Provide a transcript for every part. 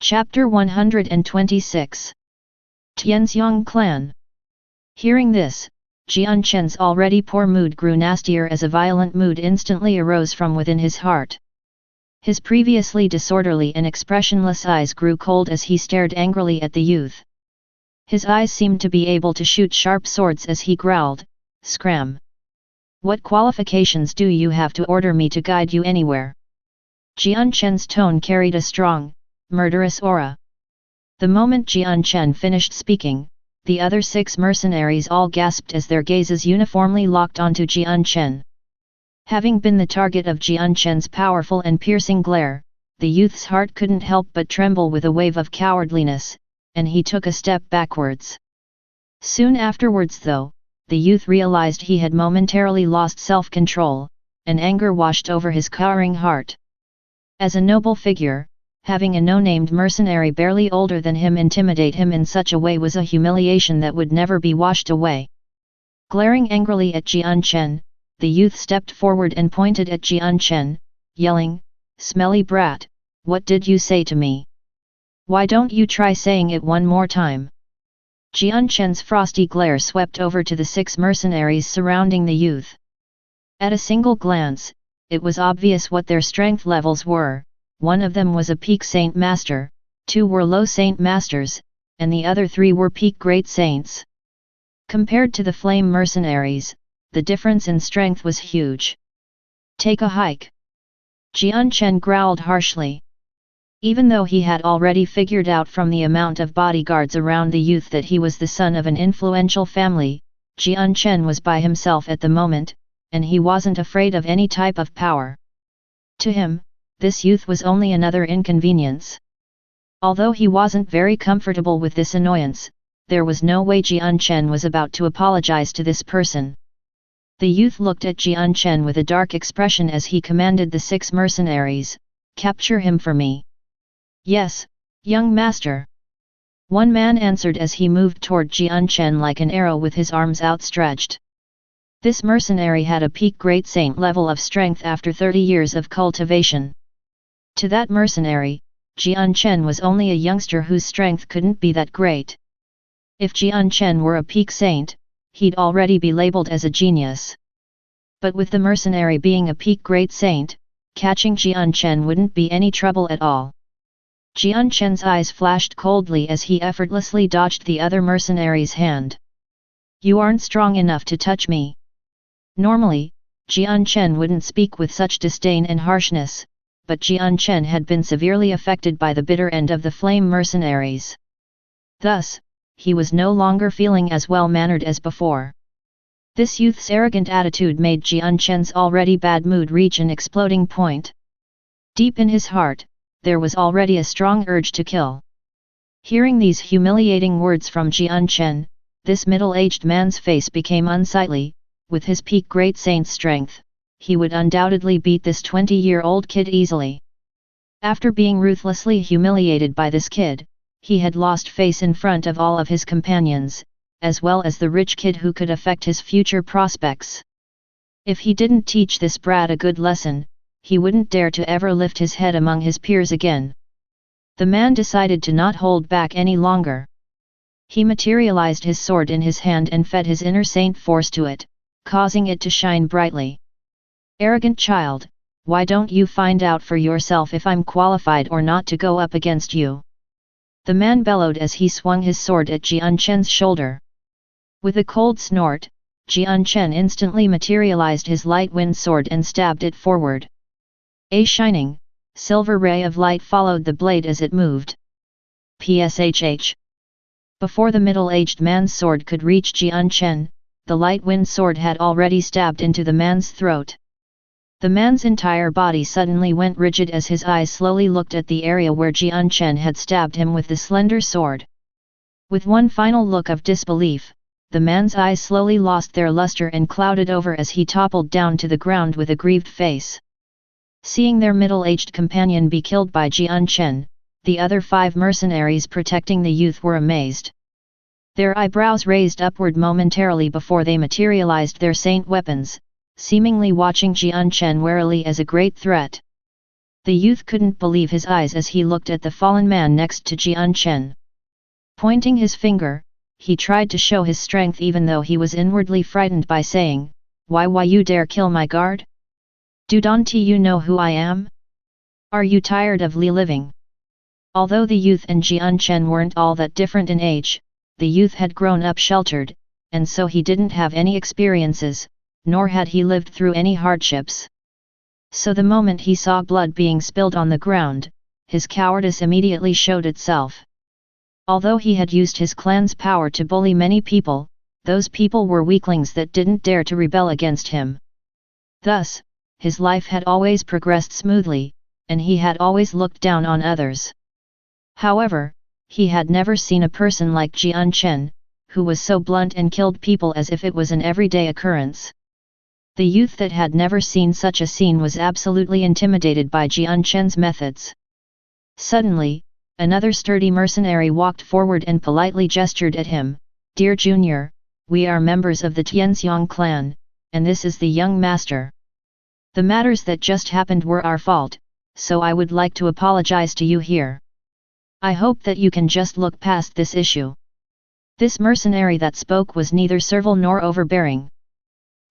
Chapter 126. Tianxiang Clan. Hearing this, Jian Chen's already poor mood grew nastier as a violent mood instantly arose from within his heart. His previously disorderly and expressionless eyes grew cold as he stared angrily at the youth. His eyes seemed to be able to shoot sharp swords as he growled, "Scram! What qualifications do you have to order me to guide you anywhere?" Jian Chen's tone carried a strong, murderous aura. The moment Jian Chen finished speaking, the other 6 mercenaries all gasped as their gazes uniformly locked onto Jian Chen. Having been the target of Jian Chen's powerful and piercing glare, the youth's heart couldn't help but tremble with a wave of cowardliness, and he took a step backwards. Soon afterwards though, the youth realized he had momentarily lost self-control, and anger washed over his cowering heart. As a noble figure, having a no-named mercenary barely older than him intimidate him in such a way was a humiliation that would never be washed away. Glaring angrily at Jian Chen, the youth stepped forward and pointed at Jian Chen, yelling, "Smelly brat, what did you say to me? Why don't you try saying it one more time?" Jian Chen's frosty glare swept over to the 6 mercenaries surrounding the youth. At a single glance, it was obvious what their strength levels were. One of them was a peak Saint Master, 2 were low Saint Masters, and the other 3 were peak Great Saints. Compared to the Flame Mercenaries, the difference in strength was huge. "Take a hike!" Jian Chen growled harshly. Even though he had already figured out from the amount of bodyguards around the youth that he was the son of an influential family, Jian Chen was by himself at the moment, and he wasn't afraid of any type of power. To him, this youth was only another inconvenience. Although he wasn't very comfortable with this annoyance, there was no way Jian Chen was about to apologize to this person. The youth looked at Jian Chen with a dark expression as he commanded the 6 mercenaries, "Capture him for me." "Yes, young master." One man answered as he moved toward Jian Chen like an arrow with his arms outstretched. This mercenary had a peak Great Saint level of strength after 30 years of cultivation. To that mercenary, Jian Chen was only a youngster whose strength couldn't be that great. If Jian Chen were a peak saint, he'd already be labeled as a genius. But with the mercenary being a peak Great Saint, catching Jian Chen wouldn't be any trouble at all. Jian Chen's eyes flashed coldly as he effortlessly dodged the other mercenary's hand. "You aren't strong enough to touch me." Normally, Jian Chen wouldn't speak with such disdain and harshness, but Jian Chen had been severely affected by the bitter end of the Flame Mercenaries. Thus, he was no longer feeling as well-mannered as before. This youth's arrogant attitude made Jian Chen's already bad mood reach an exploding point. Deep in his heart, there was already a strong urge to kill. Hearing these humiliating words from Jian Chen, this middle-aged man's face became unsightly. With his peak Great Saint strength, he would undoubtedly beat this 20-year-old kid easily. After being ruthlessly humiliated by this kid, he had lost face in front of all of his companions, as well as the rich kid who could affect his future prospects. If he didn't teach this brat a good lesson, he wouldn't dare to ever lift his head among his peers again. The man decided to not hold back any longer. He materialized his sword in his hand and fed his inner saint force to it, causing it to shine brightly. "Arrogant child, why don't you find out for yourself if I'm qualified or not to go up against you?" The man bellowed as he swung his sword at Jian Chen's shoulder. With a cold snort, Jian Chen instantly materialized his light wind sword and stabbed it forward. A shining, silver ray of light followed the blade as it moved. Pshh! Before the middle-aged man's sword could reach Jian Chen, the light wind sword had already stabbed into the man's throat. The man's entire body suddenly went rigid as his eyes slowly looked at the area where Jian Chen had stabbed him with the slender sword. With one final look of disbelief, the man's eyes slowly lost their luster and clouded over as he toppled down to the ground with a grieved face. Seeing their middle-aged companion be killed by Jian Chen, the other 5 mercenaries protecting the youth were amazed. Their eyebrows raised upward momentarily before they materialized their saint weapons, seemingly watching Jian Chen warily as a great threat. The youth couldn't believe his eyes as he looked at the fallen man next to Jian Chen. Pointing his finger, he tried to show his strength even though he was inwardly frightened by saying, Why you dare kill my guard? Don't you know who I am? Are you tired of living? Although the youth and Jian Chen weren't all that different in age, the youth had grown up sheltered, and so he didn't have any experiences, nor had he lived through any hardships. So the moment he saw blood being spilled on the ground, his cowardice immediately showed itself. Although he had used his clan's power to bully many people, those people were weaklings that didn't dare to rebel against him. Thus, his life had always progressed smoothly, and he had always looked down on others. However, he had never seen a person like Jian Chen, who was so blunt and killed people as if it was an everyday occurrence. The youth that had never seen such a scene was absolutely intimidated by Jian Chen's methods. Suddenly, another sturdy mercenary walked forward and politely gestured at him, Dear Junior, we are members of the Tianxiang clan, and this is the young master. The matters that just happened were our fault, so I would like to apologize to you here. I hope that you can just look past this issue. This mercenary that spoke was neither servile nor overbearing.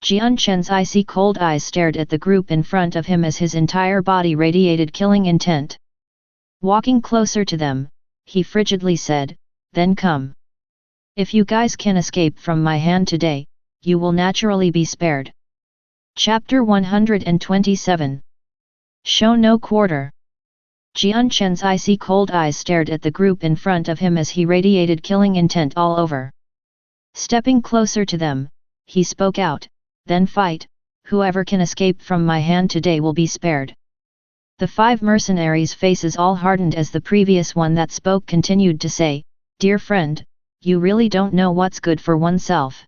Jian Chen's icy cold eyes stared at the group in front of him as his entire body radiated killing intent. Walking closer to them, he frigidly said, Then come. If you guys can escape from my hand today, you will naturally be spared. Chapter 127. Show no quarter. Jian Chen's icy cold eyes stared at the group in front of him as he radiated killing intent all over. Stepping closer to them, he spoke out, Then fight, whoever can escape from my hand today will be spared. The 5 mercenaries' faces all hardened as the previous one that spoke continued to say, Dear friend, you really don't know what's good for oneself.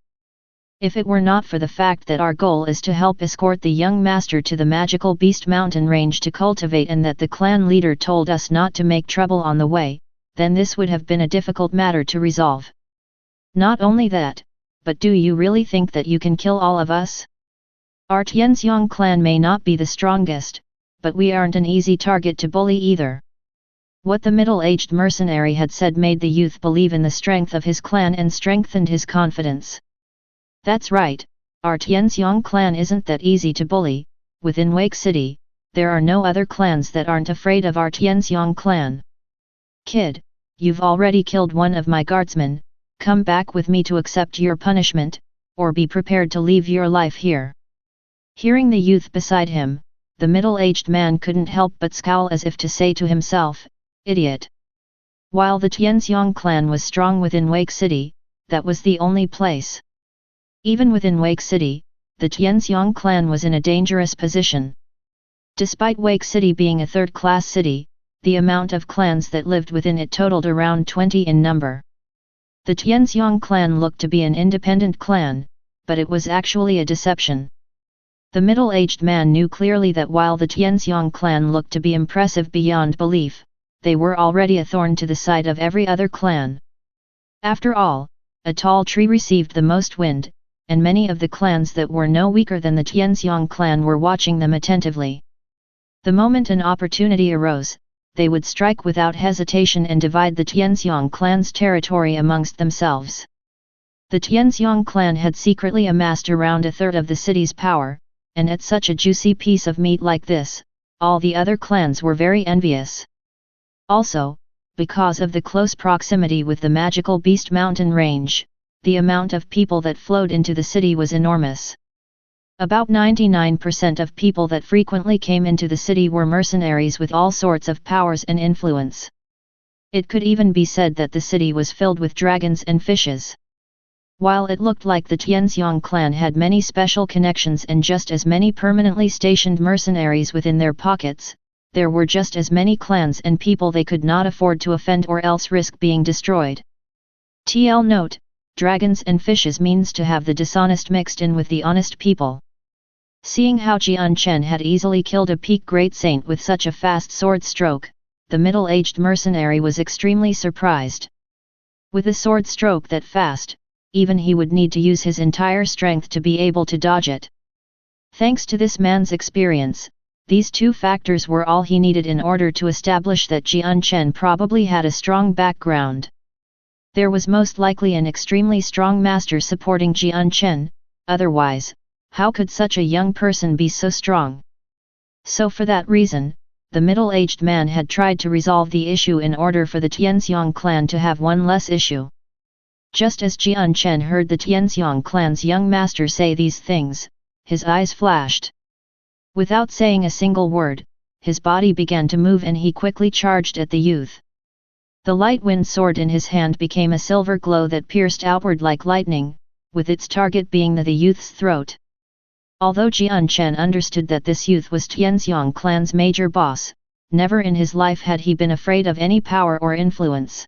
If it were not for the fact that our goal is to help escort the young master to the magical beast mountain range to cultivate and that the clan leader told us not to make trouble on the way, then this would have been a difficult matter to resolve. Not only that, but do you really think that you can kill all of us? Our Tianxiang clan may not be the strongest, but we aren't an easy target to bully either. What the middle-aged mercenary had said made the youth believe in the strength of his clan and strengthened his confidence. That's right, our Tianxiang clan isn't that easy to bully. Within Wake City, there are no other clans that aren't afraid of our Tianxiang clan. Kid, you've already killed one of my guardsmen, come back with me to accept your punishment, or be prepared to leave your life here. Hearing the youth beside him, the middle-aged man couldn't help but scowl as if to say to himself, Idiot. While the Tianxiang clan was strong within Wake City, that was the only place. Even within Wake City, the Tianxiang clan was in a dangerous position. Despite Wake City being a third-class city, the amount of clans that lived within it totaled around 20 in number. The Tianxiang clan looked to be an independent clan, but it was actually a deception. The middle-aged man knew clearly that while the Tianxiang clan looked to be impressive beyond belief, they were already a thorn to the side of every other clan. After all, a tall tree received the most wind, and many of the clans that were no weaker than the Tianxiang clan were watching them attentively. The moment an opportunity arose, they would strike without hesitation and divide the Tianxiang clan's territory amongst themselves. The Tianxiang clan had secretly amassed around a third of the city's power, and at such a juicy piece of meat like this, all the other clans were very envious. Also, because of the close proximity with the magical beast mountain range, the amount of people that flowed into the city was enormous. About 99% of people that frequently came into the city were mercenaries with all sorts of powers and influence. It could even be said that the city was filled with dragons and fishes. While it looked like the Tianxiang clan had many special connections and just as many permanently stationed mercenaries within their pockets, there were just as many clans and people they could not afford to offend or else risk being destroyed. TL note: dragons and fishes means to have the dishonest mixed in with the honest people. Seeing how Jian Chen had easily killed a peak great saint with such a fast sword stroke, the middle-aged mercenary was extremely surprised. With a sword stroke that fast, even he would need to use his entire strength to be able to dodge it. Thanks to this man's experience, These two factors were all he needed in order to establish that Jian Chen probably had a strong background. There was most likely an extremely strong master supporting Jian Chen, otherwise, how could such a young person be so strong? So for that reason, the middle-aged man had tried to resolve the issue in order for the Tianxiang clan to have one less issue. Just as Jian Chen heard the Tianxiang clan's young master say these things, his eyes flashed. Without saying a single word, his body began to move and he quickly charged at the youth. The light wind sword in his hand became a silver glow that pierced outward like lightning, with its target being the youth's throat. Although Jian Chen understood that this youth was Tianxiang clan's major boss, never in his life had he been afraid of any power or influence.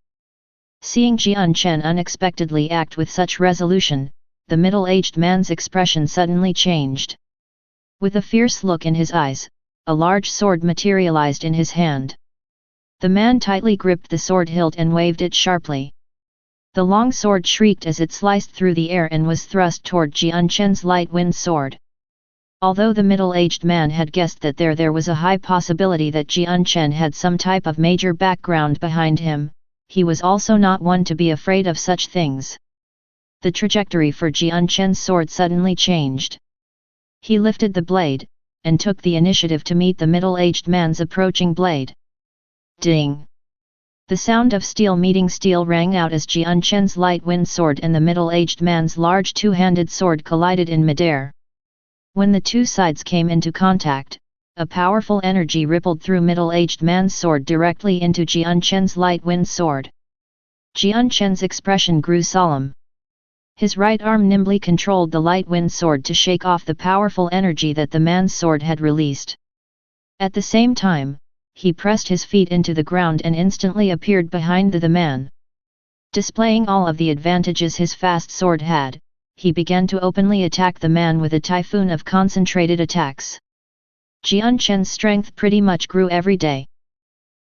Seeing Jian Chen unexpectedly act with such resolution, the middle-aged man's expression suddenly changed. With a fierce look in his eyes, a large sword materialized in his hand. The man tightly gripped the sword hilt and waved it sharply. The long sword shrieked as it sliced through the air and was thrust toward Jian Chen's light wind sword. Although the middle-aged man had guessed that there was a high possibility that Jian Chen had some type of major background behind him, he was also not one to be afraid of such things. The trajectory for Jian Chen's sword suddenly changed. He lifted the blade, and took the initiative to meet the middle-aged man's approaching blade. Ding! The sound of steel meeting steel rang out as Jian Chen's light wind sword and the middle-aged man's large two-handed sword collided in midair. When the two sides came into contact, a powerful energy rippled through middle-aged man's sword directly into Jian Chen's light wind sword. Jian Chen's expression grew solemn. His right arm nimbly controlled the light wind sword to shake off the powerful energy that the man's sword had released. At the same time, he pressed his feet into the ground and instantly appeared behind the man. Displaying all of the advantages his fast sword had, he began to openly attack the man with a typhoon of concentrated attacks. Jian Chen's strength pretty much grew every day.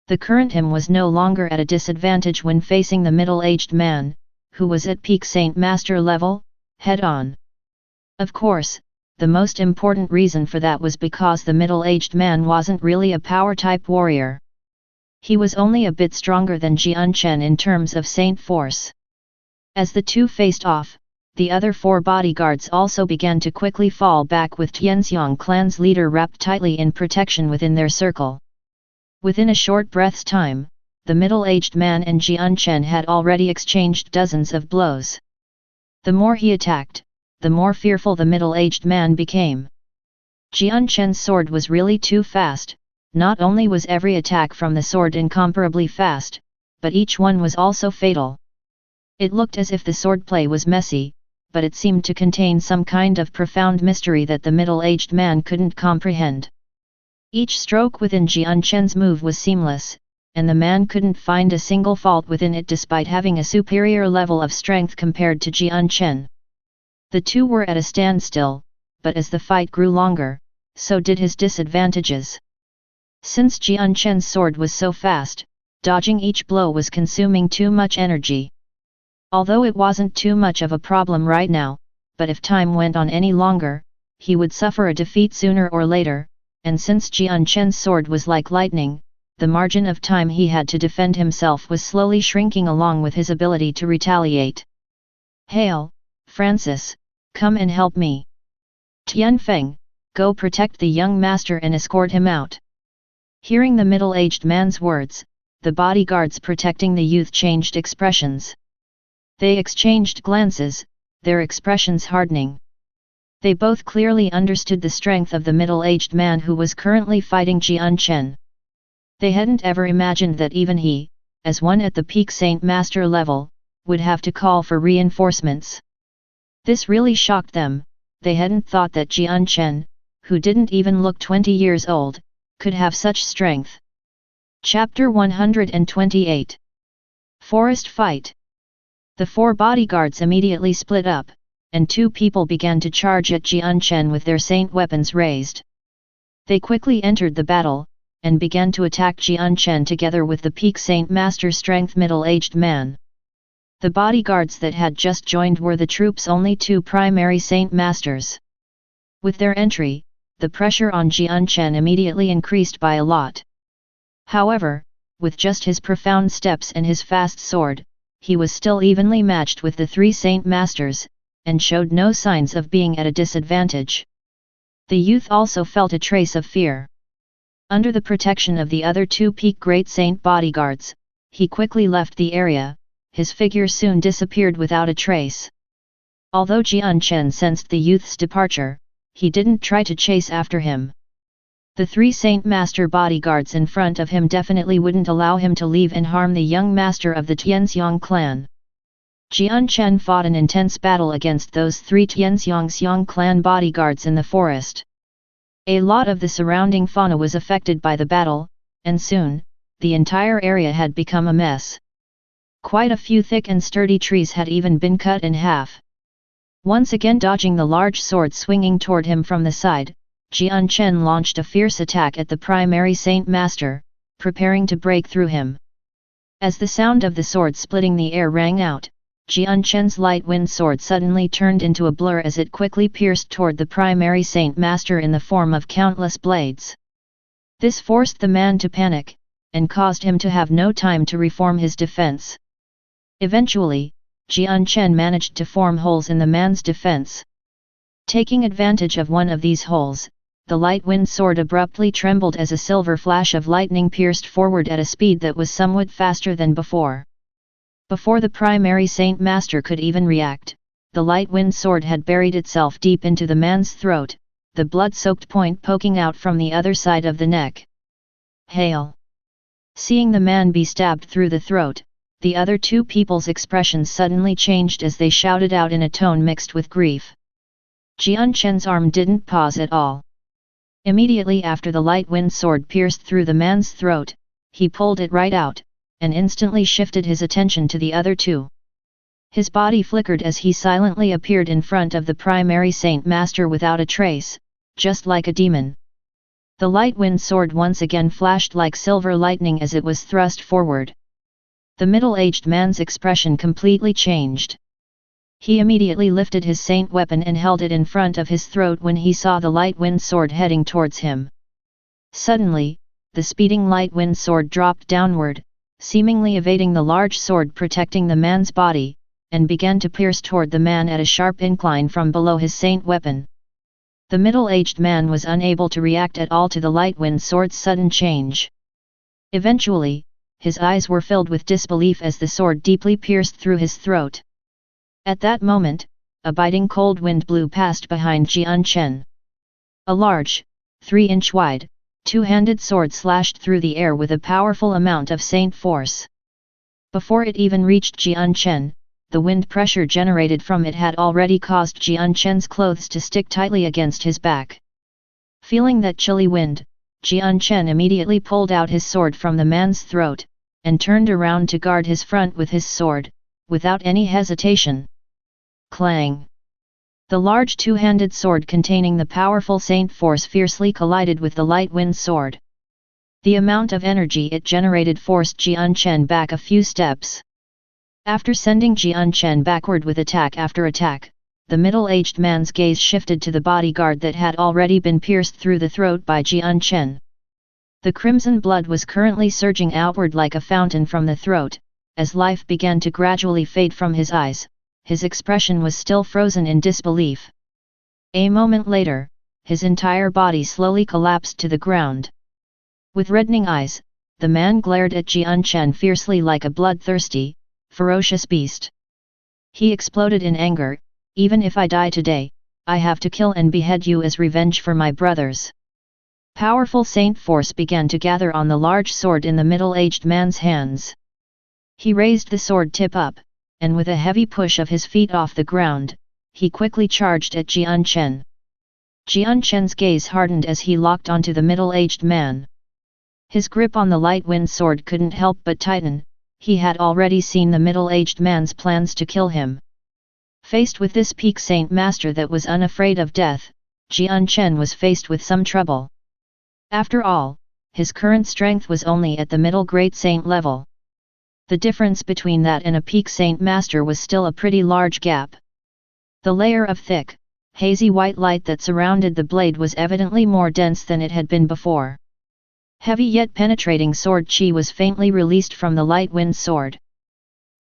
The current him was no longer at a disadvantage when facing the middle-aged man, who was at peak Saint Master level, head-on. Of course, the most important reason for that was because the middle-aged man wasn't really a power-type warrior. He was only a bit stronger than Jian Chen in terms of saint force. As the two faced off, the other four bodyguards also began to quickly fall back with Tianxiang clan's leader wrapped tightly in protection within their circle. Within a short breath's time, the middle-aged man and Jian Chen had already exchanged dozens of blows. The more he attacked, the more fearful the middle-aged man became. Jian Chen's sword was really too fast. Not only was every attack from the sword incomparably fast, but each one was also fatal. It looked as if the swordplay was messy, but it seemed to contain some kind of profound mystery that the middle-aged man couldn't comprehend. Each stroke within Jian Chen's move was seamless, and the man couldn't find a single fault within it despite having a superior level of strength compared to Jian Chen. The two were at a standstill, but as the fight grew longer, so did his disadvantages. Since Jian Chen's sword was so fast, dodging each blow was consuming too much energy. Although it wasn't too much of a problem right now, but if time went on any longer, he would suffer a defeat sooner or later, and since Jian Chen's sword was like lightning, the margin of time he had to defend himself was slowly shrinking along with his ability to retaliate. "Hail, Francis, come and help me. Tian Feng, go protect the young master and escort him out." Hearing the middle-aged man's words, the bodyguards protecting the youth changed expressions. They exchanged glances, their expressions hardening. They both clearly understood the strength of the middle-aged man who was currently fighting Jian Chen. They hadn't ever imagined that even he, as one at the peak Saint Master level, would have to call for reinforcements. This really shocked them. They hadn't thought that Jian Chen, who didn't even look 20 years old, could have such strength. Chapter 128. Forest Fight. The four bodyguards immediately split up, and two people began to charge at Jian Chen with their saint weapons raised. They quickly entered the battle, and began to attack Jian Chen together with the peak Saint Master strength middle-aged man. The bodyguards that had just joined were the troops' only two primary Saint Masters. With their entry, the pressure on Jian Chen immediately increased by a lot. However, with just his profound steps and his fast sword, he was still evenly matched with the three Saint Masters, and showed no signs of being at a disadvantage. The youth also felt a trace of fear. Under the protection of the other two peak Great Saint bodyguards, he quickly left the area. His figure soon disappeared without a trace. Although Jian Chen sensed the youth's departure, he didn't try to chase after him. The three Saint Master bodyguards in front of him definitely wouldn't allow him to leave and harm the young master of the Tianxiang clan. Jian Chen fought an intense battle against those three Tianxiang clan bodyguards in the forest. A lot of the surrounding fauna was affected by the battle, and soon, the entire area had become a mess. Quite a few thick and sturdy trees had even been cut in half. Once again dodging the large sword swinging toward him from the side, Jian Chen launched a fierce attack at the primary Saint Master, preparing to break through him. As the sound of the sword splitting the air rang out, Jian Chen's light wind sword suddenly turned into a blur as it quickly pierced toward the primary Saint Master in the form of countless blades. This forced the man to panic, and caused him to have no time to reform his defense. Eventually, Jian Chen managed to form holes in the man's defense. Taking advantage of one of these holes, the light wind sword abruptly trembled as a silver flash of lightning pierced forward at a speed that was somewhat faster than before. Before the primary Saint Master could even react, the light wind sword had buried itself deep into the man's throat, the blood-soaked point poking out from the other side of the neck. Hail! Seeing the man be stabbed through the throat, the other two people's expressions suddenly changed as they shouted out in a tone mixed with grief. Jian Chen's arm didn't pause at all. Immediately after the light wind sword pierced through the man's throat, he pulled it right out, and instantly shifted his attention to the other two. His body flickered as he silently appeared in front of the primary Saint Master without a trace, just like a demon. The light wind sword once again flashed like silver lightning as it was thrust forward. The middle-aged man's expression completely changed. He immediately lifted his saint weapon and held it in front of his throat when he saw the light wind sword heading towards him. Suddenly, the speeding light wind sword dropped downward, seemingly evading the large sword protecting the man's body, and began to pierce toward the man at a sharp incline from below his saint weapon. The middle-aged man was unable to react at all to the light wind sword's sudden change. Eventually, his eyes were filled with disbelief as the sword deeply pierced through his throat. At that moment, a biting cold wind blew past behind Jian Chen. A large, 3-inch wide, two-handed sword slashed through the air with a powerful amount of saint force. Before it even reached Jian Chen, the wind pressure generated from it had already caused Jian Chen's clothes to stick tightly against his back. Feeling that chilly wind, Jian Chen immediately pulled out his sword from the man's throat, and turned around to guard his front with his sword, without any hesitation. Clang! The large two-handed sword containing the powerful saint force fiercely collided with the light wind sword. The amount of energy it generated forced Jian Chen back a few steps. After sending Jian Chen backward with attack after attack, the middle-aged man's gaze shifted to the bodyguard that had already been pierced through the throat by Jian Chen. The crimson blood was currently surging outward like a fountain from the throat. As life began to gradually fade from his eyes, his expression was still frozen in disbelief. A moment later, his entire body slowly collapsed to the ground. With reddening eyes, the man glared at Jian Chen fiercely like a bloodthirsty, ferocious beast. He exploded in anger. Even if I die today, I have to kill and behead you as revenge for my brothers. Powerful saint force began to gather on the large sword in the middle-aged man's hands. He raised the sword tip up, and with a heavy push of his feet off the ground, he quickly charged at Jian Chen. Jian Chen's gaze hardened as he locked onto the middle-aged man. His grip on the light wind sword couldn't help but tighten. He had already seen the middle-aged man's plans to kill him. Faced with this peak saint master that was unafraid of death, Jian Chen was faced with some trouble. After all, his current strength was only at the middle great saint level. The difference between that and a peak saint master was still a pretty large gap. The layer of thick, hazy white light that surrounded the blade was evidently more dense than it had been before. Heavy yet penetrating sword chi was faintly released from the light wind sword.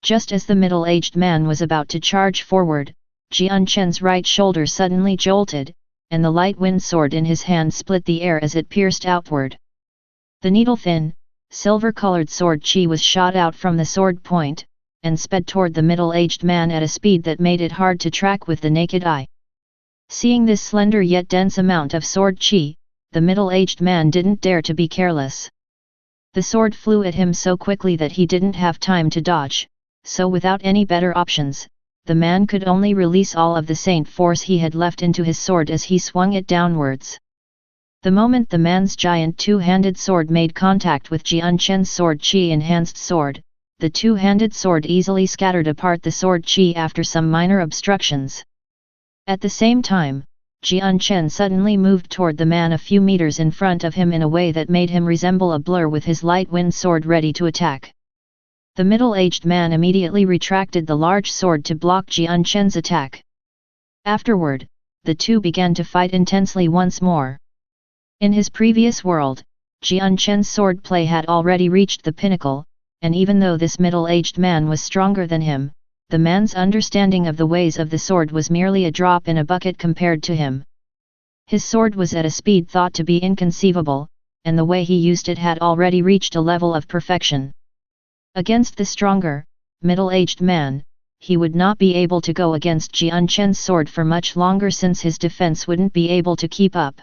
Just as the middle-aged man was about to charge forward, Jian Chen's right shoulder suddenly jolted, and the light wind sword in his hand split the air as it pierced outward. The needle-thin, silver-colored sword chi was shot out from the sword point, and sped toward the middle-aged man at a speed that made it hard to track with the naked eye. Seeing this slender yet dense amount of sword chi, the middle-aged man didn't dare to be careless. The sword flew at him so quickly that he didn't have time to dodge, so without any better options, the man could only release all of the saint force he had left into his sword as he swung it downwards. The moment the man's giant two-handed sword made contact with Jian Chen's sword chi-enhanced sword, the two-handed sword easily scattered apart the sword chi after some minor obstructions. At the same time, Jian Chen suddenly moved toward the man a few meters in front of him in a way that made him resemble a blur with his light wind sword ready to attack. The middle-aged man immediately retracted the large sword to block Jian Chen's attack. Afterward, the two began to fight intensely once more. In his previous world, Jian Chen's sword play had already reached the pinnacle, and even though this middle-aged man was stronger than him, the man's understanding of the ways of the sword was merely a drop in a bucket compared to him. His sword was at a speed thought to be inconceivable, and the way he used it had already reached a level of perfection. Against the stronger, middle-aged man, he would not be able to go against Jian Chen's sword for much longer since his defense wouldn't be able to keep up.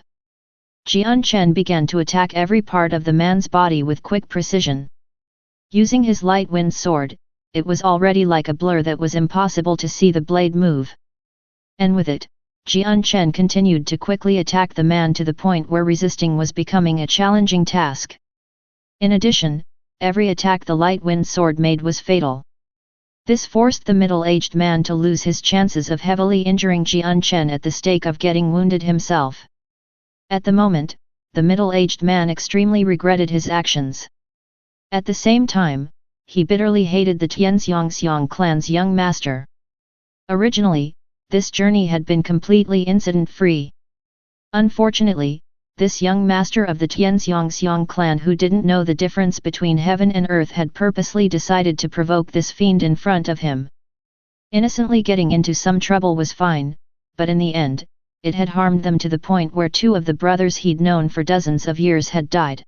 Jian Chen began to attack every part of the man's body with quick precision. Using his light wind sword, it was already like a blur that was impossible to see the blade move. And with it, Jian Chen continued to quickly attack the man to the point where resisting was becoming a challenging task. In addition, every attack the light wind sword made was fatal. This forced the middle-aged man to lose his chances of heavily injuring Jian Chen at the stake of getting wounded himself. At the moment, the middle-aged man extremely regretted his actions. At the same time, he bitterly hated the Xing Xiao clan's young master. Originally, this journey had been completely incident-free. Unfortunately, this young master of the Xing Xiao clan who didn't know the difference between heaven and earth had purposely decided to provoke this fiend in front of him. Innocently getting into some trouble was fine, but in the end, it had harmed them to the point where two of the brothers he'd known for dozens of years had died.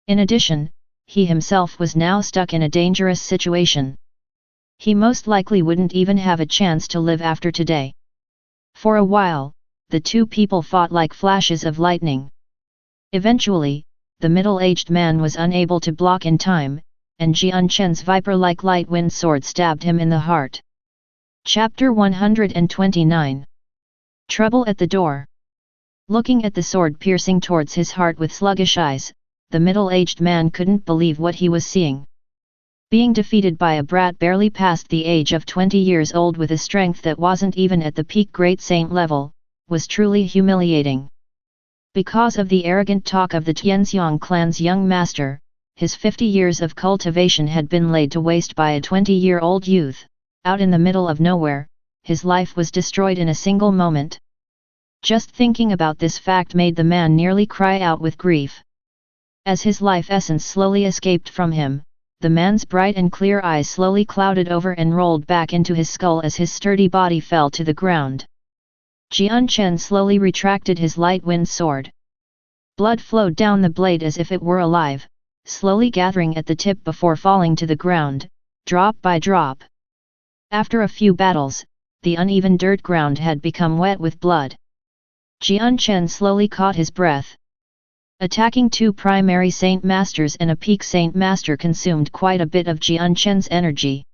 In addition, he himself was now stuck in a dangerous situation. He most likely wouldn't even have a chance to live after today. For a while, the two people fought like flashes of lightning. Eventually, the middle-aged man was unable to block in time, and Jian Chen's viper-like light wind sword stabbed him in the heart. Chapter 129. Trouble at the Door. Looking at the sword piercing towards his heart with sluggish eyes, the middle-aged man couldn't believe what he was seeing. Being defeated by a brat barely past the age of 20 years old with a strength that wasn't even at the peak great saint level, was truly humiliating. Because of the arrogant talk of the Tianxiang clan's young master, his 50 years of cultivation had been laid to waste by a 20-year-old youth. Out in the middle of nowhere, his life was destroyed in a single moment. Just thinking about this fact made the man nearly cry out with grief. As his life essence slowly escaped from him, the man's bright and clear eyes slowly clouded over and rolled back into his skull as his sturdy body fell to the ground. Jian Chen slowly retracted his light wind sword. Blood flowed down the blade as if it were alive, slowly gathering at the tip before falling to the ground, drop by drop. After a few battles, the uneven dirt ground had become wet with blood. Jian Chen slowly caught his breath. Attacking two primary Saint Masters and a peak Saint Master consumed quite a bit of Jian Chen's energy.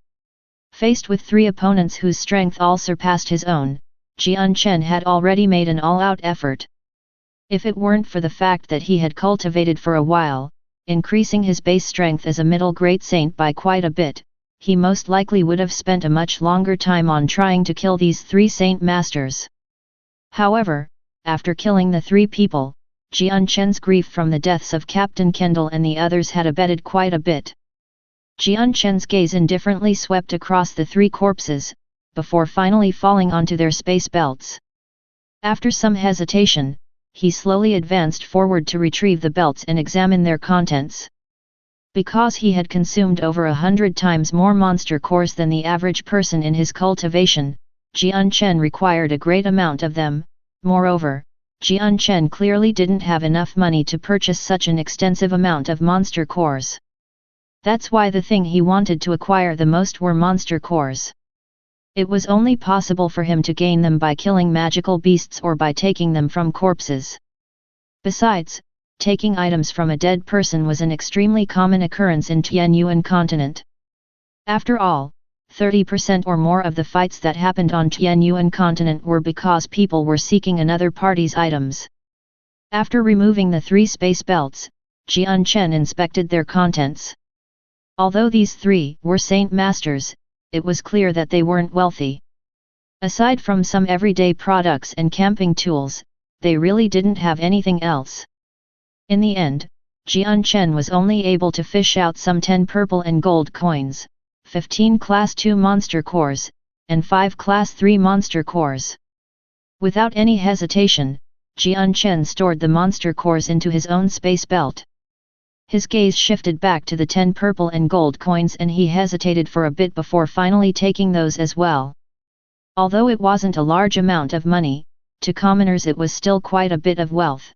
Faced with three opponents whose strength all surpassed his own, Jian Chen had already made an all-out effort. If it weren't for the fact that he had cultivated for a while, increasing his base strength as a middle great saint by quite a bit, he most likely would have spent a much longer time on trying to kill these three Saint Masters. However, after killing the three people, Jian Chen's grief from the deaths of Captain Kendall and the others had abated quite a bit. Jian Chen's gaze indifferently swept across the three corpses, before finally falling onto their space belts. After some hesitation, he slowly advanced forward to retrieve the belts and examine their contents. Because he had consumed over 100 times more monster cores than the average person in his cultivation, Jian Chen required a great amount of them. Moreover, Jian Chen clearly didn't have enough money to purchase such an extensive amount of monster cores. That's why the thing he wanted to acquire the most were monster cores. It was only possible for him to gain them by killing magical beasts or by taking them from corpses. Besides, taking items from a dead person was an extremely common occurrence in Tianyuan continent. After all, 30% or more of the fights that happened on Tianyuan continent were because people were seeking another party's items. After removing the 3 space belts, Jian Chen inspected their contents. Although these 3 were saint masters, it was clear that they weren't wealthy. Aside from some everyday products and camping tools, they really didn't have anything else. In the end, Jian Chen was only able to fish out some 10 purple and gold coins, 15 Class 2 monster cores, and 5 Class 3 monster cores. Without any hesitation, Jian Chen stored the monster cores into his own space belt. His gaze shifted back to the 10 purple and gold coins and he hesitated for a bit before finally taking those as well. Although it wasn't a large amount of money, to commoners it was still quite a bit of wealth.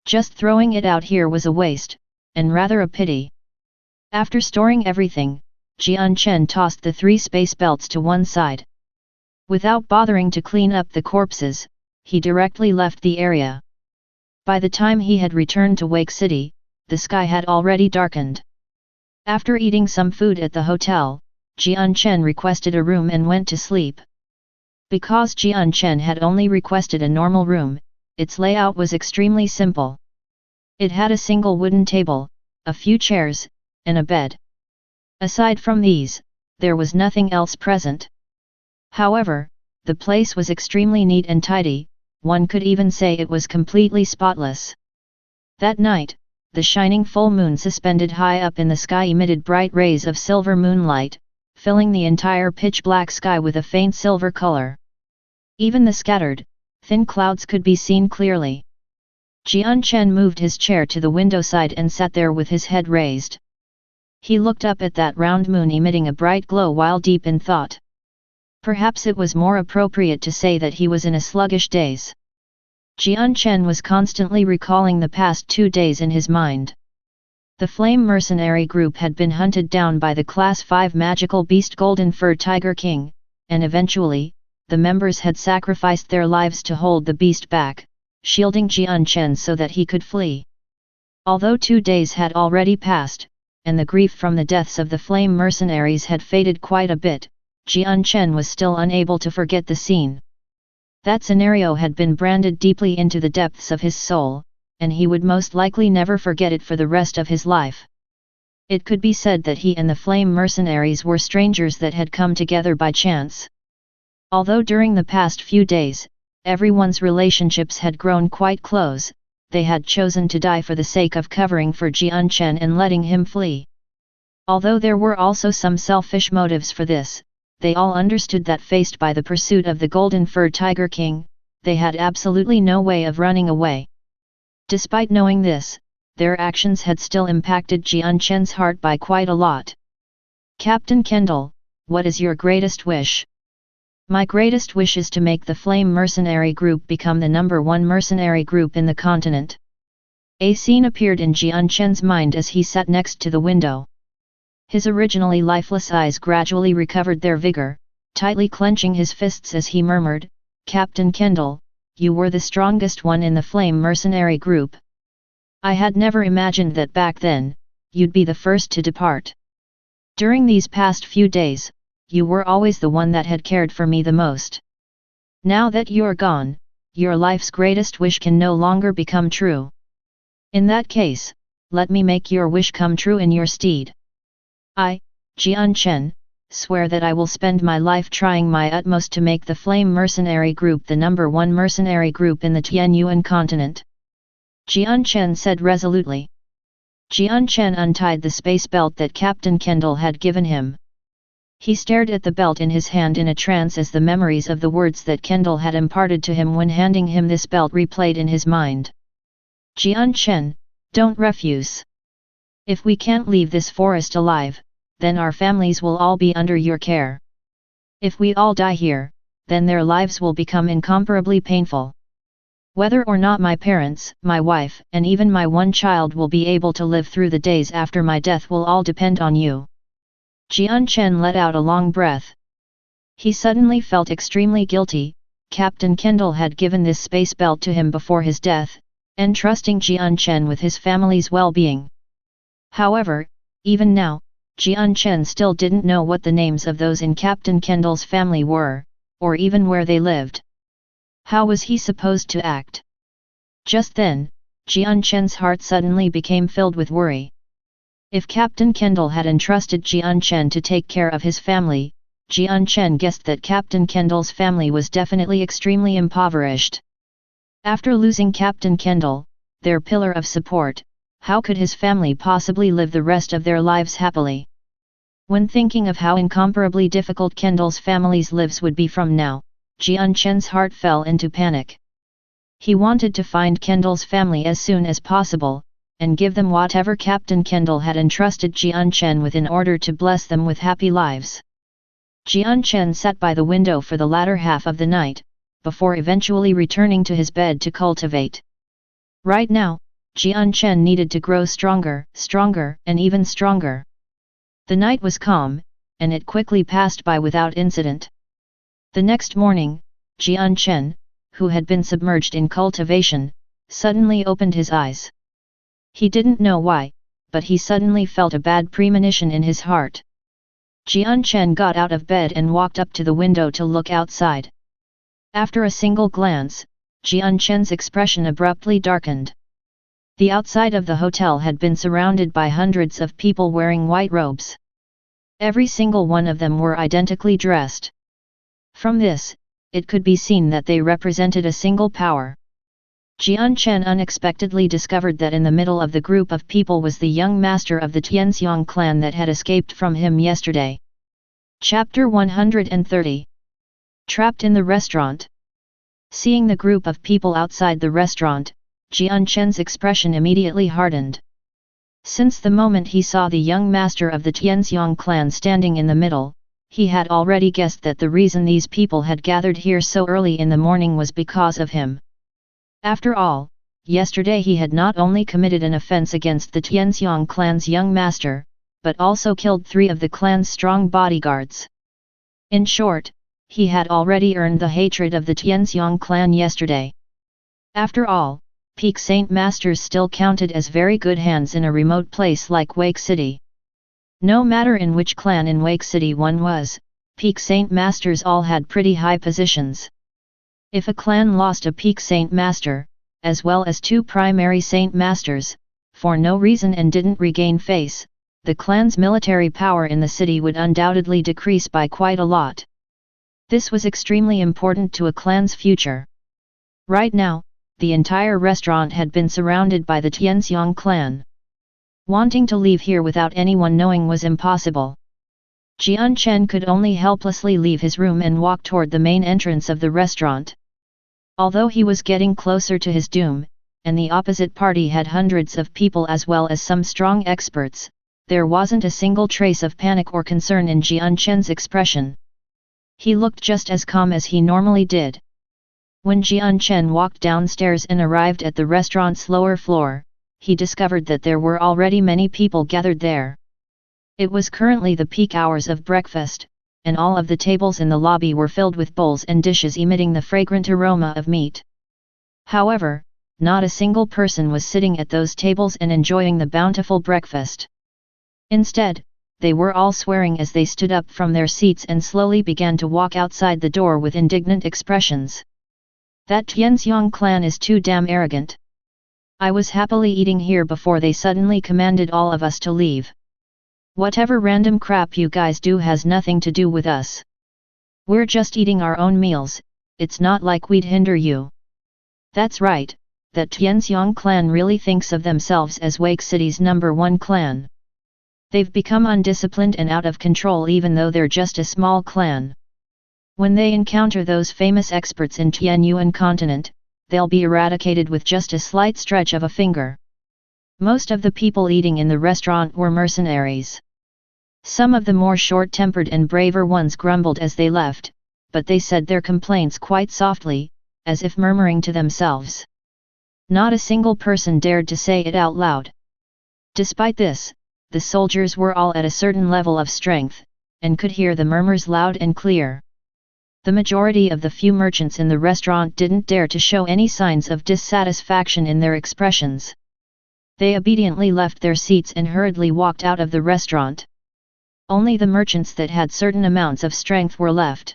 Just throwing it out here was a waste, and rather a pity. After storing everything, Jian Chen tossed the 3 space belts to one side. Without bothering to clean up the corpses, he directly left the area. By the time he had returned to Wake City, the sky had already darkened. After eating some food at the hotel, Jian Chen requested a room and went to sleep. Because Jian Chen had only requested a normal room, its layout was extremely simple. It had a single wooden table, a few chairs, and a bed. Aside from these, there was nothing else present. However, the place was extremely neat and tidy, one could even say it was completely spotless. That night, the shining full moon suspended high up in the sky emitted bright rays of silver moonlight, filling the entire pitch-black sky with a faint silver color. Even the scattered, thin clouds could be seen clearly. Jian Chen moved his chair to the window side and sat there with his head raised. He looked up at that round moon emitting a bright glow while deep in thought. Perhaps it was more appropriate to say that he was in a sluggish daze. Jian Chen was constantly recalling the past 2 days in his mind. The Flame Mercenary group had been hunted down by the Class 5 magical beast Golden Fur Tiger King, and eventually, the members had sacrificed their lives to hold the beast back, shielding Jian Chen so that he could flee. Although 2 days had already passed, and the grief from the deaths of the Flame Mercenaries had faded quite a bit, Jian Chen was still unable to forget the scene. That scenario had been branded deeply into the depths of his soul, and he would most likely never forget it for the rest of his life. It could be said that he and the Flame Mercenaries were strangers that had come together by chance. Although during the past few days, everyone's relationships had grown quite close, they had chosen to die for the sake of covering for Jian Chen and letting him flee. Although there were also some selfish motives for this, they all understood that faced by the pursuit of the Golden Fur Tiger King, they had absolutely no way of running away. Despite knowing this, their actions had still impacted Jian Chen's heart by quite a lot. "Captain Kendall, what is your greatest wish?" "My greatest wish is to make the Flame Mercenary Group become the #1 mercenary group in the continent." A scene appeared in Jian Chen's mind as he sat next to the window. His originally lifeless eyes gradually recovered their vigor, tightly clenching his fists as he murmured, "Captain Kendall, you were the strongest one in the Flame Mercenary Group. I had never imagined that back then, you'd be the first to depart. During these past few days, you were always the one that had cared for me the most. Now that you're gone, your life's greatest wish can no longer become true. In that case, let me make your wish come true in your stead. I, Jian Chen, swear that I will spend my life trying my utmost to make the Flame Mercenary Group the #1 mercenary group in the Tianyuan continent," Jian Chen said resolutely. Jian Chen untied the space belt that Captain Kendall had given him. He stared at the belt in his hand in a trance as the memories of the words that Kendall had imparted to him when handing him this belt replayed in his mind. Jian Chen, don't refuse. If we can't leave this forest alive, then our families will all be under your care. If we all die here, then their lives will become incomparably painful. Whether or not my parents, my wife, and even my one child will be able to live through the days after my death will all depend on you. Jian Chen let out a long breath. He suddenly felt extremely guilty. Captain Kendall had given this space belt to him before his death, entrusting Jian Chen with his family's well-being. However, even now, Jian Chen still didn't know what the names of those in Captain Kendall's family were, or even where they lived. How was he supposed to act? Just then, Jian Chen's heart suddenly became filled with worry. If Captain Kendall had entrusted Jian Chen to take care of his family, Jian Chen guessed that Captain Kendall's family was definitely extremely impoverished. After losing Captain Kendall, their pillar of support, how could his family possibly live the rest of their lives happily? When thinking of how incomparably difficult Kendall's family's lives would be from now, Jian Chen's heart fell into panic. He wanted to find Kendall's family as soon as possible, and give them whatever Captain Kendall had entrusted Jian Chen with in order to bless them with happy lives. Jian Chen sat by the window for the latter half of the night, before eventually returning to his bed to cultivate. Right now, Jian Chen needed to grow stronger, and even stronger. The night was calm, and it quickly passed by without incident. The next morning, Jian Chen, who had been submerged in cultivation, suddenly opened his eyes. He didn't know why, but he suddenly felt a bad premonition in his heart. Jian Chen got out of bed and walked up to the window to look outside. After a single glance, Jian Chen's expression abruptly darkened. The outside of the hotel had been surrounded by hundreds of people wearing white robes. Every single one of them were identically dressed. From this, it could be seen that they represented a single power. Jian Chen unexpectedly discovered that in the middle of the group of people was the young master of the Tianxiang clan that had escaped from him yesterday. Chapter 130. Trapped in the restaurant. Seeing the group of people outside the restaurant, Jian Chen's expression immediately hardened. Since the moment he saw the young master of the Tianxiang clan standing in the middle, he had already guessed that the reason these people had gathered here so early in the morning was because of him. After all, yesterday he had not only committed an offense against the Tianxiang clan's young master, but also killed 3 of the clan's strong bodyguards. In short, he had already earned the hatred of the Tianxiang clan yesterday. After all, Peak Saint Masters still counted as very good hands in a remote place like Wake City. No matter in which clan in Wake City one was, Peak Saint Masters all had pretty high positions. If a clan lost a Peak Saint Master, as well as 2 primary Saint Masters, for no reason and didn't regain face, the clan's military power in the city would undoubtedly decrease by quite a lot. This was extremely important to a clan's future. Right now, the entire restaurant had been surrounded by the Tianxiang clan. Wanting to leave here without anyone knowing was impossible. Jian Chen could only helplessly leave his room and walk toward the main entrance of the restaurant. Although he was getting closer to his doom, and the opposite party had hundreds of people as well as some strong experts, there wasn't a single trace of panic or concern in Jian Chen's expression. He looked just as calm as he normally did. When Jian Chen walked downstairs and arrived at the restaurant's lower floor, he discovered that there were already many people gathered there. It was currently the peak hours of breakfast, and all of the tables in the lobby were filled with bowls and dishes emitting the fragrant aroma of meat. However, not a single person was sitting at those tables and enjoying the bountiful breakfast. Instead, they were all swearing as they stood up from their seats and slowly began to walk outside the door with indignant expressions. That Tianxiang clan is too damn arrogant. I was happily eating here before they suddenly commanded all of us to leave. Whatever random crap you guys do has nothing to do with us. We're just eating our own meals, it's not like we'd hinder you. That's right, that Tianxiang clan really thinks of themselves as Wake City's #1 clan. They've become undisciplined and out of control even though they're just a small clan. When they encounter those famous experts in Tianyuan continent, they'll be eradicated with just a slight stretch of a finger. Most of the people eating in the restaurant were mercenaries. Some of the more short-tempered and braver ones grumbled as they left, but they said their complaints quite softly, as if murmuring to themselves. Not a single person dared to say it out loud. Despite this, the soldiers were all at a certain level of strength, and could hear the murmurs loud and clear. The majority of the few merchants in the restaurant didn't dare to show any signs of dissatisfaction in their expressions. They obediently left their seats and hurriedly walked out of the restaurant. Only the merchants that had certain amounts of strength were left.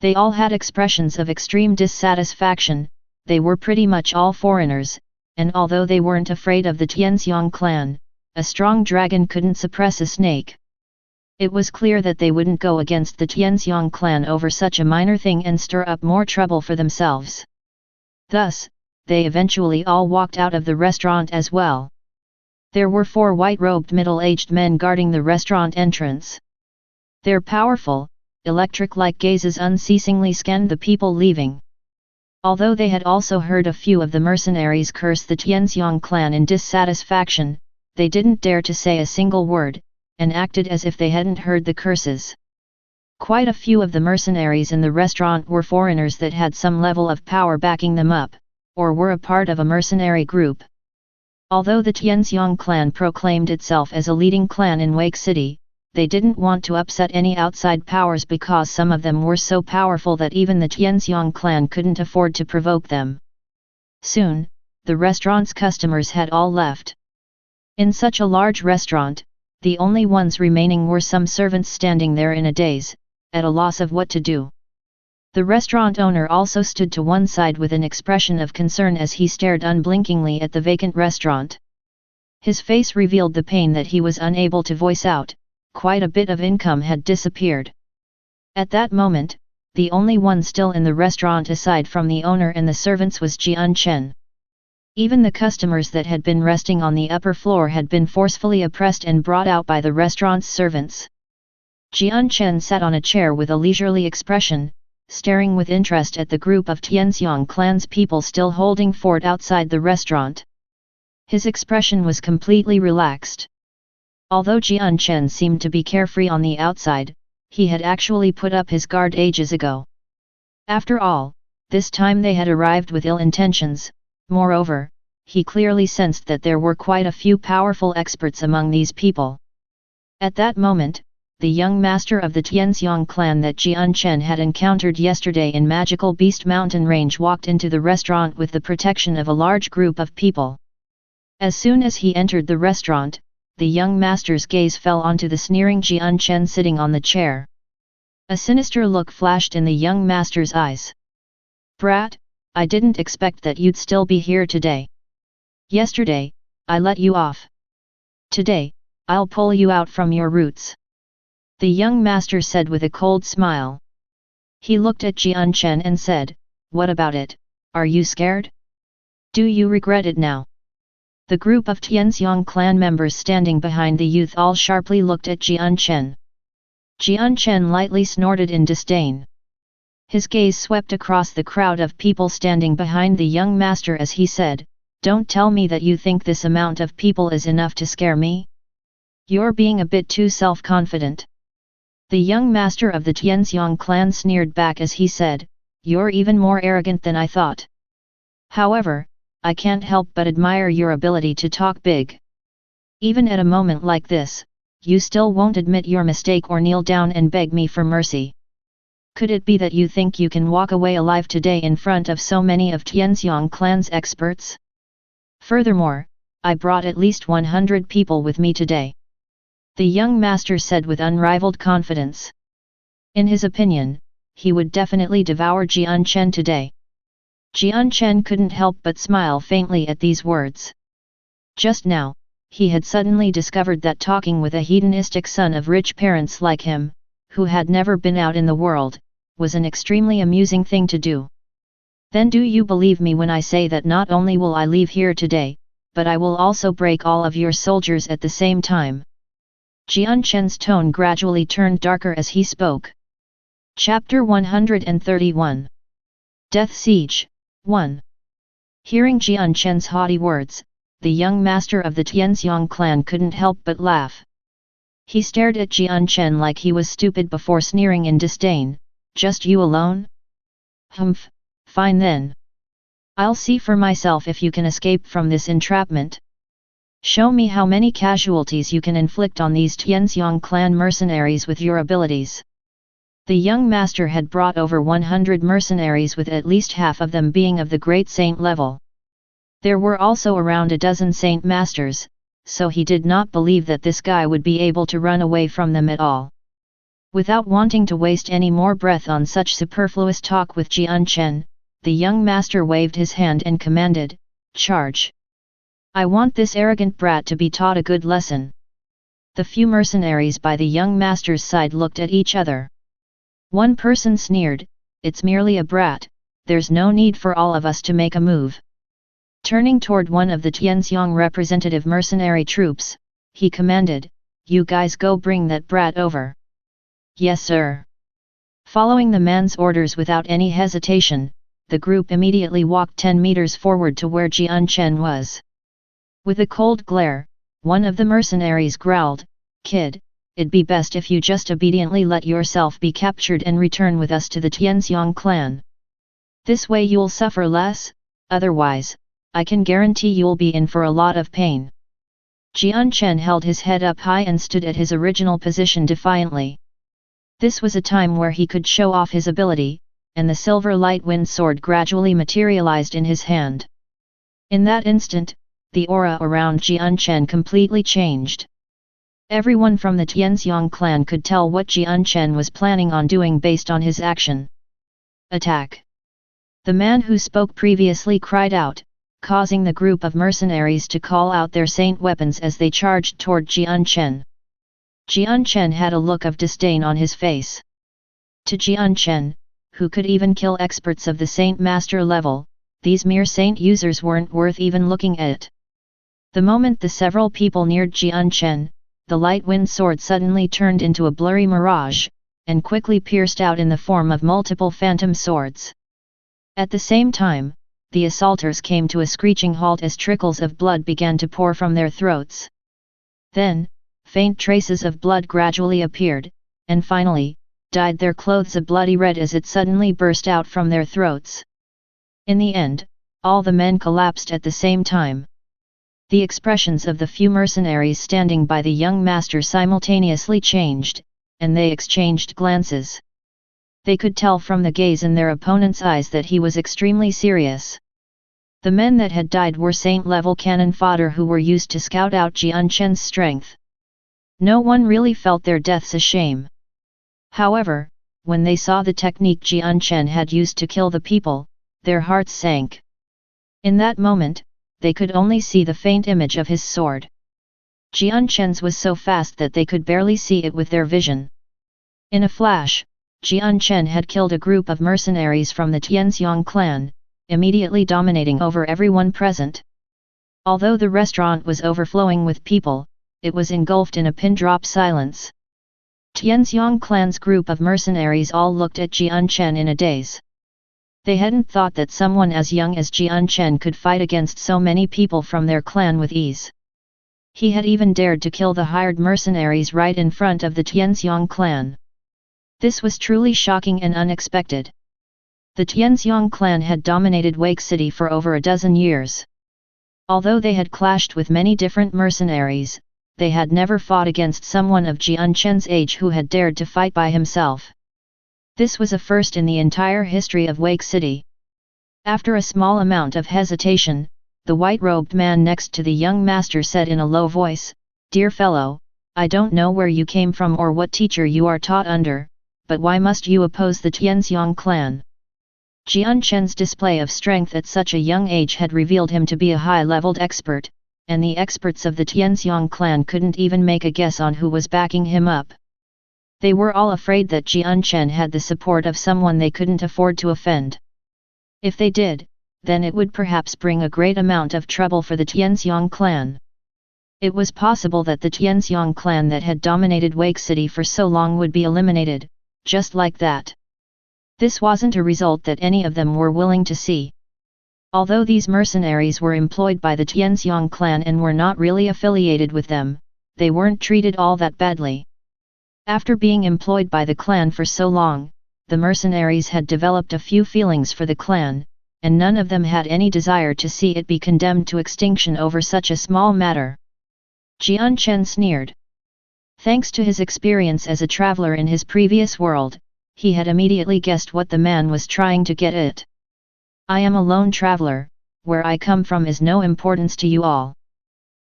They all had expressions of extreme dissatisfaction. They were pretty much all foreigners, and although they weren't afraid of the Tianxiang clan, a strong dragon couldn't suppress a snake. It was clear that they wouldn't go against the Tianxiang clan over such a minor thing and stir up more trouble for themselves. Thus, they eventually all walked out of the restaurant as well. There were 4 white-robed middle-aged men guarding the restaurant entrance. Their powerful, electric-like gazes unceasingly scanned the people leaving. Although they had also heard a few of the mercenaries curse the Tianxiang clan in dissatisfaction, they didn't dare to say a single word, and acted as if they hadn't heard the curses. Quite a few of the mercenaries in the restaurant were foreigners that had some level of power backing them up, or were a part of a mercenary group. Although the Tianxiang clan proclaimed itself as a leading clan in Wake City, they didn't want to upset any outside powers because some of them were so powerful that even the Tianxiang clan couldn't afford to provoke them. Soon, the restaurant's customers had all left. In such a large restaurant, the only ones remaining were some servants standing there in a daze, at a loss of what to do. The restaurant owner also stood to one side with an expression of concern as he stared unblinkingly at the vacant restaurant. His face revealed the pain that he was unable to voice out. Quite a bit of income had disappeared. At that moment, the only one still in the restaurant aside from the owner and the servants was Jian Chen. Even the customers that had been resting on the upper floor had been forcefully oppressed and brought out by the restaurant's servants. Jian Chen sat on a chair with a leisurely expression, staring with interest at the group of Tianxiang clan's people still holding fort outside the restaurant. His expression was completely relaxed. Although Jian Chen seemed to be carefree on the outside, he had actually put up his guard ages ago. After all, this time they had arrived with ill intentions. Moreover, he clearly sensed that there were quite a few powerful experts among these people. At that moment, the young master of the Tianxiang clan that Jian Chen had encountered yesterday in Magical Beast Mountain Range walked into the restaurant with the protection of a large group of people. As soon as he entered the restaurant, the young master's gaze fell onto the sneering Jian Chen sitting on the chair. A sinister look flashed in the young master's eyes. "Brat, I didn't expect that you'd still be here today. Yesterday, I let you off. Today, I'll pull you out from your roots," the young master said with a cold smile. He looked at Jian Chen and said, "What about it, are you scared? Do you regret it now?" The group of Tianxiang clan members standing behind the youth all sharply looked at Jian Chen. Jian Chen lightly snorted in disdain. His gaze swept across the crowd of people standing behind the young master as he said, "Don't tell me that you think this amount of people is enough to scare me. You're being a bit too self-confident." The young master of the Tianxiang clan sneered back as he said, "You're even more arrogant than I thought. However, I can't help but admire your ability to talk big. Even at a moment like this, you still won't admit your mistake or kneel down and beg me for mercy. Could it be that you think you can walk away alive today in front of so many of Tianxiang clan's experts? Furthermore, I brought at least 100 people with me today," the young master said with unrivaled confidence. In his opinion, he would definitely devour Jian Chen today. Jian Chen couldn't help but smile faintly at these words. Just now, he had suddenly discovered that talking with a hedonistic son of rich parents like him, who had never been out in the world, was an extremely amusing thing to do. "Then do you believe me when I say that not only will I leave here today, but I will also break all of your soldiers at the same time?" Jian Chen's tone gradually turned darker as he spoke. Chapter 131. Death Siege, 1. Hearing Jian Chen's haughty words, the young master of the Tianxiang clan couldn't help but laugh. He stared at Jian Chen like he was stupid before sneering in disdain. Just you alone? Humph, fine then. I'll see for myself if you can escape from this entrapment. Show me how many casualties you can inflict on these Tianxiang clan mercenaries with your abilities. The young master had brought over 100 mercenaries, with at least half of them being of the great saint level. There were also around a dozen saint masters, so he did not believe that this guy would be able to run away from them at all. Without wanting to waste any more breath on such superfluous talk with Jian Chen, the young master waved his hand and commanded, "Charge! I want this arrogant brat to be taught a good lesson." The few mercenaries by the young master's side looked at each other. One person sneered, "It's merely a brat, there's no need for all of us to make a move." Turning toward one of the Tianxiang representative mercenary troops, he commanded, "You guys go bring that brat over." "Yes sir." Following the man's orders without any hesitation, the group immediately walked 10 meters forward to where Jian Chen was. With a cold glare, one of the mercenaries growled, "Kid, it'd be best if you just obediently let yourself be captured and return with us to the Tianxiang clan. This way you'll suffer less, otherwise, I can guarantee you'll be in for a lot of pain." Jian Chen held his head up high and stood at his original position defiantly. This was a time where he could show off his ability, and the silver light wind sword gradually materialized in his hand. In that instant, the aura around Jian Chen completely changed. Everyone from the Tianxiang clan could tell what Jian Chen was planning on doing based on his action. "Attack!" The man who spoke previously cried out, causing the group of mercenaries to call out their saint weapons as they charged toward Jian Chen. Jian Chen had a look of disdain on his face. To Jian Chen, who could even kill experts of the saint master level, these mere saint users weren't worth even looking at. The moment the several people neared Jian Chen, the light wind sword suddenly turned into a blurry mirage, and quickly pierced out in the form of multiple phantom swords. At the same time, the assaulters came to a screeching halt as trickles of blood began to pour from their throats. Then, faint traces of blood gradually appeared, and finally, dyed their clothes a bloody red as it suddenly burst out from their throats. In the end, all the men collapsed at the same time. The expressions of the few mercenaries standing by the young master simultaneously changed, and they exchanged glances. They could tell from the gaze in their opponent's eyes that he was extremely serious. The men that had died were saint-level cannon fodder who were used to scout out Jian Chen's strength. No one really felt their deaths a shame. However, when they saw the technique Jian Chen had used to kill the people, their hearts sank. In that moment, they could only see the faint image of his sword. Jian Chen's was so fast that they could barely see it with their vision. In a flash, Jian Chen had killed a group of mercenaries from the Tianxiang clan, immediately dominating over everyone present. Although the restaurant was overflowing with people, it was engulfed in a pin-drop silence. Tianxiang clan's group of mercenaries all looked at Jian Chen in a daze. They hadn't thought that someone as young as Jian Chen could fight against so many people from their clan with ease. He had even dared to kill the hired mercenaries right in front of the Tianxiang clan. This was truly shocking and unexpected. The Tianxiang clan had dominated Wake City for over a dozen years. Although they had clashed with many different mercenaries, they had never fought against someone of Jian Chen's age who had dared to fight by himself. This was a first in the entire history of Wake City. After a small amount of hesitation, the white-robed man next to the young master said in a low voice, "Dear fellow, I don't know where you came from or what teacher you are taught under, but why must you oppose the Tianxiang clan?" Jian Chen's display of strength at such a young age had revealed him to be a high-leveled expert, and the experts of the Tianxiang clan couldn't even make a guess on who was backing him up. They were all afraid that Jian Chen had the support of someone they couldn't afford to offend. If they did, then it would perhaps bring a great amount of trouble for the Tianxiang clan. It was possible that the Tianxiang clan that had dominated Wake City for so long would be eliminated, just like that. This wasn't a result that any of them were willing to see. Although these mercenaries were employed by the Tianxiang clan and were not really affiliated with them, they weren't treated all that badly. After being employed by the clan for so long, the mercenaries had developed a few feelings for the clan, and none of them had any desire to see it be condemned to extinction over such a small matter. Jian Chen sneered. Thanks to his experience as a traveler in his previous world, he had immediately guessed what the man was trying to get at. I am a lone traveler, where I come from is no importance to you all.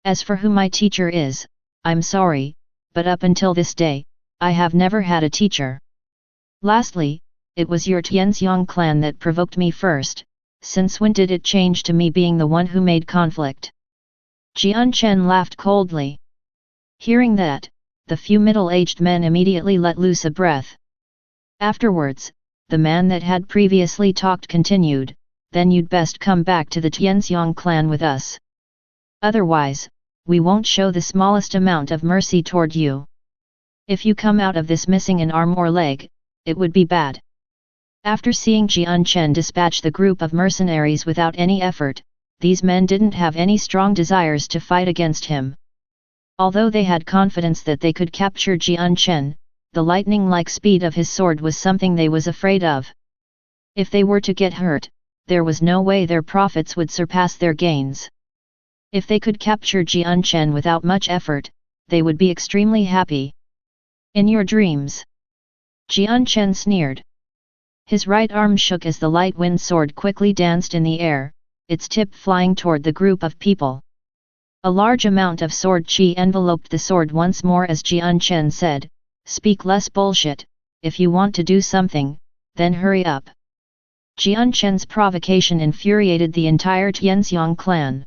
As for who my teacher is, I'm sorry, but up until this day, I have never had a teacher. Lastly, it was your Tianxiang clan that provoked me first, since when did it change to me being the one who made conflict? Jian Chen laughed coldly. Hearing that, the few middle-aged men immediately let loose a breath. Afterwards, the man that had previously talked continued, then you'd best come back to the Tianxiang clan with us. Otherwise, we won't show the smallest amount of mercy toward you. If you come out of this missing an arm or leg, it would be bad. After seeing Jian Chen dispatch the group of mercenaries without any effort, these men didn't have any strong desires to fight against him. Although they had confidence that they could capture Jian Chen, the lightning-like speed of his sword was something they was afraid of. If they were to get hurt, there was no way their profits would surpass their gains. If they could capture Jian Chen without much effort, they would be extremely happy. In your dreams. Jian Chen sneered. His right arm shook as the light wind sword quickly danced in the air, its tip flying toward the group of people. A large amount of sword chi enveloped the sword once more as Jian Chen said, "Speak less bullshit, if you want to do something, then hurry up." Jian Chen's provocation infuriated the entire Tianxiang clan.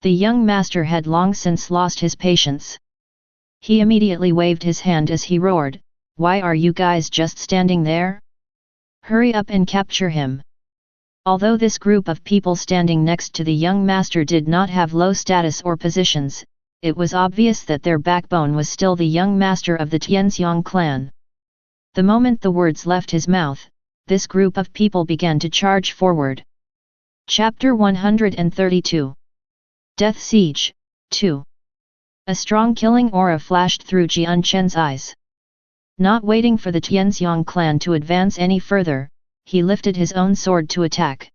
The young master had long since lost his patience. He immediately waved his hand as he roared, "Why are you guys just standing there? Hurry up and capture him." Although this group of people standing next to the young master did not have low status or positions, it was obvious that their backbone was still the young master of the Tianxiang clan. The moment the words left his mouth, this group of people began to charge forward. Chapter 132. Death Siege, 2. A strong killing aura flashed through Jian Chen's eyes. Not waiting for the Tianxiang clan to advance any further, he lifted his own sword to attack.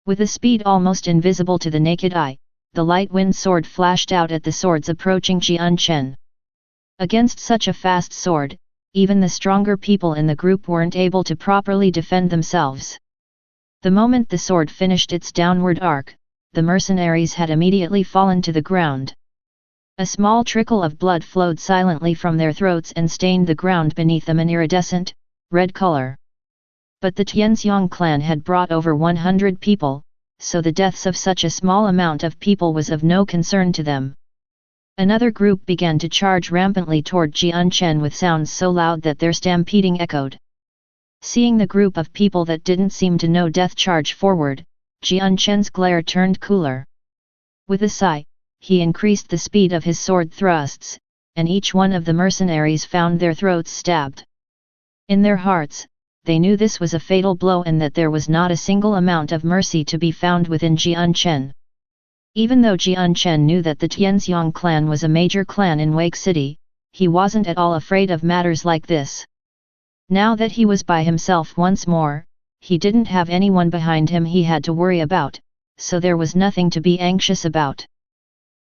With a speed almost invisible to the naked eye, the light wind sword flashed out at the swords approaching Jian Chen. Against such a fast sword, even the stronger people in the group weren't able to properly defend themselves. The moment the sword finished its downward arc, the mercenaries had immediately fallen to the ground. A small trickle of blood flowed silently from their throats and stained the ground beneath them an iridescent, red color. But the Tianxiang clan had brought over 100 people, so the deaths of such a small amount of people was of no concern to them. Another group began to charge rampantly toward Jian Chen with sounds so loud that their stampeding echoed. Seeing the group of people that didn't seem to know death charge forward, Jian Chen's glare turned cooler. With a sigh, he increased the speed of his sword thrusts, and each one of the mercenaries found their throats stabbed. In their hearts, they knew this was a fatal blow and that there was not a single amount of mercy to be found within Jian Chen. Even though Jian Chen knew that the Tianxiang clan was a major clan in Wake City, he wasn't at all afraid of matters like this. Now that he was by himself once more, he didn't have anyone behind him he had to worry about, so there was nothing to be anxious about.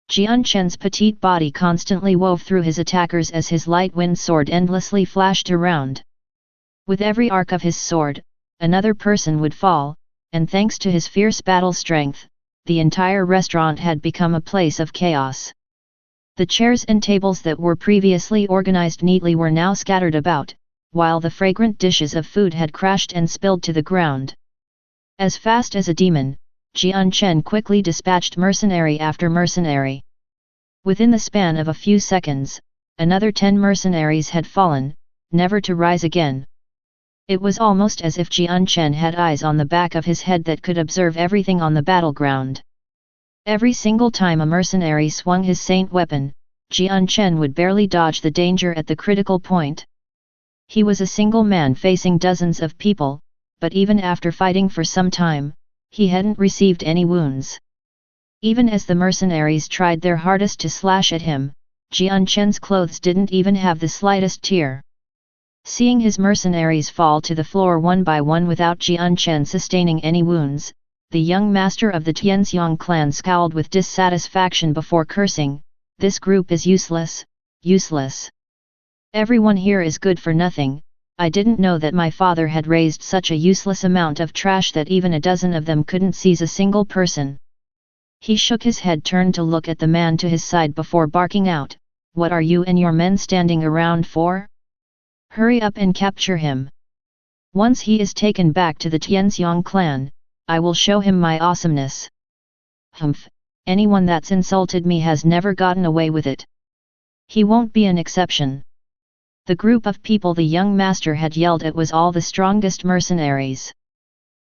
Jian Chen's petite body constantly wove through his attackers as his light wind sword endlessly flashed around. With every arc of his sword, another person would fall, and thanks to his fierce battle strength, the entire restaurant had become a place of chaos. The chairs and tables that were previously organized neatly were now scattered about, while the fragrant dishes of food had crashed and spilled to the ground. As fast as a demon, Jian Chen quickly dispatched mercenary after mercenary. Within the span of a few seconds, another 10 mercenaries had fallen, never to rise again. It was almost as if Jian Chen had eyes on the back of his head that could observe everything on the battleground. Every single time a mercenary swung his saint weapon, Jian Chen would barely dodge the danger at the critical point. He was a single man facing dozens of people, but even after fighting for some time, he hadn't received any wounds. Even as the mercenaries tried their hardest to slash at him, Jian Chen's clothes didn't even have the slightest tear. Seeing his mercenaries fall to the floor one by one without Jian Chen sustaining any wounds, the young master of the Tianxiang clan scowled with dissatisfaction before cursing, "This group is useless, useless. Everyone here is good for nothing. I didn't know that my father had raised such a useless amount of trash that even a dozen of them couldn't seize a single person." He shook his head, turned to look at the man to his side before barking out, "What are you and your men standing around for? Hurry up and capture him. Once he is taken back to the Tianxiang clan, I will show him my awesomeness. Humph, anyone that's insulted me has never gotten away with it. He won't be an exception." The group of people the young master had yelled at was all the strongest mercenaries.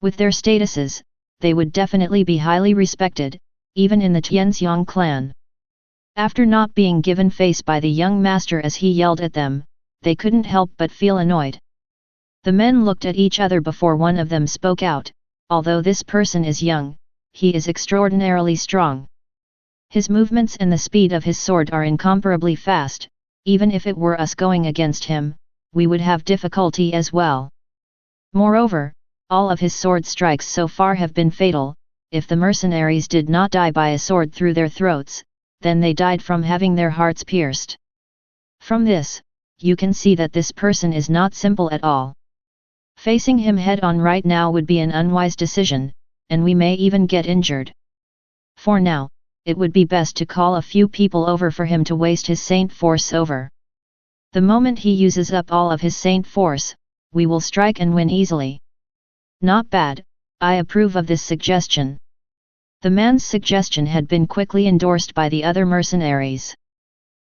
With their statuses, they would definitely be highly respected, even in the Tianxiang clan. After not being given face by the young master as he yelled at them, they couldn't help but feel annoyed. The men looked at each other before one of them spoke out, "Although this person is young, he is extraordinarily strong. His movements and the speed of his sword are incomparably fast. Even if it were us going against him, we would have difficulty as well. Moreover, all of his sword strikes so far have been fatal. If the mercenaries did not die by a sword through their throats, then they died from having their hearts pierced. From this, you can see that this person is not simple at all. Facing him head-on right now would be an unwise decision, and we may even get injured. For now, it would be best to call a few people over for him to waste his saint force over. The moment he uses up all of his saint force, we will strike and win easily." "Not bad, I approve of this suggestion." The man's suggestion had been quickly endorsed by the other mercenaries.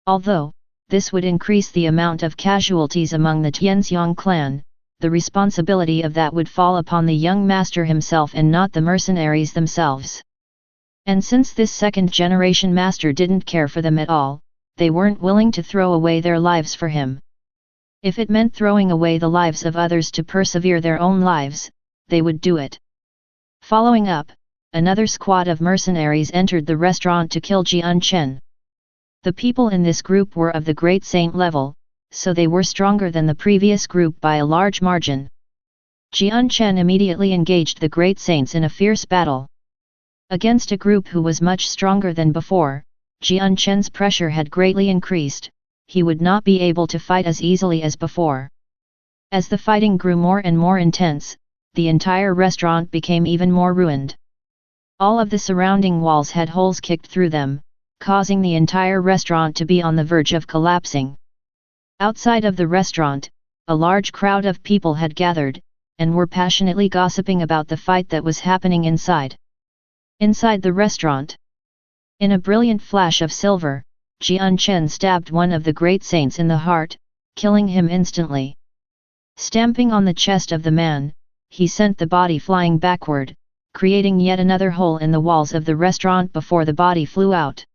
Although this would increase the amount of casualties among the Tianxiang clan, the responsibility of that would fall upon the young master himself and not the mercenaries themselves. And since this second-generation master didn't care for them at all, they weren't willing to throw away their lives for him. If it meant throwing away the lives of others to persevere their own lives, they would do it. Following up, another squad of mercenaries entered the restaurant to kill Jian Chen. The people in this group were of the great saint level, so they were stronger than the previous group by a large margin. Jian Chen immediately engaged the great saints in a fierce battle. Against a group who was much stronger than before, Jian Chen's pressure had greatly increased. He would not be able to fight as easily as before. As the fighting grew more and more intense, the entire restaurant became even more ruined. All of the surrounding walls had holes kicked through them, causing the entire restaurant to be on the verge of collapsing. Outside of the restaurant, a large crowd of people had gathered, and were passionately gossiping about the fight that was happening inside. Inside the restaurant, in a brilliant flash of silver, Jian Chen stabbed one of the great saints in the heart, killing him instantly. Stamping on the chest of the man, he sent the body flying backward, creating yet another hole in the walls of the restaurant before the body flew out.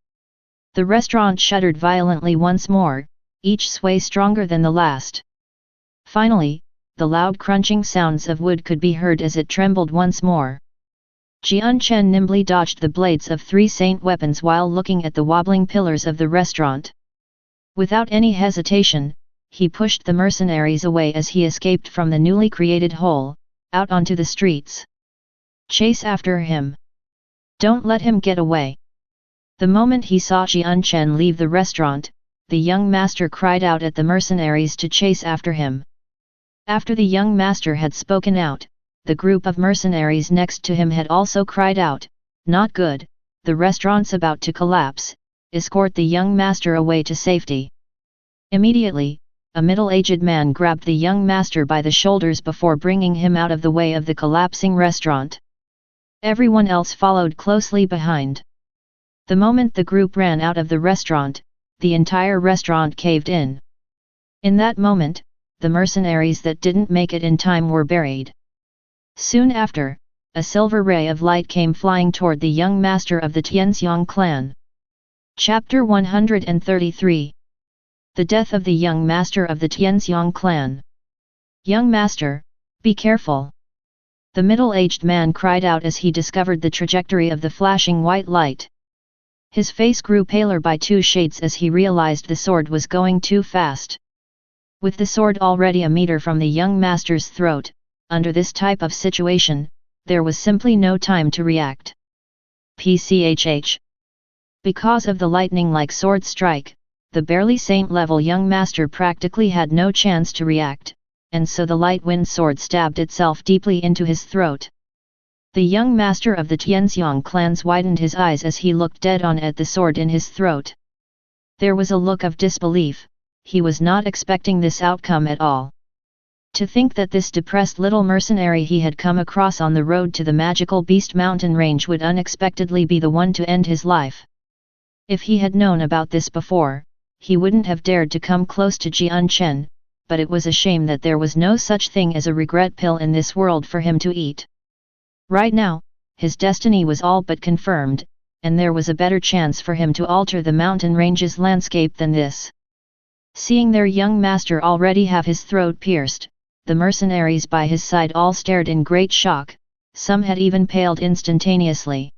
The restaurant shuddered violently once more, each sway stronger than the last. Finally, the loud crunching sounds of wood could be heard as it trembled once more. Jian Chen nimbly dodged the blades of 3 saint weapons while looking at the wobbling pillars of the restaurant. Without any hesitation, he pushed the mercenaries away as he escaped from the newly created hole, out onto the streets. "Chase after him! Don't let him get away!" The moment he saw Jian Chen leave the restaurant, the young master cried out at the mercenaries to chase after him. After the young master had spoken out, the group of mercenaries next to him had also cried out, "Not good, the restaurant's about to collapse, escort the young master away to safety." Immediately, a middle-aged man grabbed the young master by the shoulders before bringing him out of the way of the collapsing restaurant. Everyone else followed closely behind. The moment the group ran out of the restaurant, the entire restaurant caved in. In that moment, the mercenaries that didn't make it in time were buried. Soon after, a silver ray of light came flying toward the young master of the Tianxiang clan. Chapter 133. The death of the young master of the Tianxiang clan. Young master, be careful! The middle-aged man cried out as he discovered the trajectory of the flashing white light. His face grew paler by 2 shades as he realized the sword was going too fast. With the sword already a meter from the young master's throat, under this type of situation, there was simply no time to react. PCHH. Because of the lightning-like sword strike, the barely saint-level young master practically had no chance to react, and so the light-wind sword stabbed itself deeply into his throat. The young master of the Tianxiang clans widened his eyes as he looked dead-on at the sword in his throat. There was a look of disbelief. He was not expecting this outcome at all. To think that this depressed little mercenary he had come across on the road to the magical Beast Mountain range would unexpectedly be the one to end his life. If he had known about this before, he wouldn't have dared to come close to Jian Chen, but it was a shame that there was no such thing as a regret pill in this world for him to eat. Right now, his destiny was all but confirmed, and there was a better chance for him to alter the mountain range's landscape than this. Seeing their young master already have his throat pierced, the mercenaries by his side all stared in great shock, some had even paled instantaneously.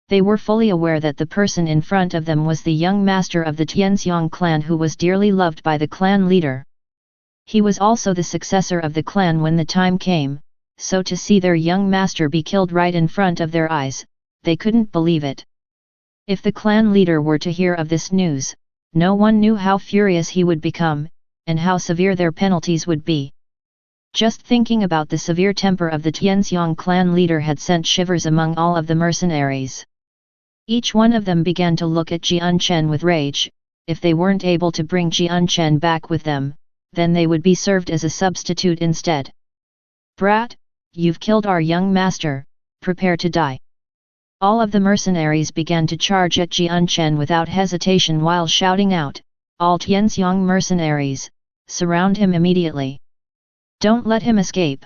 They were fully aware that the person in front of them was the young master of the Tianxiang clan who was dearly loved by the clan leader. He was also the successor of the clan when the time came, so to see their young master be killed right in front of their eyes, they couldn't believe it. If the clan leader were to hear of this news, no one knew how furious he would become, and how severe their penalties would be. Just thinking about the severe temper of the Tianxiang clan leader had sent shivers among all of the mercenaries. Each one of them began to look at Jian Chen with rage. If they weren't able to bring Jian Chen back with them, then they would be served as a substitute instead. Brat, you've killed our young master, prepare to die. All of the mercenaries began to charge at Jian Chen without hesitation while shouting out, all Tianxiang mercenaries, surround him immediately. Don't let him escape.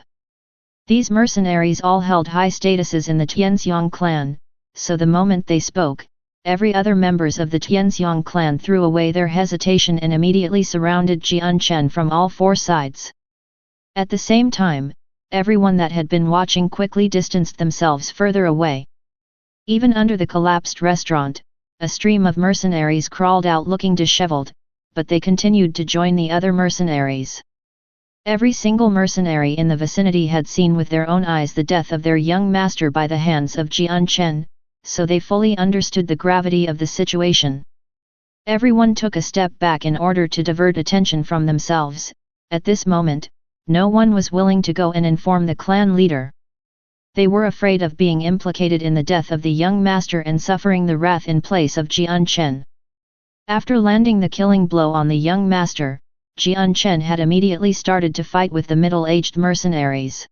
These mercenaries all held high statuses in the Tianxiang clan, so the moment they spoke, every other members of the Tianxiang clan threw away their hesitation and immediately surrounded Jian Chen from all 4 sides. At the same time, everyone that had been watching quickly distanced themselves further away. Even under the collapsed restaurant, a stream of mercenaries crawled out looking disheveled, but they continued to join the other mercenaries. Every single mercenary in the vicinity had seen with their own eyes the death of their young master by the hands of Jian Chen, so they fully understood the gravity of the situation. Everyone took a step back in order to divert attention from themselves. At this moment, no one was willing to go and inform the clan leader. They were afraid of being implicated in the death of the young master and suffering the wrath in place of Jian Chen. After landing the killing blow on the young master, Jian Chen had immediately started to fight with the middle-aged mercenaries.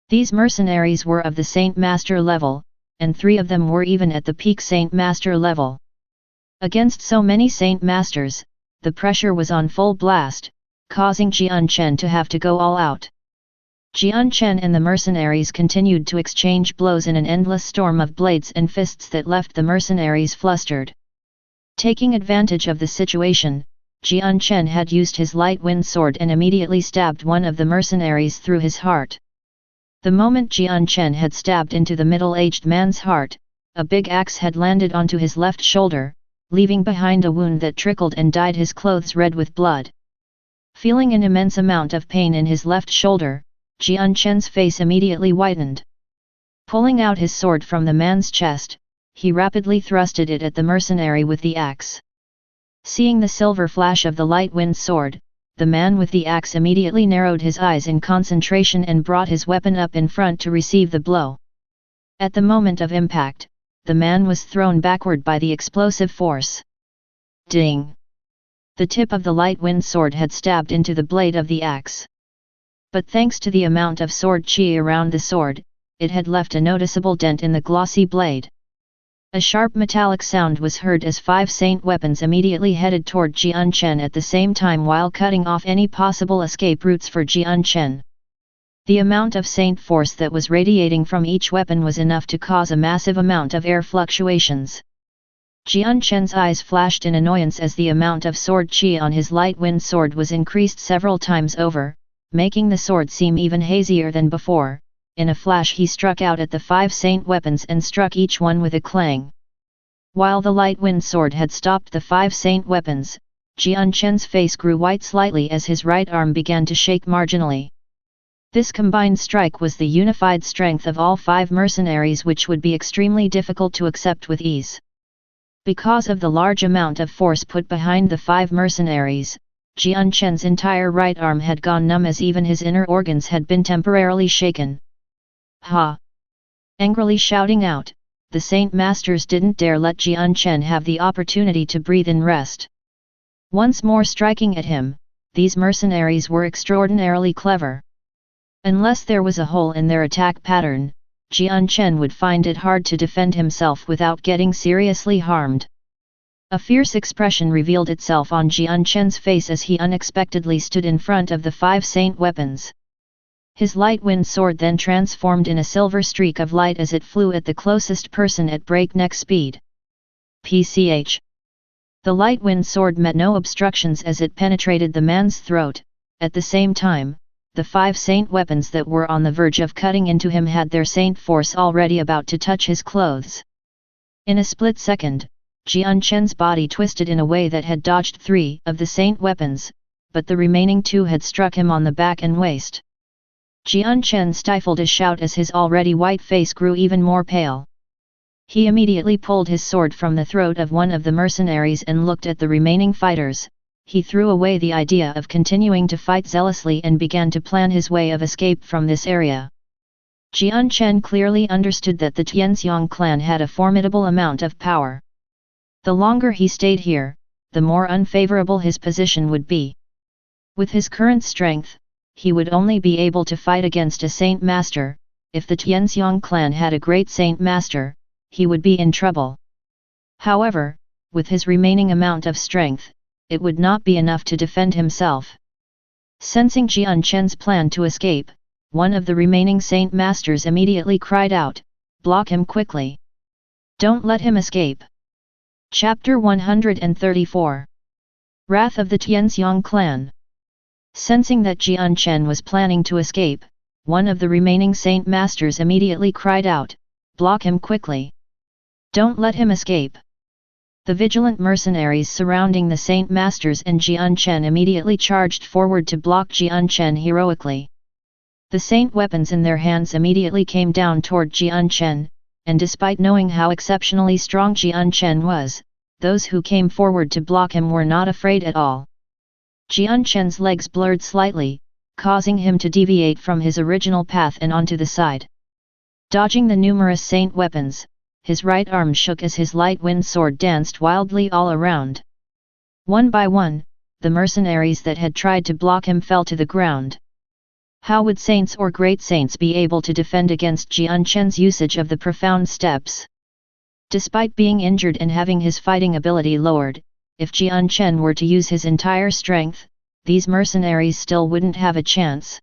These mercenaries were of the Saint Master level, and 3 of them were even at the peak Saint Master level. Against so many Saint Masters, the pressure was on full blast, causing Jian Chen to have to go all out. Jian Chen and the mercenaries continued to exchange blows in an endless storm of blades and fists that left the mercenaries flustered. Taking advantage of the situation, Jian Chen had used his light wind sword and immediately stabbed one of the mercenaries through his heart. The moment Jian Chen had stabbed into the middle-aged man's heart, a big axe had landed onto his left shoulder, leaving behind a wound that trickled and dyed his clothes red with blood. Feeling an immense amount of pain in his left shoulder, Jian Chen's face immediately whitened. Pulling out his sword from the man's chest, he rapidly thrusted it at the mercenary with the axe. Seeing the silver flash of the light wind sword, the man with the axe immediately narrowed his eyes in concentration and brought his weapon up in front to receive the blow. At the moment of impact, the man was thrown backward by the explosive force. Ding! The tip of the light wind sword had stabbed into the blade of the axe. But thanks to the amount of sword chi around the sword, it had left a noticeable dent in the glossy blade. A sharp metallic sound was heard as 5 saint weapons immediately headed toward Jian Chen at the same time while cutting off any possible escape routes for Jian Chen. The amount of saint force that was radiating from each weapon was enough to cause a massive amount of air fluctuations. Jian Chen's eyes flashed in annoyance as the amount of sword qi on his light wind sword was increased several times over, making the sword seem even hazier than before. In a flash he struck out at the 5 saint weapons and struck each one with a clang. While the light wind sword had stopped the 5 saint weapons, Jian Chen's face grew white slightly as his right arm began to shake marginally. This combined strike was the unified strength of all 5 mercenaries, which would be extremely difficult to accept with ease. Because of the large amount of force put behind the 5 mercenaries, Jian Chen's entire right arm had gone numb as even his inner organs had been temporarily shaken. Ha! Angrily shouting out, the Saint Masters didn't dare let Jian Chen have the opportunity to breathe and rest. Once more striking at him, these mercenaries were extraordinarily clever. Unless there was a hole in their attack pattern, Jian Chen would find it hard to defend himself without getting seriously harmed. A fierce expression revealed itself on Jian Chen's face as he unexpectedly stood in front of the 5 saint weapons. His light wind sword then transformed in a silver streak of light as it flew at the closest person at breakneck speed. PCH. The light wind sword met no obstructions as it penetrated the man's throat. At the same time, the 5 saint weapons that were on the verge of cutting into him had their saint force already about to touch his clothes. In a split second, Jian Chen's body twisted in a way that had dodged 3 of the saint weapons, but the remaining 2 had struck him on the back and waist. Jian Chen stifled a shout as his already white face grew even more pale. He immediately pulled his sword from the throat of one of the mercenaries and looked at the remaining fighters. He threw away the idea of continuing to fight zealously and began to plan his way of escape from this area. Jian Chen clearly understood that the Tianxiang clan had a formidable amount of power. The longer he stayed here, the more unfavorable his position would be. With his current strength, he would only be able to fight against a Saint Master. If the Tianxiang clan had a great Saint Master, he would be in trouble. However, with his remaining amount of strength, it would not be enough to defend himself. Sensing Jian Chen's plan to escape, one of the remaining Saint Masters immediately cried out, "Block him quickly! Don't let him escape!" Chapter 134. Wrath of the Tianxiang clan. Sensing that Jian Chen was planning to escape, one of the remaining Saint Masters immediately cried out, "Block him quickly! Don't let him escape!" The vigilant mercenaries surrounding the Saint Masters and Jian Chen immediately charged forward to block Jian Chen heroically. The saint weapons in their hands immediately came down toward Jian Chen, and despite knowing how exceptionally strong Jian Chen was, those who came forward to block him were not afraid at all. Jian Chen's legs blurred slightly, causing him to deviate from his original path and onto the side. Dodging the numerous saint weapons, his right arm shook as his light wind sword danced wildly all around. One by one, the mercenaries that had tried to block him fell to the ground. How would saints or great saints be able to defend against Jian Chen's usage of the profound steps? Despite being injured and having his fighting ability lowered, if Jian Chen were to use his entire strength, these mercenaries still wouldn't have a chance.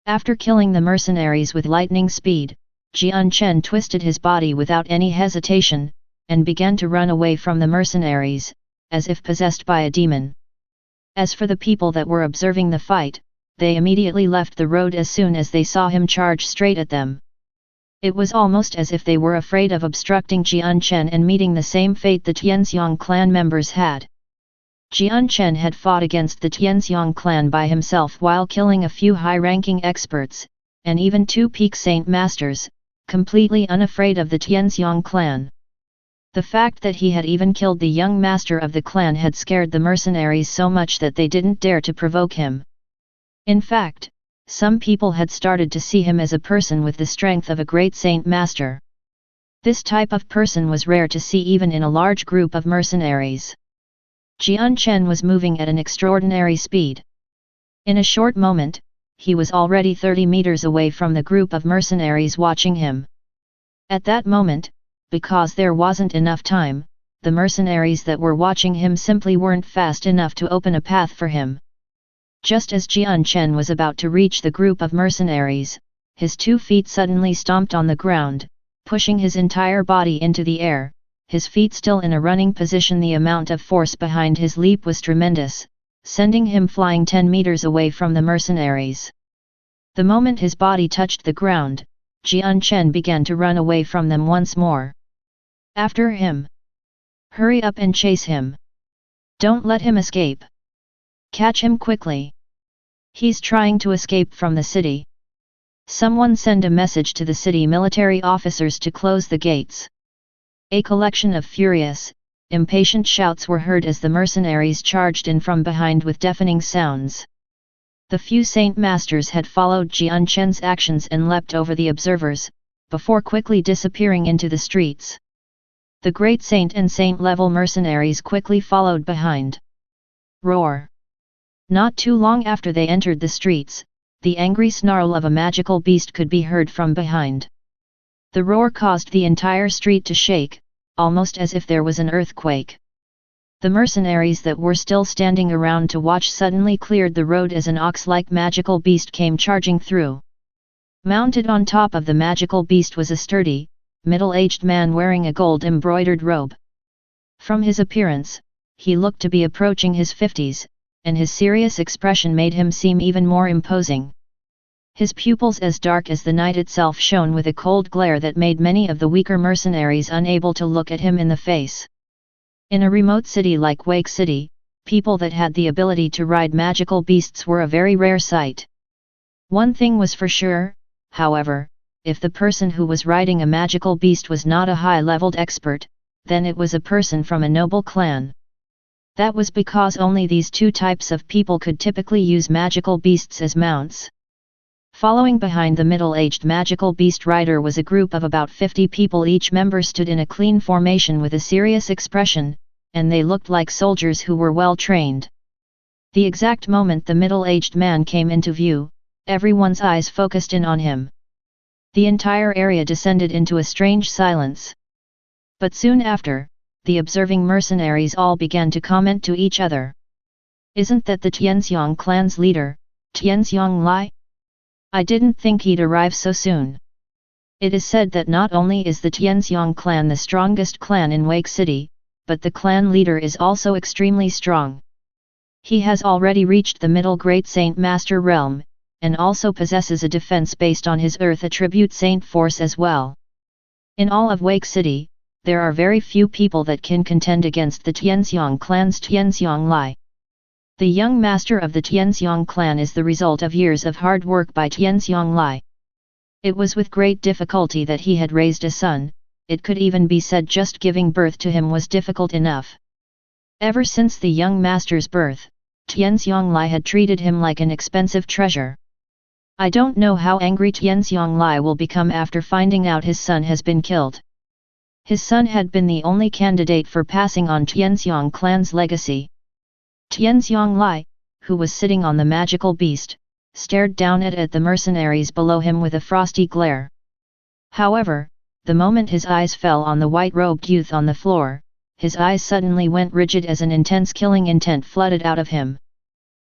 After killing the mercenaries with lightning speed, Jian Chen twisted his body without any hesitation, and began to run away from the mercenaries, as if possessed by a demon. As for the people that were observing the fight, they immediately left the road as soon as they saw him charge straight at them. It was almost as if they were afraid of obstructing Jian Chen and meeting the same fate the Tianxiang clan members had. Jian Chen had fought against the Tianxiang clan by himself while killing a few high-ranking experts, and even 2 peak saint masters, completely unafraid of the Tianxiang clan. The fact that he had even killed the young master of the clan had scared the mercenaries so much that they didn't dare to provoke him. In fact, some people had started to see him as a person with the strength of a great saint master. This type of person was rare to see even in a large group of mercenaries. Jian Chen was moving at an extraordinary speed. In a short moment, he was already 30 meters away from the group of mercenaries watching him. At that moment, because there wasn't enough time, the mercenaries that were watching him simply weren't fast enough to open a path for him. Just as Jian Chen was about to reach the group of mercenaries, his 2 feet suddenly stomped on the ground, pushing his entire body into the air, his feet still in a running position. The amount of force behind his leap was tremendous, sending him flying 10 meters away from the mercenaries. The moment his body touched the ground, Jian Chen began to run away from them once more. After him! Hurry up and chase him! Don't let him escape! Catch him quickly! He's trying to escape from the city. Someone send a message to the city military officers to close the gates. A collection of furious, impatient shouts were heard as the mercenaries charged in from behind with deafening sounds. The few Saint Masters had followed Jian Chen's actions and leapt over the observers, before quickly disappearing into the streets. The great Saint and Saint-level mercenaries quickly followed behind. Roar! Not too long after they entered the streets, the angry snarl of a magical beast could be heard from behind. The roar caused the entire street to shake, almost as if there was an earthquake. The mercenaries that were still standing around to watch suddenly cleared the road as an ox-like magical beast came charging through. Mounted on top of the magical beast was a sturdy, middle-aged man wearing a gold-embroidered robe. From his appearance, he looked to be approaching his 50s, and his serious expression made him seem even more imposing. His pupils as dark as the night itself shone with a cold glare that made many of the weaker mercenaries unable to look at him in the face. In a remote city like Wake City, people that had the ability to ride magical beasts were a very rare sight. One thing was for sure, however, if the person who was riding a magical beast was not a high-leveled expert, then it was a person from a noble clan. That was because only these 2 types of people could typically use magical beasts as mounts. Following behind the middle-aged magical beast rider was a group of about 50 people. Each member stood in a clean formation with a serious expression, and they looked like soldiers who were well trained. The exact moment the middle-aged man came into view, everyone's eyes focused in on him. The entire area descended into a strange silence. But soon after, the observing mercenaries all began to comment to each other. Isn't that the Tianxiang clan's leader, Tianxiang Lai? I didn't think he'd arrive so soon. It is said that not only is the Tianxiang clan the strongest clan in Wake City, but the clan leader is also extremely strong. He has already reached the middle great Saint Master realm, and also possesses a defense based on his earth attribute Saint Force as well. In all of Wake City, there are very few people that can contend against the Tianxiang clan's Tianxiang Lai. The young master of the Tianxiang clan is the result of years of hard work by Tianxiang Lai. It was with great difficulty that he had raised a son. It could even be said just giving birth to him was difficult enough. Ever since the young master's birth, Tianxiang Lai had treated him like an expensive treasure. I don't know how angry Tianxiang Lai will become after finding out his son has been killed. His son had been the only candidate for passing on Tianxiang clan's legacy. Tianxiang Lai, who was sitting on the magical beast, stared down at the mercenaries below him with a frosty glare. However, the moment his eyes fell on the white-robed youth on the floor, his eyes suddenly went rigid as an intense killing intent flooded out of him.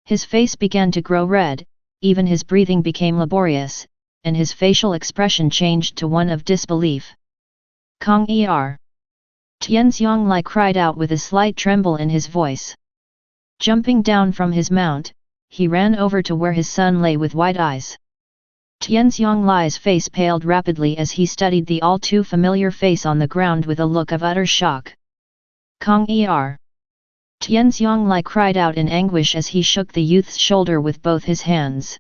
His face began to grow red, even his breathing became laborious, and his facial expression changed to one of disbelief. Kong Er! Tianxiang Lai cried out with a slight tremble in his voice. Jumping down from his mount, he ran over to where his son lay with wide eyes. Tianxiang Lai's face paled rapidly as he studied the all-too-familiar face on the ground with a look of utter shock. Kong Er! Tianxiang Lai cried out in anguish as he shook the youth's shoulder with both his hands.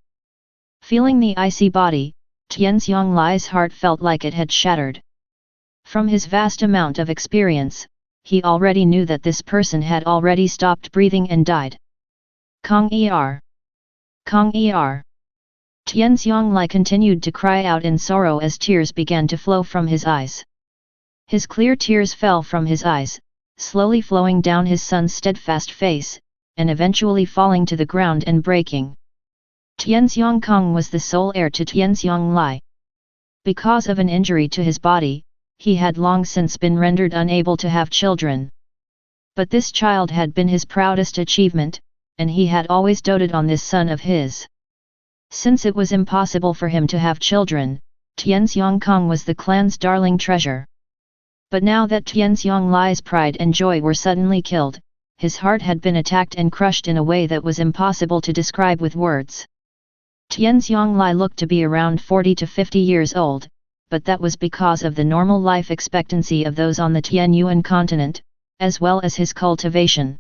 Feeling the icy body, Tianxiang Lai's heart felt like it had shattered. From his vast amount of experience, he already knew that this person had already stopped breathing and died. Kong Er! Kong Er! Tianxiang Lai continued to cry out in sorrow as tears began to flow from his eyes. His clear tears fell from his eyes, slowly flowing down his son's steadfast face, and eventually falling to the ground and breaking. Tianxiang Kong was the sole heir to Tianxiang Lai. Because of an injury to his body, he had long since been rendered unable to have children. But this child had been his proudest achievement, and he had always doted on this son of his. Since it was impossible for him to have children, Tianxiang Kong was the clan's darling treasure. But now that Tianxiang Lai's pride and joy were suddenly killed, his heart had been attacked and crushed in a way that was impossible to describe with words. Tianxiang Lai looked to be around 40 to 50 years old, but that was because of the normal life expectancy of those on the Tianyuan continent, as well as his cultivation.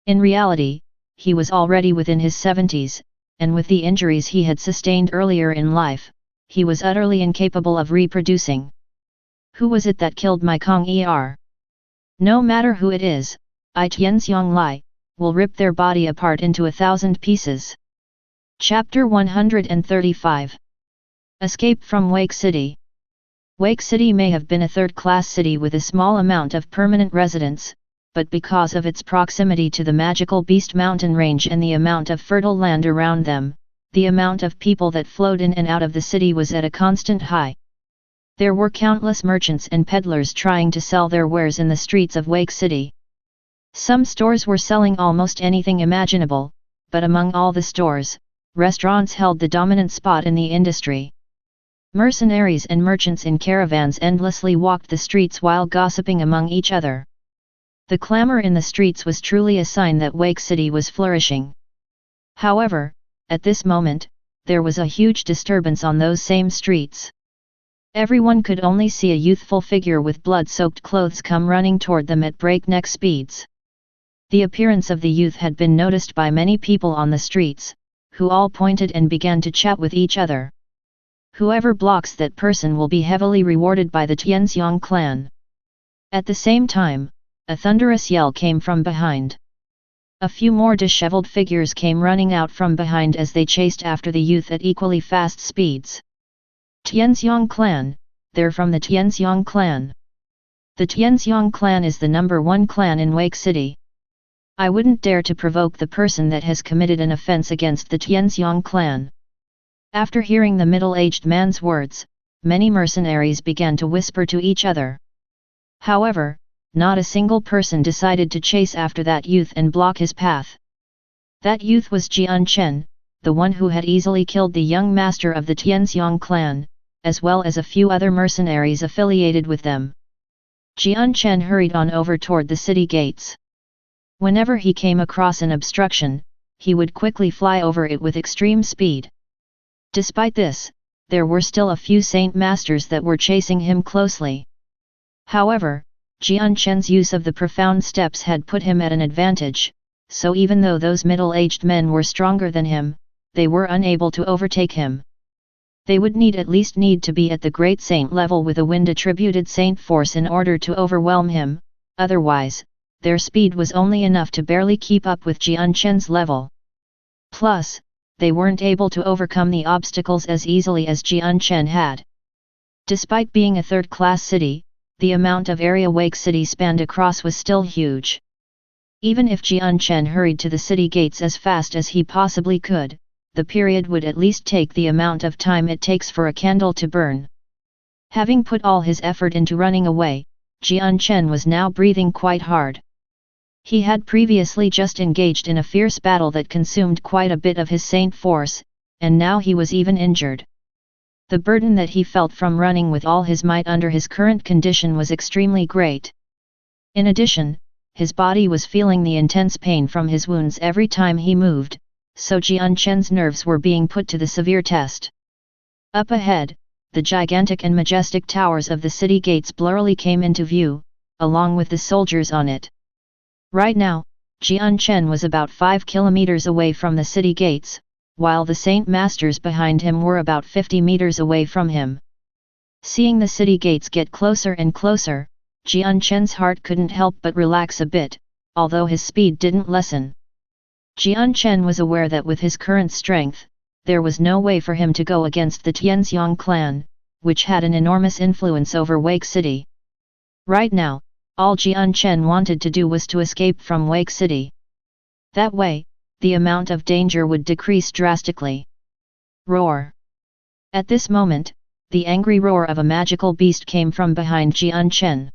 In reality, he was already within his 70s, and with the injuries he had sustained earlier in life, he was utterly incapable of reproducing. Who was it that killed my Kong Er? No matter who it is, I Tianxiang Lai will rip their body apart into 1,000 pieces. Chapter 135. Escape from Wake City. Wake City may have been a third-class city with a small amount of permanent residents, but because of its proximity to the magical Beast Mountain range and the amount of fertile land around them, the amount of people that flowed in and out of the city was at a constant high. There were countless merchants and peddlers trying to sell their wares in the streets of Wake City. Some stores were selling almost anything imaginable, but among all the stores, restaurants held the dominant spot in the industry. Mercenaries and merchants in caravans endlessly walked the streets while gossiping among each other. The clamor in the streets was truly a sign that Wake City was flourishing. However, at this moment, there was a huge disturbance on those same streets. Everyone could only see a youthful figure with blood-soaked clothes come running toward them at breakneck speeds. The appearance of the youth had been noticed by many people on the streets, who all pointed and began to chat with each other. Whoever blocks that person will be heavily rewarded by the Tianxiang clan. At the same time, a thunderous yell came from behind. A few more disheveled figures came running out from behind as they chased after the youth at equally fast speeds. Tianxiang clan, they're from the Tianxiang clan. The Tianxiang clan is the #1 clan in Wake City. I wouldn't dare to provoke the person that has committed an offense against the Tianxiang clan. After hearing the middle-aged man's words, many mercenaries began to whisper to each other. However, not a single person decided to chase after that youth and block his path. That youth was Jian Chen, the one who had easily killed the young master of the Tianxiang clan, as well as a few other mercenaries affiliated with them. Jian Chen hurried on over toward the city gates. Whenever he came across an obstruction, he would quickly fly over it with extreme speed. Despite this, there were still a few saint masters that were chasing him closely. However, Jian Chen's use of the profound steps had put him at an advantage, so even though those middle-aged men were stronger than him, they were unable to overtake him. They would at least need to be at the great saint level with a wind-attributed saint force in order to overwhelm him, otherwise, their speed was only enough to barely keep up with Jian Chen's level. Plus, they weren't able to overcome the obstacles as easily as Jian Chen had. Despite being a third-class city, the amount of area Wake City spanned across was still huge. Even if Jian Chen hurried to the city gates as fast as he possibly could, the period would at least take the amount of time it takes for a candle to burn. Having put all his effort into running away, Jian Chen was now breathing quite hard. He had previously just engaged in a fierce battle that consumed quite a bit of his saint force, and now he was even injured. The burden that he felt from running with all his might under his current condition was extremely great. In addition, his body was feeling the intense pain from his wounds every time he moved, so Jian Chen's nerves were being put to the severe test. Up ahead, the gigantic and majestic towers of the city gates blurrily came into view, along with the soldiers on it. Right now, Jian Chen was about 5 kilometers away from the city gates, while the Saint Masters behind him were about 50 meters away from him. Seeing the city gates get closer and closer, Jian Chen's heart couldn't help but relax a bit, although his speed didn't lessen. Jian Chen was aware that with his current strength, there was no way for him to go against the Tianxiang clan, which had an enormous influence over Wake City. Right now, all Jian Chen wanted to do was to escape from Wake City. That way, the amount of danger would decrease drastically. Roar! At this moment, the angry roar of a magical beast came from behind Jian Chen.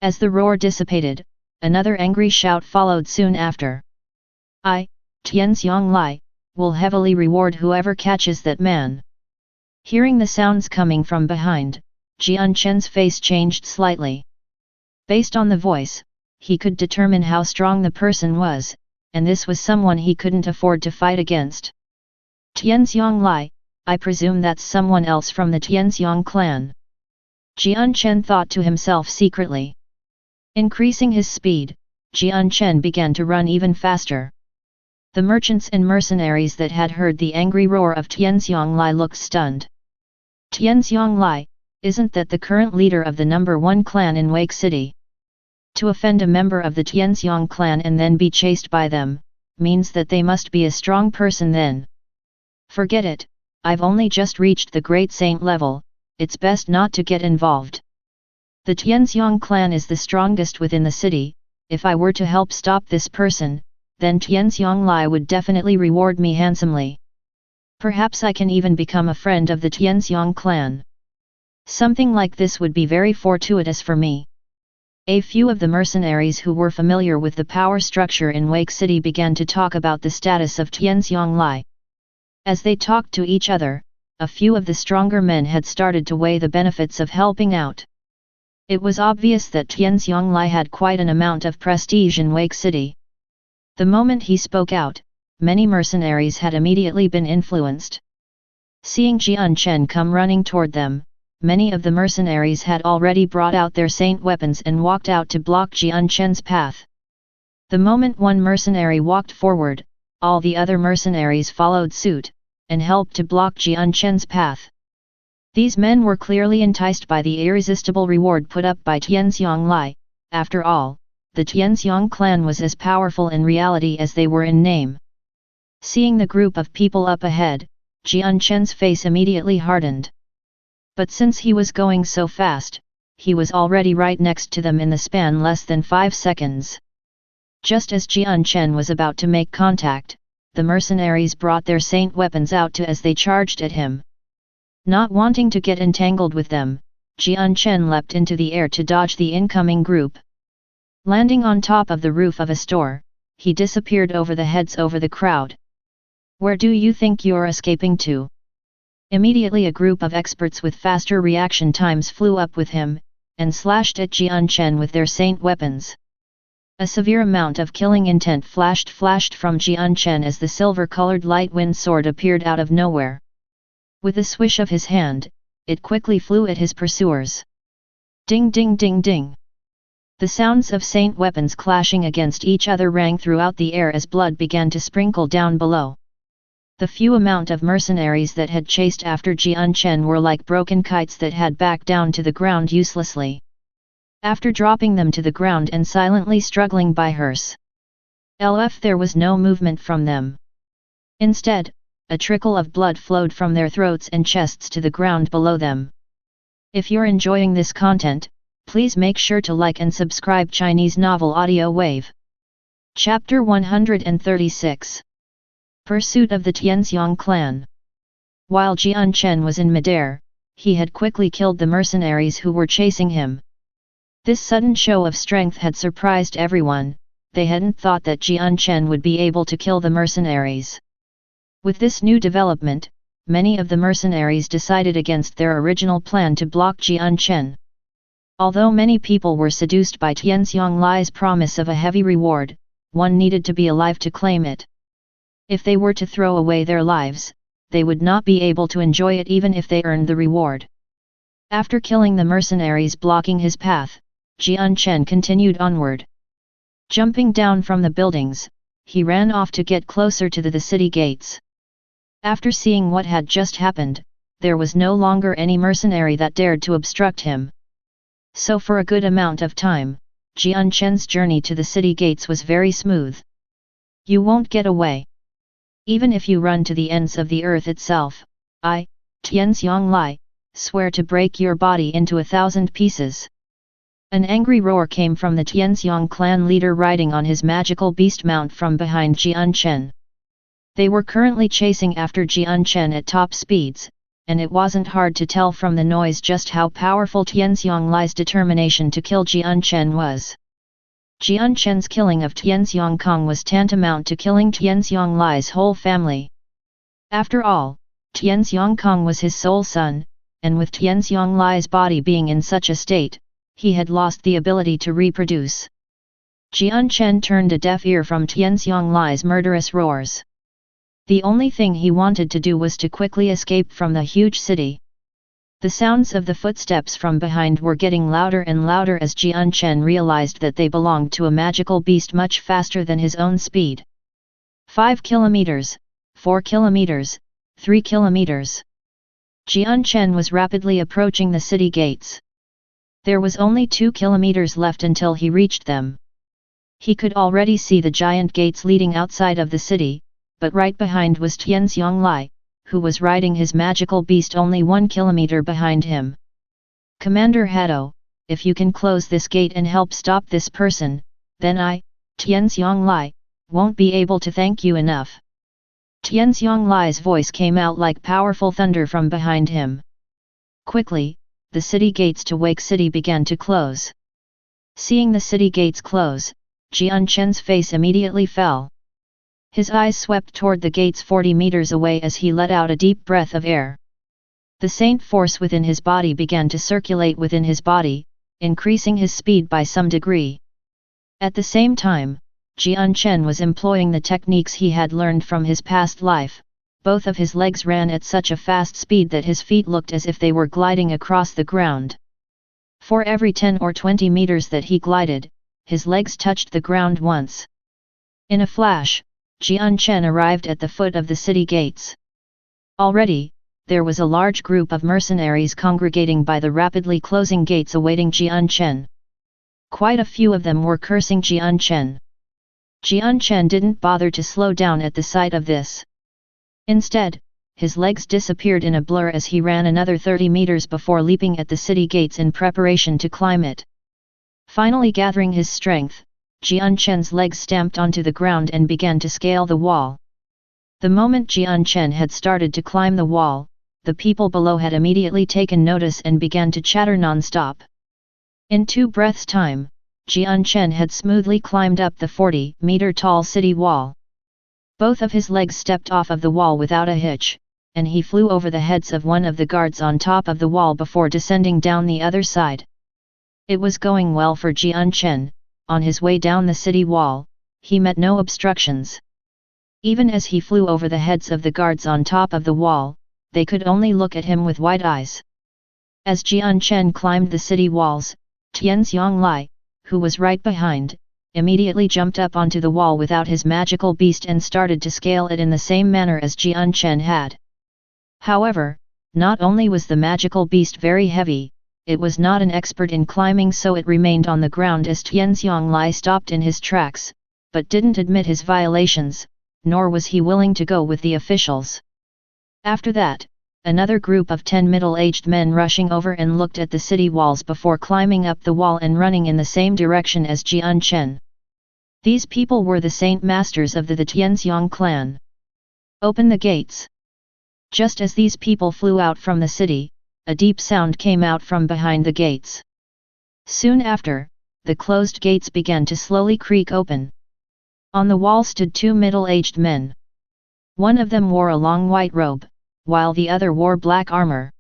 As the roar dissipated, another angry shout followed soon after. Tianxiang Lai, will heavily reward whoever catches that man. Hearing the sounds coming from behind, Jian Chen's face changed slightly. Based on the voice, he could determine how strong the person was, and this was someone he couldn't afford to fight against. Tianxiang Lai, I presume that's someone else from the Tianxiang clan. Jian Chen thought to himself secretly. Increasing his speed, Jian Chen began to run even faster. The merchants and mercenaries that had heard the angry roar of Tianxiang Lai looked stunned. Tianxiang Lai, isn't that the current leader of the number 1 clan in Wake City? To offend a member of the Tianxiang clan and then be chased by them, means that they must be a strong person then. Forget it, I've only just reached the great saint level, it's best not to get involved. The Tianxiang clan is the strongest within the city, if I were to help stop this person, then Tianxiang Lai would definitely reward me handsomely. Perhaps I can even become a friend of the Tianxiang clan. Something like this would be very fortuitous for me. A few of the mercenaries who were familiar with the power structure in Wake City began to talk about the status of Tianxiang Lai. As they talked to each other, a few of the stronger men had started to weigh the benefits of helping out. It was obvious that Tianxiang Lai had quite an amount of prestige in Wake City. The moment he spoke out, many mercenaries had immediately been influenced. Seeing Jian Chen come running toward them, many of the mercenaries had already brought out their saint weapons and walked out to block Jian Chen's path. The moment one mercenary walked forward, all the other mercenaries followed suit, and helped to block Jian Chen's path. These men were clearly enticed by the irresistible reward put up by Tianxiang Lai. After all, the Tianxiang clan was as powerful in reality as they were in name. Seeing the group of people up ahead, Jian Chen's face immediately hardened. But since he was going so fast, he was already right next to them in the span less than 5 seconds. Just as Jian Chen was about to make contact, the mercenaries brought their saint weapons out as they charged at him. Not wanting to get entangled with them, Jian Chen leapt into the air to dodge the incoming group. Landing on top of the roof of a store, he disappeared over the heads over the crowd. Where do you think you're escaping to? Immediately a group of experts with faster reaction times flew up with him, and slashed at Jian Chen with their saint weapons. A severe amount of killing intent flashed from Jian Chen as the silver-colored light wind sword appeared out of nowhere. With a swish of his hand, it quickly flew at his pursuers. Ding ding ding ding. The sounds of saint weapons clashing against each other rang throughout the air as blood began to sprinkle down below. The few amount of mercenaries that had chased after Jian Chen were like broken kites that had backed down to the ground uselessly. After dropping them to the ground and silently struggling by herself, there was no movement from them. Instead, a trickle of blood flowed from their throats and chests to the ground below them. If you're enjoying this content, please make sure to like and subscribe Chinese Novel Audiowave. Chapter 136. Pursuit of the Tianxiang clan. While Jian Chen was in midair, he had quickly killed the mercenaries who were chasing him. This sudden show of strength had surprised everyone. They hadn't thought that Jian Chen would be able to kill the mercenaries. With this new development, many of the mercenaries decided against their original plan to block Jian Chen. Although many people were seduced by Tianxiang Lai's promise of a heavy reward, one needed to be alive to claim it. If they were to throw away their lives, they would not be able to enjoy it even if they earned the reward. After killing the mercenaries blocking his path, Jian Chen continued onward. Jumping down from the buildings, he ran off to get closer to the city gates. After seeing what had just happened, there was no longer any mercenary that dared to obstruct him. So for a good amount of time, Jian Chen's journey to the city gates was very smooth. You won't get away. Even if you run to the ends of the earth itself, I, Tianxiang Lai, swear to break your body into 1,000 pieces. An angry roar came from the Tianxiang clan leader riding on his magical beast mount from behind Jian Chen. They were currently chasing after Jian Chen at top speeds, and it wasn't hard to tell from the noise just how powerful Tianxiang Lai's determination to kill Jian Chen was. Jian Chen's killing of Tianxiang Kong was tantamount to killing Tianxiang Lai's whole family. After all, Tianxiang Kong was his sole son, and with Tianxiang Lai's body being in such a state, he had lost the ability to reproduce. Jian Chen turned a deaf ear from Tianxiang Lai's murderous roars. The only thing he wanted to do was to quickly escape from the huge city. The sounds of the footsteps from behind were getting louder and louder as Jian Chen realized that they belonged to a magical beast much faster than his own speed. 5 kilometers, 4 kilometers, 3 kilometers. Jian Chen was rapidly approaching the city gates. There was only 2 kilometers left until he reached them. He could already see the giant gates leading outside of the city, but right behind was Tianxiang Lai, who was riding his magical beast only 1 kilometer behind him. Commander Hado, if you can close this gate and help stop this person, then I, Tianxiang Lai, won't be able to thank you enough. Tianxiang Lai's voice came out like powerful thunder from behind him. Quickly, the city gates to Wake City began to close. Seeing the city gates close, Jian Chen's face immediately fell. His eyes swept toward the gates 40 meters away as he let out a deep breath of air. The saint force within his body began to circulate within his body, increasing his speed by some degree. At the same time, Jian Chen was employing the techniques he had learned from his past life. Both of his legs ran at such a fast speed that his feet looked as if they were gliding across the ground. For every 10 or 20 meters that he glided, his legs touched the ground once. In a flash, Jian Chen arrived at the foot of the city gates. Already, there was a large group of mercenaries congregating by the rapidly closing gates awaiting Jian Chen. Quite a few of them were cursing Jian Chen. Jian Chen didn't bother to slow down at the sight of this. Instead, his legs disappeared in a blur as he ran another 30 meters before leaping at the city gates in preparation to climb it. Finally gathering his strength, Jian Chen's legs stamped onto the ground and began to scale the wall. The moment Jian Chen had started to climb the wall, the people below had immediately taken notice and began to chatter non-stop. In 2 breaths' time, Jian Chen had smoothly climbed up the 40-meter-tall city wall. Both of his legs stepped off of the wall without a hitch, and he flew over the heads of one of the guards on top of the wall before descending down the other side. It was going well for Jian Chen. On his way down the city wall, he met no obstructions. Even as he flew over the heads of the guards on top of the wall, they could only look at him with wide eyes. As Jian Chen climbed the city walls, Tianxiang Lai, who was right behind, immediately jumped up onto the wall without his magical beast and started to scale it in the same manner as Jian Chen had. However, not only was the magical beast very heavy, it was not an expert in climbing, so it remained on the ground as Tianxiang Lai stopped in his tracks, but didn't admit his violations, nor was he willing to go with the officials. After that, another group of 10 middle-aged men rushing over and looked at the city walls before climbing up the wall and running in the same direction as Jian Chen. These people were the saint masters of the Tianxiang clan. Open the gates. Just as these people flew out from the city, a deep sound came out from behind the gates. Soon after, the closed gates began to slowly creak open. On the wall stood 2 middle-aged men. One of them wore a long white robe, while the other wore black armor.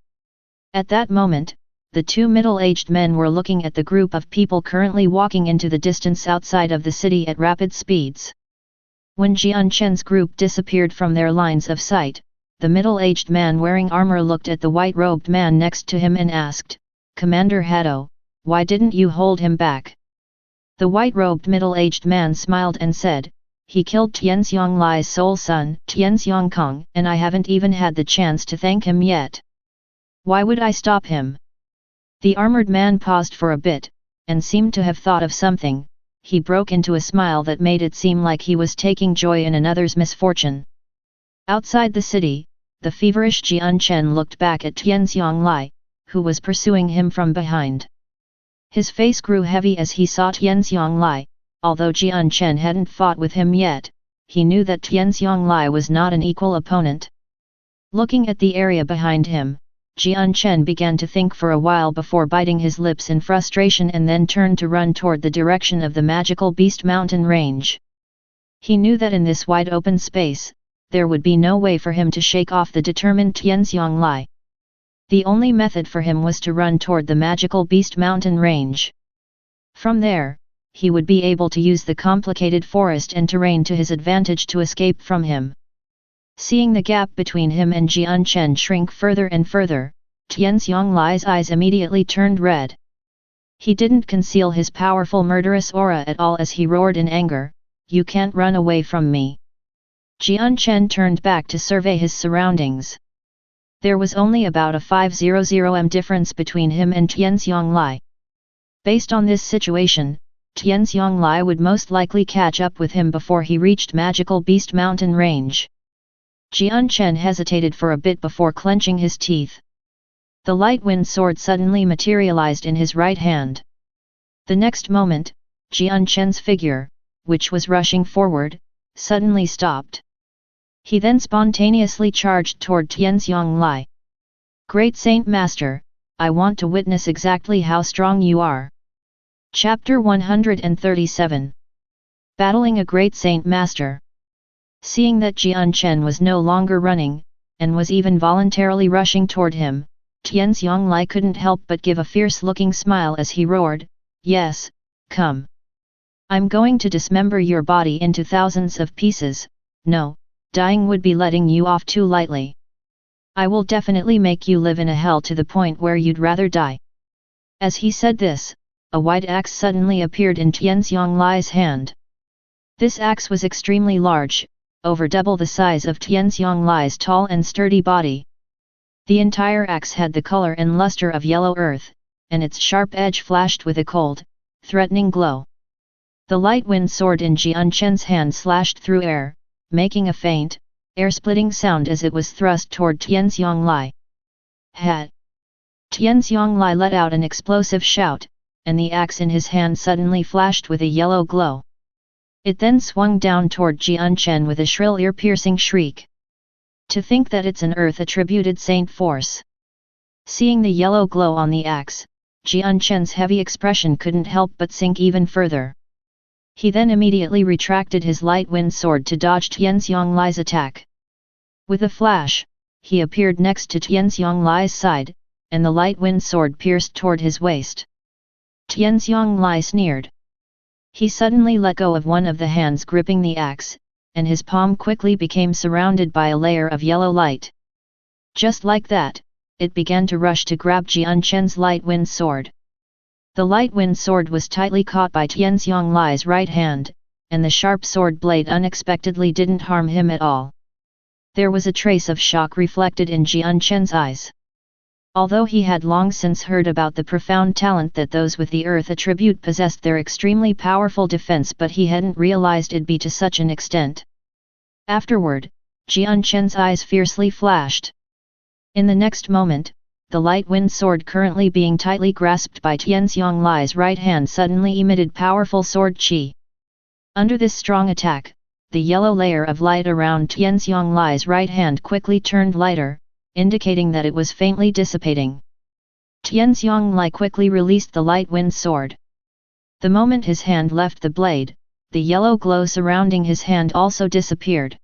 At that moment, the 2 middle-aged men were looking at the group of people currently walking into the distance outside of the city at rapid speeds. When Jian Chen's group disappeared from their lines of sight, the middle-aged man wearing armor looked at the white-robed man next to him and asked, "Commander Hado, why didn't you hold him back?" The white-robed middle-aged man smiled and said, "He killed Tianxiang Lai's sole son, Tianxiang Kong, and I haven't even had the chance to thank him yet. Why would I stop him?" The armored man paused for a bit, and seemed to have thought of something. He broke into a smile that made it seem like he was taking joy in another's misfortune. Outside the city, the feverish Jian Chen looked back at Tianxiang Lai, who was pursuing him from behind. His face grew heavy as he saw Tianxiang Lai. Although Jian Chen hadn't fought with him yet, he knew that Tianxiang Lai was not an equal opponent. Looking at the area behind him, Jian Chen began to think for a while before biting his lips in frustration and then turned to run toward the direction of the magical beast mountain range. He knew that in this wide open space, there would be no way for him to shake off the determined Tianxiang Lai. The only method for him was to run toward the magical beast mountain range. From there, he would be able to use the complicated forest and terrain to his advantage to escape from him. Seeing the gap between him and Jian Chen shrink further and further, Tianxiang Lai's eyes immediately turned red. He didn't conceal his powerful murderous aura at all as he roared in anger, "You can't run away from me." Jian Chen turned back to survey his surroundings. There was only about a 500 difference between him and Tianxiang Lai. Based on this situation, Tianxiang Lai would most likely catch up with him before he reached Magical Beast Mountain Range. Jian Chen hesitated for a bit before clenching his teeth. The light wind sword suddenly materialized in his right hand. The next moment, Jian Chen's figure, which was rushing forward, suddenly stopped. He then spontaneously charged toward Tianxiang Lai. "Great Saint Master, I want to witness exactly how strong you are." Chapter 137. Battling a Great Saint Master. Seeing that Jian Chen was no longer running, and was even voluntarily rushing toward him, Tianxiang Lai couldn't help but give a fierce-looking smile as he roared, "Yes, come. I'm going to dismember your body into thousands of pieces. No, dying would be letting you off too lightly. I will definitely make you live in a hell to the point where you'd rather die." As he said this, a white axe suddenly appeared in Tianxiang Lai's hand. This axe was extremely large, over double the size of Tianxiang Lai's tall and sturdy body. The entire axe had the color and luster of yellow earth, and its sharp edge flashed with a cold, threatening glow. The light wind sword in Jian Chen's hand slashed through air, making a faint, air-splitting sound as it was thrust toward Tianxiang Lai. "Hat!" Tianxiang Lai let out an explosive shout, and the axe in his hand suddenly flashed with a yellow glow. It then swung down toward Jian Chen with a shrill ear-piercing shriek. "To think that it's an earth-attributed saint force." Seeing the yellow glow on the axe, Jian Chen's heavy expression couldn't help but sink even further. He then immediately retracted his light wind sword to dodge Tianxiang Lai's attack. With a flash, he appeared next to Tianxiang Lai's side, and the light wind sword pierced toward his waist. Tianxiang Lai sneered. He suddenly let go of one of the hands gripping the axe, and his palm quickly became surrounded by a layer of yellow light. Just like that, it began to rush to grab Jian Chen's light wind sword. The light wind sword was tightly caught by Tianxiang Lai's right hand, and the sharp sword blade unexpectedly didn't harm him at all. There was a trace of shock reflected in Jian Chen's eyes. Although he had long since heard about the profound talent that those with the earth attribute possessed, their extremely powerful defense, but he hadn't realized it'd be to such an extent. Afterward, Jian Chen's eyes fiercely flashed. In the next moment, the light wind sword currently being tightly grasped by Tianxiang Lai's right hand suddenly emitted powerful sword qi. Under this strong attack, the yellow layer of light around Tianxiang Lai's right hand quickly turned lighter, indicating that it was faintly dissipating. Tianxiang Lai quickly released the light wind sword. The moment his hand left the blade, the yellow glow surrounding his hand also disappeared.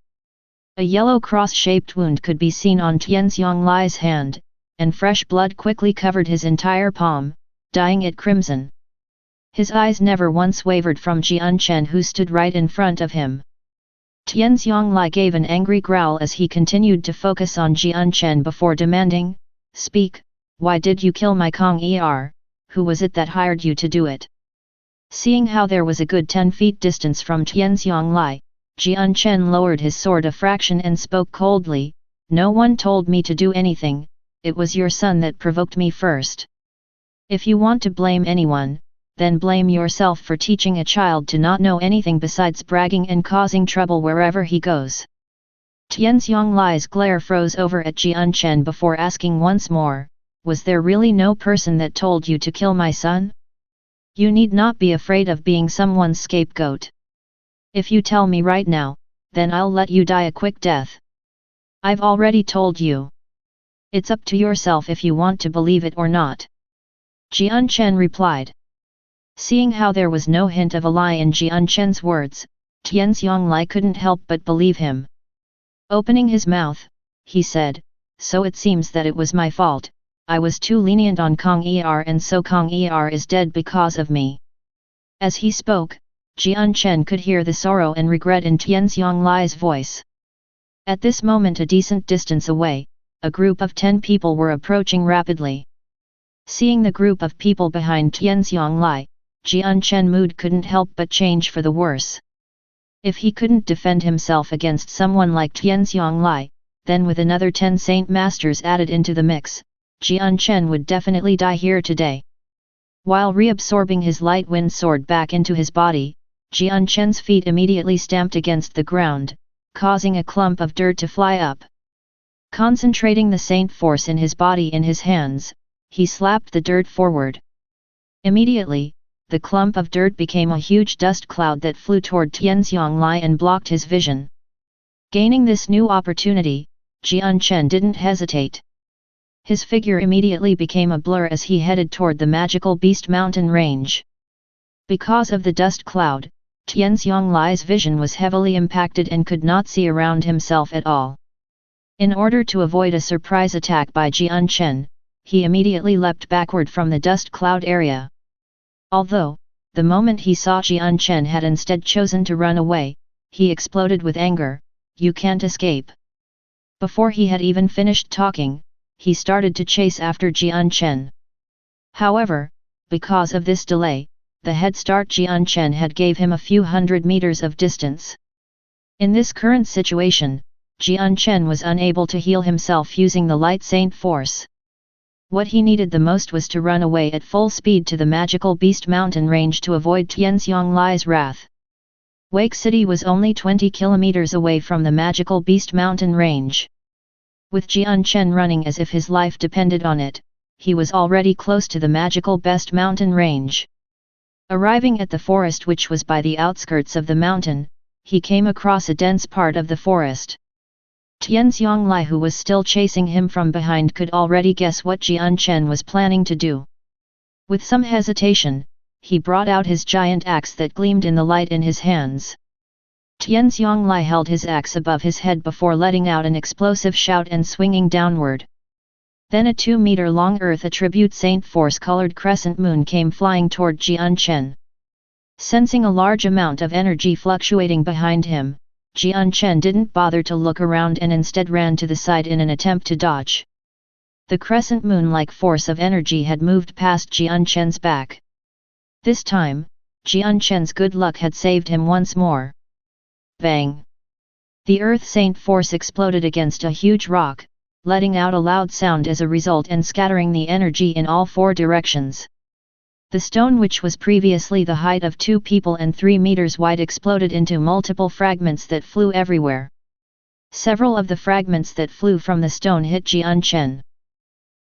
A yellow cross-shaped wound could be seen on Tianxiang Lai's hand, and fresh blood quickly covered his entire palm, dyeing it crimson. His eyes never once wavered from Jian Chen, who stood right in front of him. Tianxiang Lai gave an angry growl as he continued to focus on Jian Chen before demanding, "Speak, why did you kill my Kong Er? Who was it that hired you to do it?" Seeing how there was a good 10 feet distance from Tianxiang Lai, Jian Chen lowered his sword a fraction and spoke coldly, "No one told me to do anything, it was your son that provoked me first. If you want to blame anyone, then blame yourself for teaching a child to not know anything besides bragging and causing trouble wherever he goes." Tianxiang Lai's glare froze over at Jian Chen before asking once more, "Was there really no person that told you to kill my son? You need not be afraid of being someone's scapegoat. If you tell me right now, then I'll let you die a quick death. I've already told you." It's up to yourself if you want to believe it or not. Jian Chen replied. Seeing how there was no hint of a lie in Jian Chen's words, Tianxiang Lai couldn't help but believe him. Opening his mouth, he said, "So it seems that it was my fault. I was too lenient on Kong Er and so Kong Er is dead because of me." As he spoke, Jian Chen could hear the sorrow and regret in Tianxiang Lai's voice. At this moment, a decent distance away, a group of 10 people were approaching rapidly. Seeing the group of people behind Tianxiang Lai, Jian Chen mood couldn't help but change for the worse. If he couldn't defend himself against someone like Tianxiang Lai, then with another 10 saint masters added into the mix, Jian Chen would definitely die here today. While reabsorbing his light wind sword back into his body, Jian Chen's feet immediately stamped against the ground, causing a clump of dirt to fly up. Concentrating the saint force in his body in his hands, he slapped the dirt forward. Immediately, the clump of dirt became a huge dust cloud that flew toward Tianxiang Lai and blocked his vision. Gaining this new opportunity, Jian Chen didn't hesitate. His figure immediately became a blur as he headed toward the magical beast mountain range. Because of the dust cloud, Tianxiang Lai's vision was heavily impacted and could not see around himself at all. In order to avoid a surprise attack by Jian Chen, he immediately leapt backward from the dust cloud area. Although, the moment he saw Jian Chen had instead chosen to run away, he exploded with anger. "You can't escape." Before he had even finished talking, he started to chase after Jian Chen. However, because of this delay, the head start Jian Chen had gave him a few hundred meters of distance. In this current situation, Jian Chen was unable to heal himself using the light saint force. What he needed the most was to run away at full speed to the magical beast mountain range to avoid Tianxiang Lai's wrath. Wake City was only 20 kilometers away from the magical beast mountain range. With Jian Chen running as if his life depended on it, he was already close to the magical beast mountain range. Arriving at the forest which was by the outskirts of the mountain, he came across a dense part of the forest. Tianxiang Lai, who was still chasing him from behind, could already guess what Jian Chen was planning to do. With some hesitation, he brought out his giant axe that gleamed in the light in his hands. Tianxiang Lai held his axe above his head before letting out an explosive shout and swinging downward. Then a 2-meter-long earth attribute saint force-colored crescent moon came flying toward Jian Chen. Sensing a large amount of energy fluctuating behind him, Jian Chen didn't bother to look around and instead ran to the side in an attempt to dodge. The crescent moon-like force of energy had moved past Jian Chen's back. This time, Jian Chen's good luck had saved him once more. Bang! The earth saint force exploded against a huge rock, letting out a loud sound as a result and scattering the energy in all 4 directions. The stone, which was previously the height of 2 people and 3 meters wide, exploded into multiple fragments that flew everywhere. Several of the fragments that flew from the stone hit Jian Chen.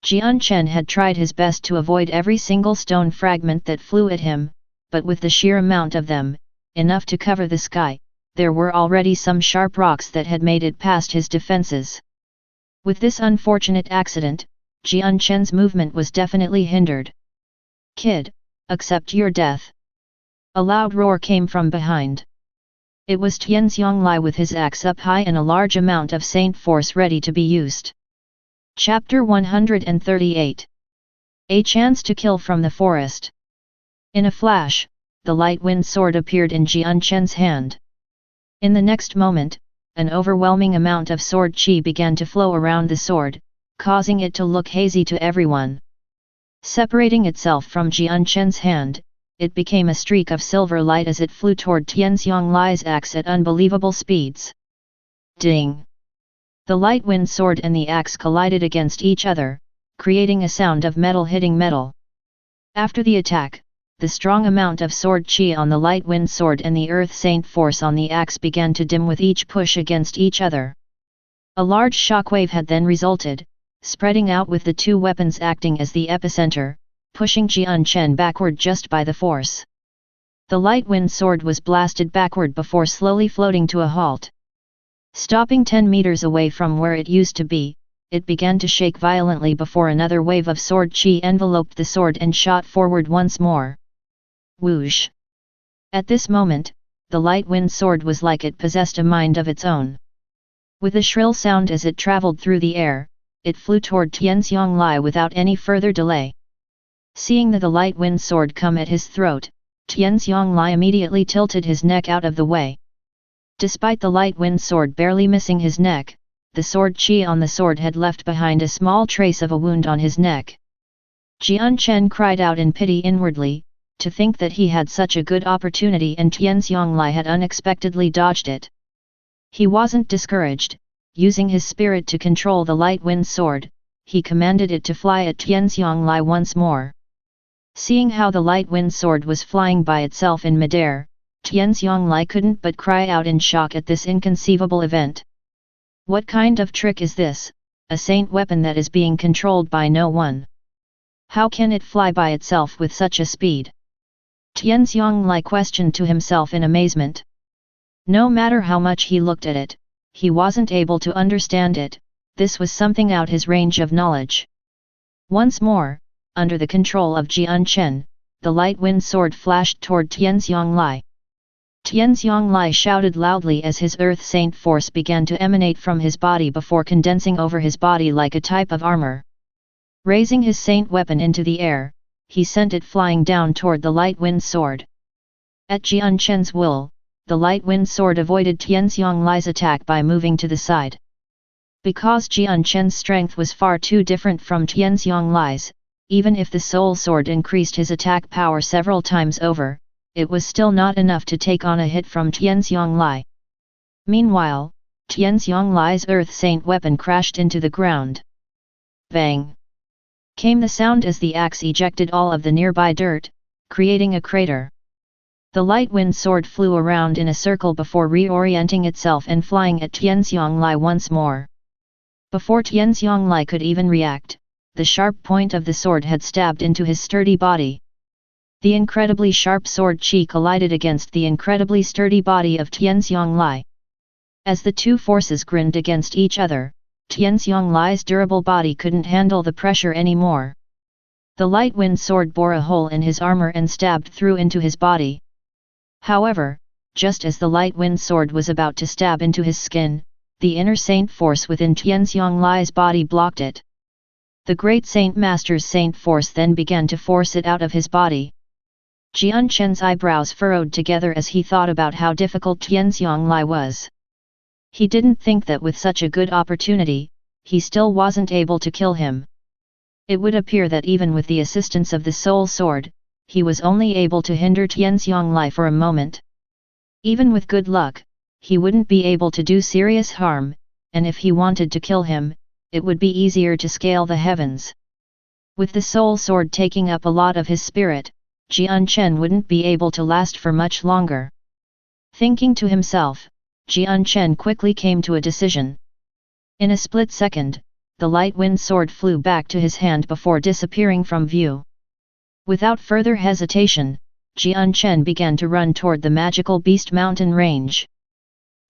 Jian Chen had tried his best to avoid every single stone fragment that flew at him, but with the sheer amount of them, enough to cover the sky, there were already some sharp rocks that had made it past his defenses. With this unfortunate accident, Jian Chen's movement was definitely hindered. "Kid, accept your death." A loud roar came from behind. It was Tianxiang Lai with his axe up high and a large amount of saint force ready to be used. Chapter 138. A chance to kill from the forest. In a flash, the light wind sword appeared in Jian Chen's hand. In the next moment, an overwhelming amount of sword chi began to flow around the sword, causing it to look hazy to everyone. Separating itself from Jian Chen's hand, it became a streak of silver light as it flew toward Tianxiang Lai's axe at unbelievable speeds. Ding! The light wind sword and the axe collided against each other, creating a sound of metal hitting metal. After the attack, the strong amount of sword chi on the light wind sword and the earth saint force on the axe began to dim with each push against each other. A large shockwave had then resulted, spreading out with the 2 weapons acting as the epicenter, pushing Jian Chen backward just by the force. The light wind sword was blasted backward before slowly floating to a halt. Stopping 10 meters away from where it used to be, it began to shake violently before another wave of sword chi enveloped the sword and shot forward once more. Whoosh! At this moment, the light wind sword was like it possessed a mind of its own. With a shrill sound as it traveled through the air, it flew toward Tianxianglai without any further delay. Seeing the light wind sword come at his throat, Tianxianglai immediately tilted his neck out of the way. Despite the light wind sword barely missing his neck, the sword chi on the sword had left behind a small trace of a wound on his neck. Jian Chen cried out in pity inwardly, to think that he had such a good opportunity and Tianxianglai had unexpectedly dodged it. He wasn't discouraged. Using his spirit to control the light wind sword, he commanded it to fly at Tianxianglai once more. Seeing how the light wind sword was flying by itself in midair, Tianxianglai couldn't but cry out in shock at this inconceivable event. What kind of trick is this, a saint weapon that is being controlled by no one? How can it fly by itself with such a speed? Tianxianglai questioned to himself in amazement. No matter how much he looked at it, he wasn't able to understand it. This was something out his range of knowledge. Once more, under the control of Jian Chen, the light wind sword flashed toward Tianxianglai. Tianxianglai shouted loudly as his earth saint force began to emanate from his body before condensing over his body like a type of armor. Raising his saint weapon into the air, he sent it flying down toward the light wind sword. At Jian Chen's will, the light wind sword avoided Tianxianglai's attack by moving to the side. Because Jian Chen's strength was far too different from Tianxianglai's, even if the soul sword increased his attack power several times over, it was still not enough to take on a hit from Tianxianglai. Meanwhile, Tianxianglai's earth saint weapon crashed into the ground. Bang! Came the sound as the axe ejected all of the nearby dirt, creating a crater. The light wind sword flew around in a circle before reorienting itself and flying at Tianxianglai once more. Before Tianxianglai could even react, the sharp point of the sword had stabbed into his sturdy body. The incredibly sharp sword chi collided against the incredibly sturdy body of Tianxianglai. As the two forces grinned against each other, Tianxianglai's durable body couldn't handle the pressure anymore. The light wind sword bore a hole in his armor and stabbed through into his body. However, just as the light wind sword was about to stab into his skin, the inner saint force within Tianxianglai's body blocked it. The great saint master's saint force then began to force it out of his body. Jian Chen's eyebrows furrowed together as he thought about how difficult Tianxianglai was. He didn't think that with such a good opportunity, he still wasn't able to kill him. It would appear that even with the assistance of the soul sword, he was only able to hinder Tianxianglai for a moment. Even with good luck, he wouldn't be able to do serious harm, and if he wanted to kill him, it would be easier to scale the heavens. With the soul sword taking up a lot of his spirit, Jian Chen wouldn't be able to last for much longer. Thinking to himself, Jian Chen quickly came to a decision. In a split second, the light wind sword flew back to his hand before disappearing from view. Without further hesitation, Jian Chen began to run toward the magical beast mountain range.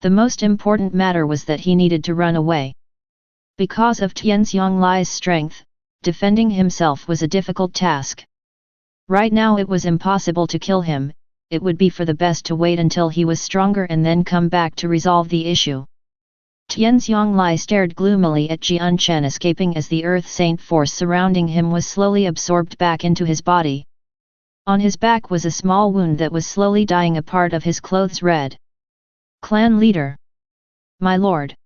The most important matter was that he needed to run away. Because of Tianxianglai's strength, defending himself was a difficult task. Right now it was impossible to kill him, it would be for the best to wait until he was stronger and then come back to resolve the issue. Tianxianglai stared gloomily at Jian Chen escaping as the earth saint force surrounding him was slowly absorbed back into his body. On his back was a small wound that was slowly dyeing a part of his clothes red. Clan leader! My lord!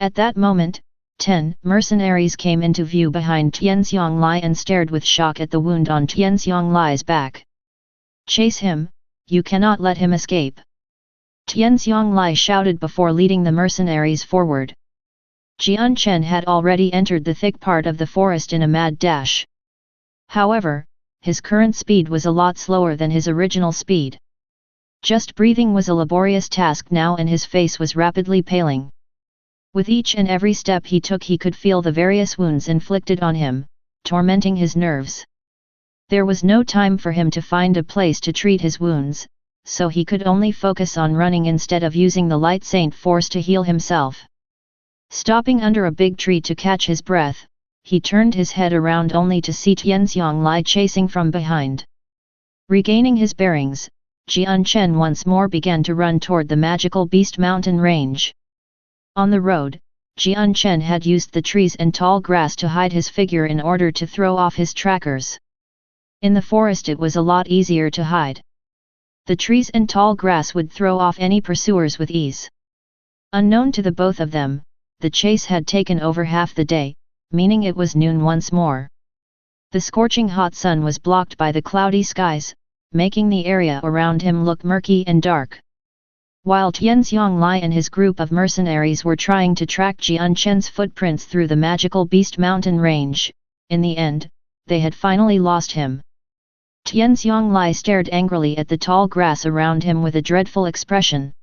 At that moment, 10 mercenaries came into view behind Tianxianglai and stared with shock at the wound on Tianxianglai's back. Chase him, you cannot let him escape! Tianxianglai shouted before leading the mercenaries forward. Jian Chen had already entered the thick part of the forest in a mad dash. However, his current speed was a lot slower than his original speed. Just breathing was a laborious task now and his face was rapidly paling. With each and every step he took he could feel the various wounds inflicted on him, tormenting his nerves. There was no time for him to find a place to treat his wounds, so he could only focus on running instead of using the light saint force to heal himself. Stopping under a big tree to catch his breath, he turned his head around only to see Jian Xianglai chasing from behind. Regaining his bearings, Jian Chen once more began to run toward the magical beast mountain range. On the road, Jian Chen had used the trees and tall grass to hide his figure in order to throw off his trackers. In the forest it was a lot easier to hide. The trees and tall grass would throw off any pursuers with ease. Unknown to the both of them, the chase had taken over half the day, meaning it was noon once more. The scorching hot sun was blocked by the cloudy skies, making the area around him look murky and dark. While Tian Xianglai and his group of mercenaries were trying to track Jian Chen's footprints through the magical beast mountain range, in the end, they had finally lost him. Tian Xianglai stared angrily at the tall grass around him with a dreadful expression.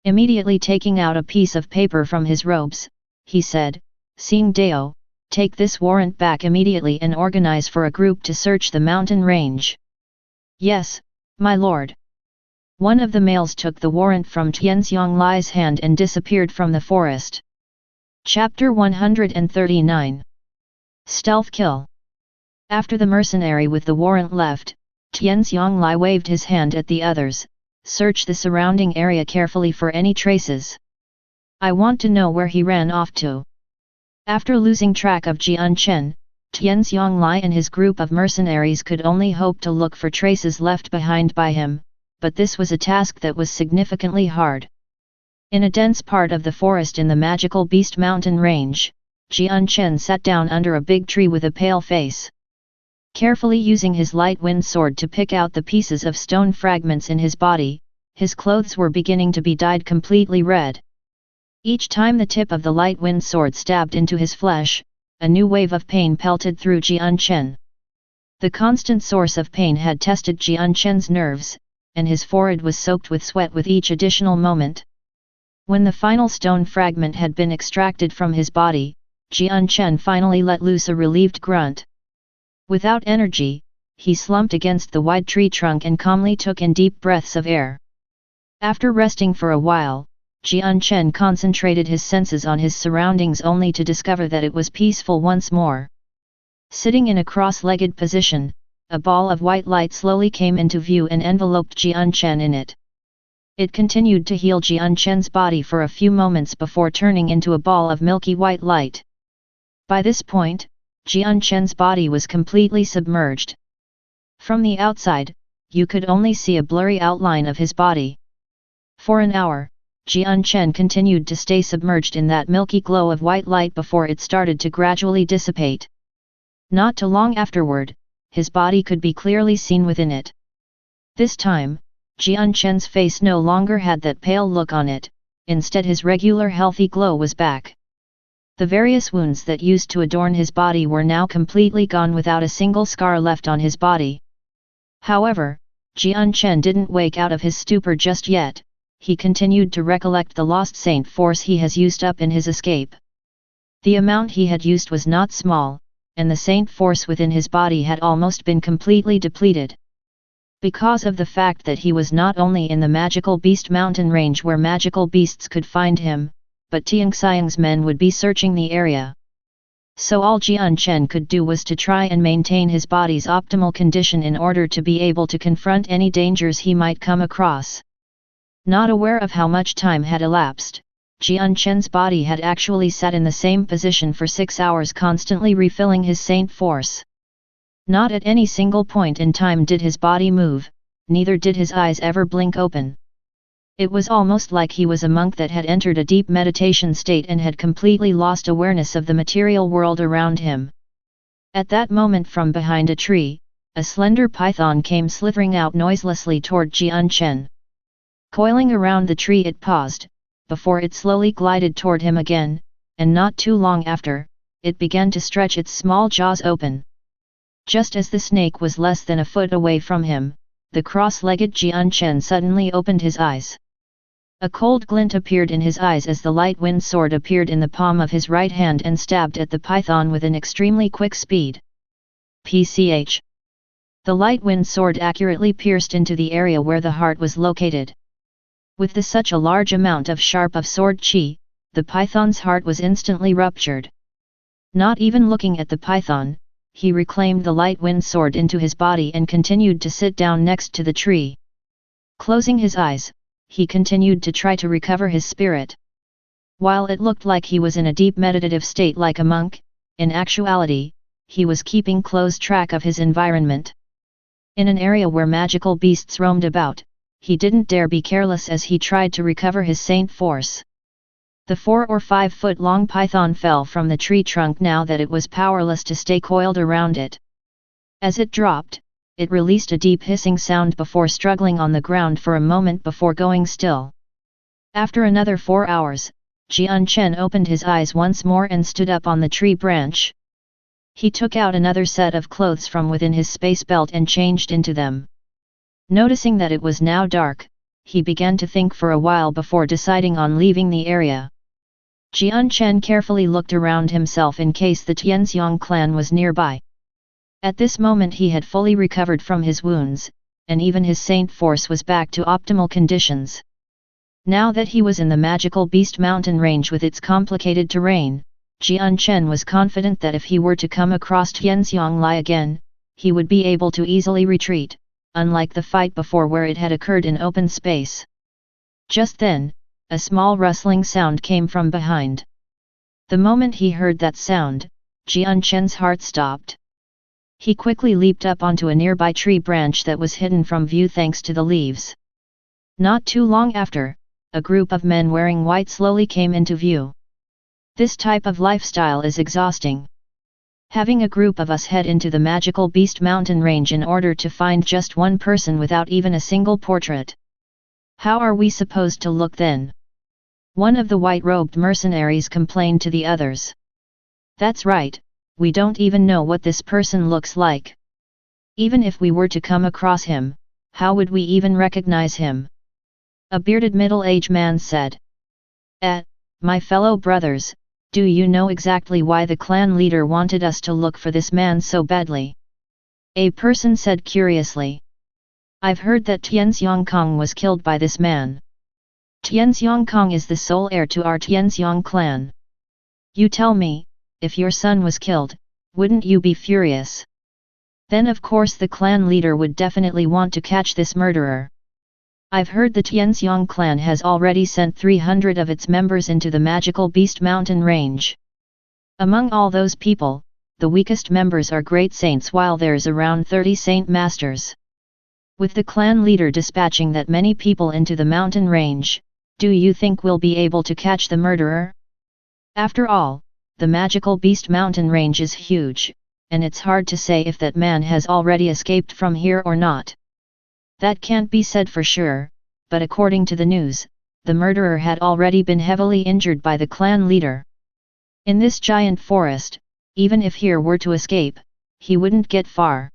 Immediately taking out a piece of paper from his robes, he said, "Xing Dao, take this warrant back immediately and organize for a group to search the mountain range." "Yes, my lord." One of the males took the warrant from Tian Xianglai's hand and disappeared from the forest. Chapter 139. Stealth Kill. After the mercenary with the warrant left, Tian Xianglai waved his hand at the others. "Search the surrounding area carefully for any traces. I want to know where he ran off to." After losing track of Jian Chen, Tian Xianglai and his group of mercenaries could only hope to look for traces left behind by him, but this was a task that was significantly hard. In a dense part of the forest in the magical beast mountain range, Jian Chen sat down under a big tree with a pale face. Carefully using his light wind sword to pick out the pieces of stone fragments in his body, his clothes were beginning to be dyed completely red. Each time the tip of the light wind sword stabbed into his flesh, a new wave of pain pelted through Jian Chen. The constant source of pain had tested Jian Chen's nerves, and his forehead was soaked with sweat with each additional moment. When the final stone fragment had been extracted from his body, Jian Chen finally let loose a relieved grunt. Without energy, he slumped against the wide tree trunk and calmly took in deep breaths of air. After resting for a while, Jian Chen concentrated his senses on his surroundings only to discover that it was peaceful once more. Sitting in a cross-legged position, a ball of white light slowly came into view and enveloped Jian Chen in it. It continued to heal Jian Chen's body for a few moments before turning into a ball of milky white light. By this point, Jian Chen's body was completely submerged. From the outside, you could only see a blurry outline of his body. For an hour, Jian Chen continued to stay submerged in that milky glow of white light before it started to gradually dissipate. Not too long afterward, his body could be clearly seen within it. This time, Jian Chen's face no longer had that pale look on it, instead his regular healthy glow was back. The various wounds that used to adorn his body were now completely gone without a single scar left on his body. However, Jian Chen didn't wake out of his stupor just yet. He continued to recollect the lost saint force he has used up in his escape. The amount he had used was not small, and the saint force within his body had almost been completely depleted. Because of the fact that he was not only in the magical beast mountain range where magical beasts could find him, but Tian Xiang's men would be searching the area. So all Jian Chen could do was to try and maintain his body's optimal condition in order to be able to confront any dangers he might come across. Not aware of how much time had elapsed, Jian Chen's body had actually sat in the same position for 6 hours, constantly refilling his saint force. Not at any single point in time did his body move, neither did his eyes ever blink open. It was almost like he was a monk that had entered a deep meditation state and had completely lost awareness of the material world around him. At that moment, from behind a tree, a slender python came slithering out noiselessly toward Jian Chen. Coiling around the tree, it paused, before it slowly glided toward him again, and not too long after, it began to stretch its small jaws open. Just as the snake was less than a foot away from him, the cross-legged Jian Chen suddenly opened his eyes. A cold glint appeared in his eyes as the light wind sword appeared in the palm of his right hand and stabbed at the python with an extremely quick speed. PCH. The light wind sword accurately pierced into the area where the heart was located. With such a large amount of sword qi, the python's heart was instantly ruptured. Not even looking at the python, he reclaimed the light wind sword into his body and continued to sit down next to the tree. Closing his eyes, he continued to try to recover his spirit. While it looked like he was in a deep meditative state like a monk, in actuality, he was keeping close track of his environment. In an area where magical beasts roamed about, he didn't dare be careless as he tried to recover his saint force. The 4 or 5 foot long python fell from the tree trunk now that it was powerless to stay coiled around it. As it dropped, it released a deep hissing sound before struggling on the ground for a moment before going still. After another 4 hours, Jian Chen opened his eyes once more and stood up on the tree branch. He took out another set of clothes from within his space belt and changed into them. Noticing that it was now dark, he began to think for a while before deciding on leaving the area. Jian Chen carefully looked around himself in case the Tianxiang clan was nearby. At this moment he had fully recovered from his wounds, and even his saint force was back to optimal conditions. Now that he was in the magical beast mountain range with its complicated terrain, Jian Chen was confident that if he were to come across Tianxiang Lai again, he would be able to easily retreat, unlike the fight before where it had occurred in open space. Just then, a small rustling sound came from behind. The moment he heard that sound, Jian Chen's heart stopped. He quickly leaped up onto a nearby tree branch that was hidden from view thanks to the leaves. Not too long after, a group of men wearing white slowly came into view. This type of lifestyle is exhausting. Having a group of us head into the magical beast mountain range in order to find just one person without even a single portrait. How are we supposed to look then? One of the white-robed mercenaries complained to the others. That's right, we don't even know what this person looks like. Even if we were to come across him, how would we even recognize him? A bearded middle-aged man said. My fellow brothers, do you know exactly why the clan leader wanted us to look for this man so badly? A person said curiously. I've heard that Tianxiang Kong was killed by this man. Tianxiang Kong is the sole heir to our Tianxiang clan. You tell me, if your son was killed, wouldn't you be furious? Then of course the clan leader would definitely want to catch this murderer. I've heard the Tianxiang clan has already sent 300 of its members into the magical beast mountain range. Among all those people, the weakest members are great saints while there's around 30 saint masters. With the clan leader dispatching that many people into the mountain range, do you think we'll be able to catch the murderer? After all, the magical beast mountain range is huge, and it's hard to say if that man has already escaped from here or not. That can't be said for sure, but according to the news, the murderer had already been heavily injured by the clan leader. In this giant forest, even if he were to escape, he wouldn't get far.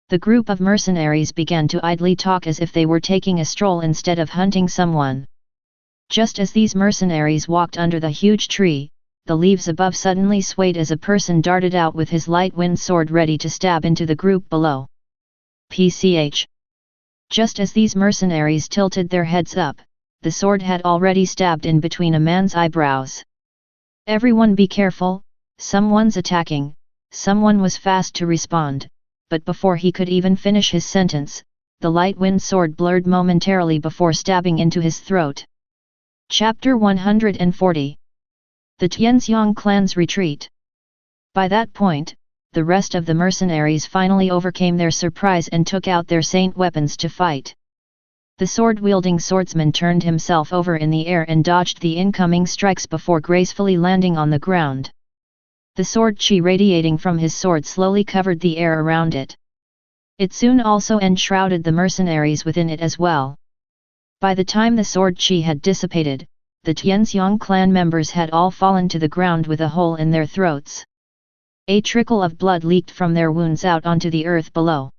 The group of mercenaries began to idly talk as if they were taking a stroll instead of hunting someone. Just as these mercenaries walked under the huge tree, the leaves above suddenly swayed as a person darted out with his light wind sword ready to stab into the group below. PCH. Just as these mercenaries tilted their heads up, the sword had already stabbed in between a man's eyebrows. Everyone be careful, someone's attacking, someone was fast to respond, but before he could even finish his sentence, the light wind sword blurred momentarily before stabbing into his throat. Chapter 140. The Tianxiang clan's retreat. By that point, the rest of the mercenaries finally overcame their surprise and took out their saint weapons to fight. The sword-wielding swordsman turned himself over in the air and dodged the incoming strikes before gracefully landing on the ground. The sword qi radiating from his sword slowly covered the air around it. It soon also enshrouded the mercenaries within it as well. By the time the sword qi had dissipated, the Tianxiang clan members had all fallen to the ground with a hole in their throats. A trickle of blood leaked from their wounds out onto the earth below.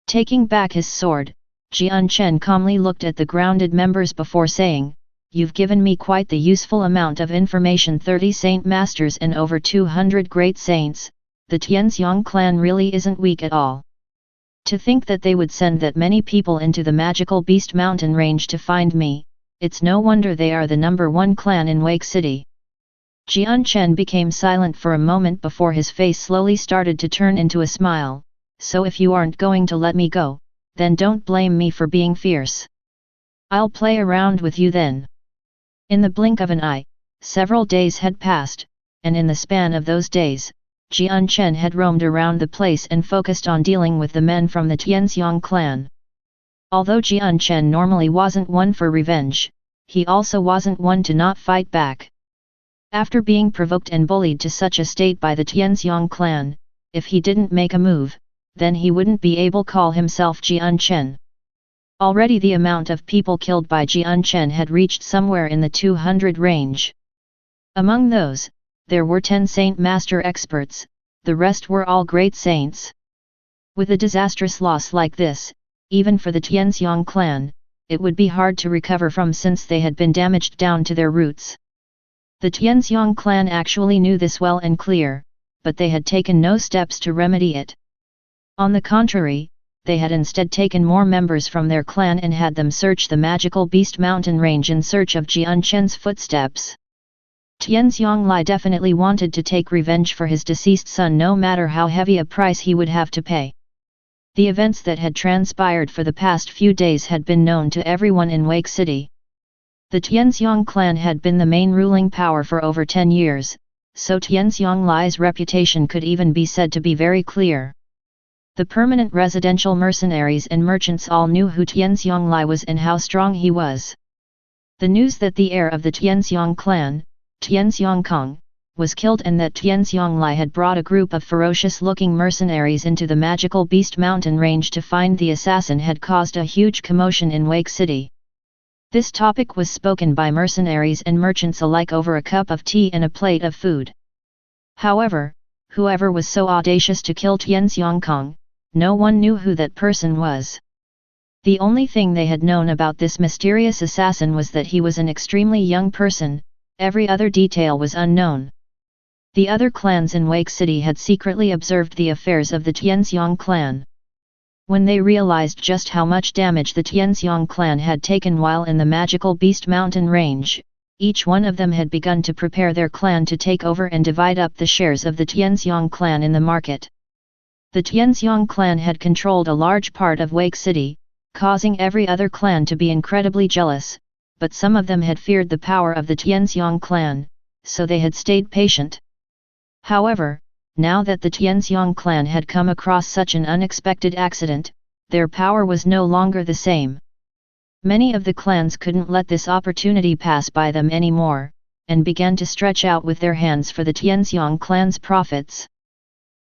Taking back his sword, Jian Chen calmly looked at the grounded members before saying, "You've given me quite the useful amount of information. 30 saint masters and over 200 great saints, the Tianxiang clan really isn't weak at all. To think that they would send that many people into the magical beast mountain range to find me, it's no wonder they are the number one clan in Wake City. Jian Chen became silent for a moment before his face slowly started to turn into a smile. So if you aren't going to let me go, then don't blame me for being fierce. I'll play around with you then. In the blink of an eye, several days had passed, and in the span of those days, Jian Chen had roamed around the place and focused on dealing with the men from the Tianxiang clan. Although Jian Chen normally wasn't one for revenge, he also wasn't one to not fight back. After being provoked and bullied to such a state by the Tianxiang clan, if he didn't make a move, then he wouldn't be able to call himself Jian Chen. Already the amount of people killed by Jian Chen had reached somewhere in the 200 range. Among those, there were 10 Saint Master experts, the rest were all great saints. With a disastrous loss like this, even for the Tianxiang clan, it would be hard to recover from since they had been damaged down to their roots. The Tianxiang clan actually knew this well and clear, but they had taken no steps to remedy it. On the contrary, they had instead taken more members from their clan and had them search the magical Beast Mountain range in search of Jian Chen's footsteps. Tianxiang Lai definitely wanted to take revenge for his deceased son no matter how heavy a price he would have to pay. The events that had transpired for the past few days had been known to everyone in Wake City. The Tianxiang clan had been the main ruling power for over 10 years, so Tianxiang Lai's reputation could even be said to be very clear. The permanent residential mercenaries and merchants all knew who Tianxiang Lai was and how strong he was. The news that the heir of the Tianxiang clan, Tianxiang Kong, was killed and that Tianxiang Lai had brought a group of ferocious-looking mercenaries into the magical Beast Mountain range to find the assassin had caused a huge commotion in Wake City. This topic was spoken by mercenaries and merchants alike over a cup of tea and a plate of food. However, whoever was so audacious to kill Tianxiang Kong, no one knew who that person was. The only thing they had known about this mysterious assassin was that he was an extremely young person. Every other detail was unknown. The other clans in Wake City had secretly observed the affairs of the Tianxiang clan. When they realized just how much damage the Tianxiang clan had taken while in the magical Beast Mountain range, each one of them had begun to prepare their clan to take over and divide up the shares of the Tianxiang clan in the market. The Tianxiang clan had controlled a large part of Wake City, causing every other clan to be incredibly jealous, but some of them had feared the power of the Tianxiang clan, so they had stayed patient. However, now that the Tianxiang clan had come across such an unexpected accident, their power was no longer the same. Many of the clans couldn't let this opportunity pass by them anymore, and began to stretch out with their hands for the Tianxiang clan's profits.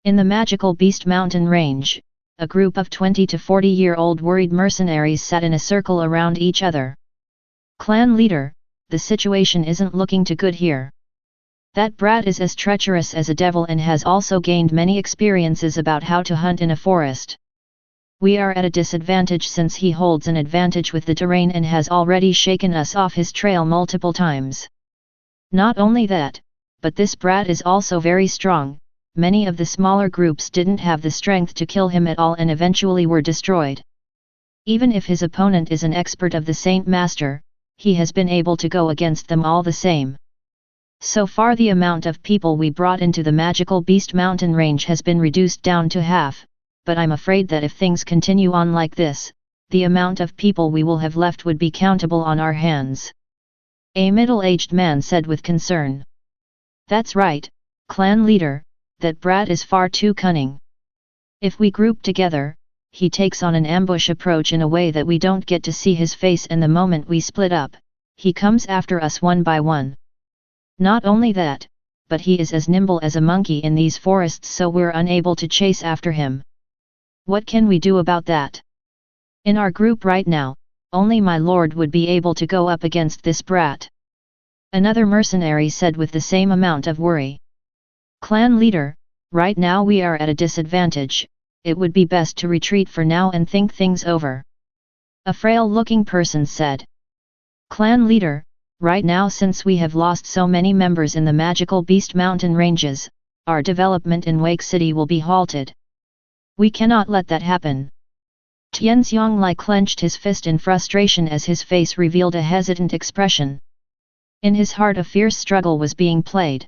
In the magical Beast Mountain range, a group of 20 to 40-year-old worried mercenaries sat in a circle around each other. Clan leader, the situation isn't looking too good here. That brat is as treacherous as a devil and has also gained many experiences about how to hunt in a forest. We are at a disadvantage since he holds an advantage with the terrain and has already shaken us off his trail multiple times. Not only that, but this brat is also very strong. Many of the smaller groups didn't have the strength to kill him at all and eventually were destroyed. Even if his opponent is an expert of the Saint Master, he has been able to go against them all the same. So far the amount of people we brought into the magical Beast Mountain range has been reduced down to half, but I'm afraid that if things continue on like this, the amount of people we will have left would be countable on our hands. A middle-aged man said with concern. That's right, clan leader, that brat is far too cunning. If we group together, he takes on an ambush approach in a way that we don't get to see his face, and the moment we split up, he comes after us one by one. Not only that, but he is as nimble as a monkey in these forests, so we're unable to chase after him. What can we do about that? In our group right now, only my lord would be able to go up against this brat. Another mercenary said with the same amount of worry. Clan leader, right now we are at a disadvantage. It would be best to retreat for now and think things over. A frail-looking person said. Clan leader, right now since we have lost so many members in the magical Beast Mountain ranges, our development in Wake City will be halted. We cannot let that happen. Tianxiang Lai clenched his fist in frustration as his face revealed a hesitant expression. In his heart a fierce struggle was being played.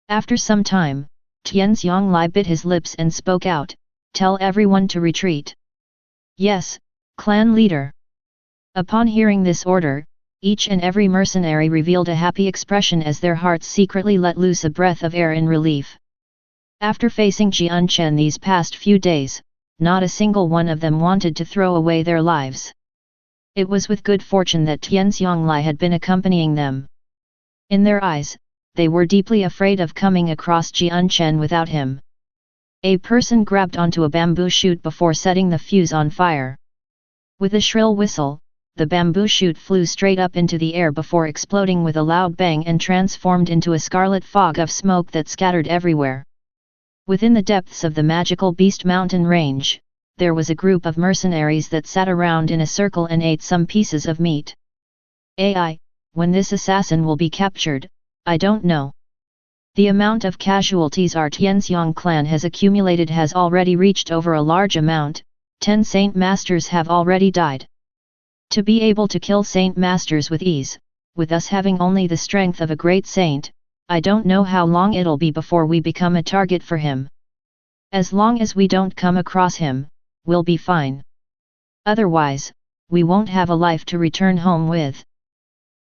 After some time, Tianxiang Lai bit his lips and spoke out, "Tell everyone to retreat." "Yes, clan leader." Upon hearing this order, each and every mercenary revealed a happy expression as their hearts secretly let loose a breath of air in relief. After facing Jian Chen these past few days, not a single one of them wanted to throw away their lives. It was with good fortune that Tianxiang Lai had been accompanying them. In their eyes, they were deeply afraid of coming across Jian Chen without him. A person grabbed onto a bamboo shoot before setting the fuse on fire. With a shrill whistle, the bamboo shoot flew straight up into the air before exploding with a loud bang and transformed into a scarlet fog of smoke that scattered everywhere. Within the depths of the magical Beast Mountain range, there was a group of mercenaries that sat around in a circle and ate some pieces of meat. "AI, when this assassin will be captured, I don't know. The amount of casualties our Tianxiang clan has accumulated has already reached over a large amount. 10 Saint Masters have already died. To be able to kill Saint Masters with ease, with us having only the strength of a great saint, I don't know how long it'll be before we become a target for him. As long as we don't come across him, we'll be fine. Otherwise, we won't have a life to return home with."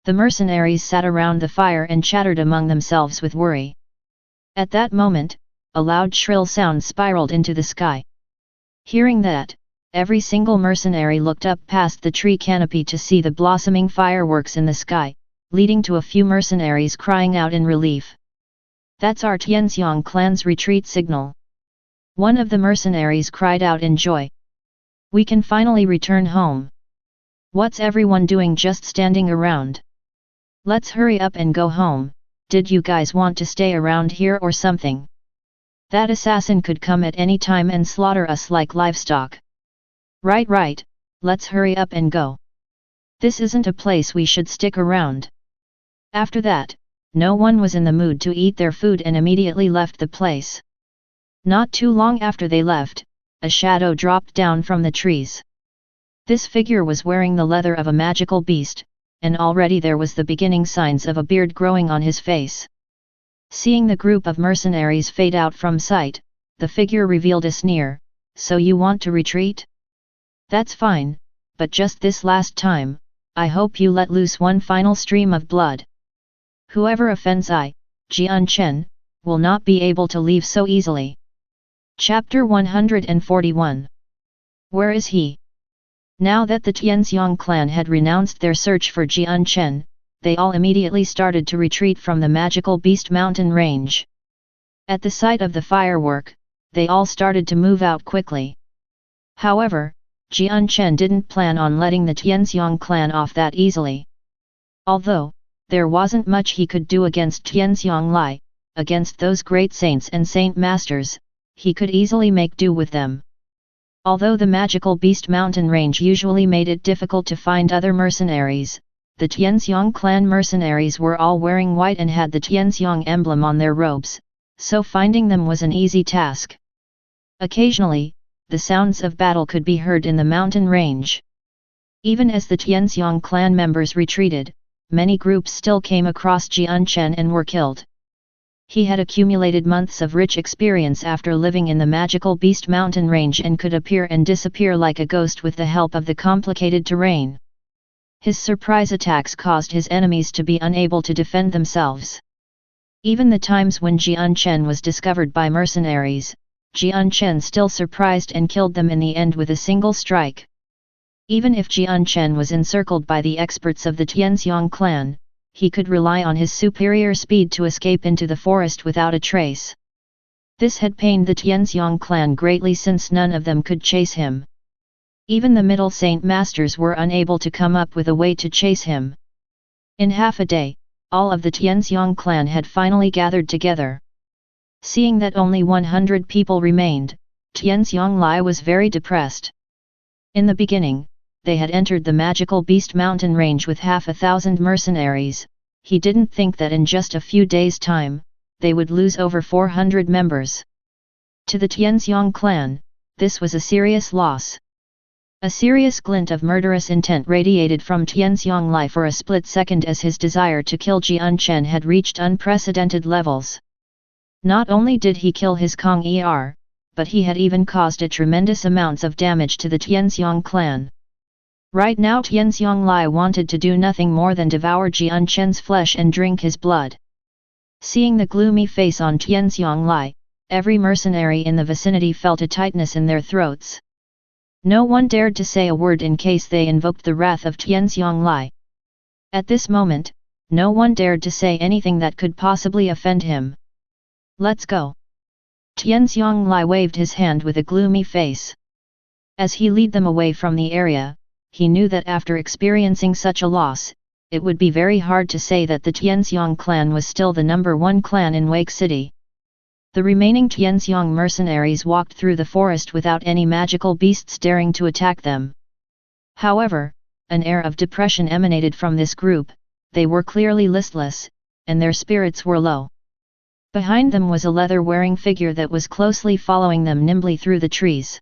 The mercenaries sat around the fire and chattered among themselves with worry. At that moment, a loud shrill sound spiraled into the sky. Hearing that, every single mercenary looked up past the tree canopy to see the blossoming fireworks in the sky, leading to a few mercenaries crying out in relief. "That's our Tianxiang clan's retreat signal." One of the mercenaries cried out in joy. "We can finally return home. What's everyone doing just standing around? Let's hurry up and go home. Did you guys want to stay around here or something? That assassin could come at any time and slaughter us like livestock." Right, let's hurry up and go. This isn't a place we should stick around." After that, no one was in the mood to eat their food and immediately left the place. Not too long after they left, a shadow dropped down from the trees. This figure was wearing the leather of a magical beast, and already there was the beginning signs of a beard growing on his face. Seeing the group of mercenaries fade out from sight, the figure revealed a sneer, "So you want to retreat? That's fine, but just this last time, I hope you let loose one final stream of blood. Whoever offends I, Jian Chen, will not be able to leave so easily." Chapter 141. Where is he? Now that the Tianxiang clan had renounced their search for Jian Chen, they all immediately started to retreat from the magical Beast Mountain range. At the sight of the firework, they all started to move out quickly. However, Jian Chen didn't plan on letting the Tianxiang clan off that easily. Although, there wasn't much he could do against Tianxiang Lai, against those great saints and saint masters, he could easily make do with them. Although the magical Beast Mountain range usually made it difficult to find other mercenaries, the Tianxiang clan mercenaries were all wearing white and had the Tianxiang emblem on their robes, so finding them was an easy task. Occasionally, the sounds of battle could be heard in the mountain range. Even as the Tianxiang clan members retreated, many groups still came across Jian Chen and were killed. He had accumulated months of rich experience after living in the magical Beast Mountain range and could appear and disappear like a ghost with the help of the complicated terrain. His surprise attacks caused his enemies to be unable to defend themselves. Even the times when Jian Chen was discovered by mercenaries, Jian Chen still surprised and killed them in the end with a single strike. Even if Jian Chen was encircled by the experts of the Tianxiang clan, he could rely on his superior speed to escape into the forest without a trace. This had pained the Tianxiang clan greatly since none of them could chase him. Even the middle saint masters were unable to come up with a way to chase him. In half a day, all of the Tianxiang clan had finally gathered together. Seeing that only 100 people remained, Tianxiang Lai was very depressed. In the beginning, they had entered the magical Beast Mountain range with 1,000 mercenaries. He didn't think that in just a few days' time, they would lose over 400 members. To the Tianxiang clan, this was a serious loss. A serious glint of murderous intent radiated from Xin Xing Xiao for a split second as his desire to kill Jian Chen had reached unprecedented levels. Not only did he kill his Kong Er, but he had even caused a tremendous amounts of damage to the Tianxiang clan. Right now Tianxiang Xiao wanted to do nothing more than devour Jian Chen's flesh and drink his blood. Seeing the gloomy face on Tianxiang Xiao, every mercenary in the vicinity felt a tightness in their throats. No one dared to say a word in case they invoked the wrath of Tianxiang Xiao. At this moment, no one dared to say anything that could possibly offend him. Let's go. Tianxiang Xiao waved his hand with a gloomy face. As he led them away from the area, he knew that after experiencing such a loss, it would be very hard to say that the Tianxiang clan was still the #1 clan in Wake City. The remaining Tianxiang mercenaries walked through the forest without any magical beasts daring to attack them. However, an air of depression emanated from this group. They were clearly listless, and their spirits were low. Behind them was a leather-wearing figure that was closely following them nimbly through the trees.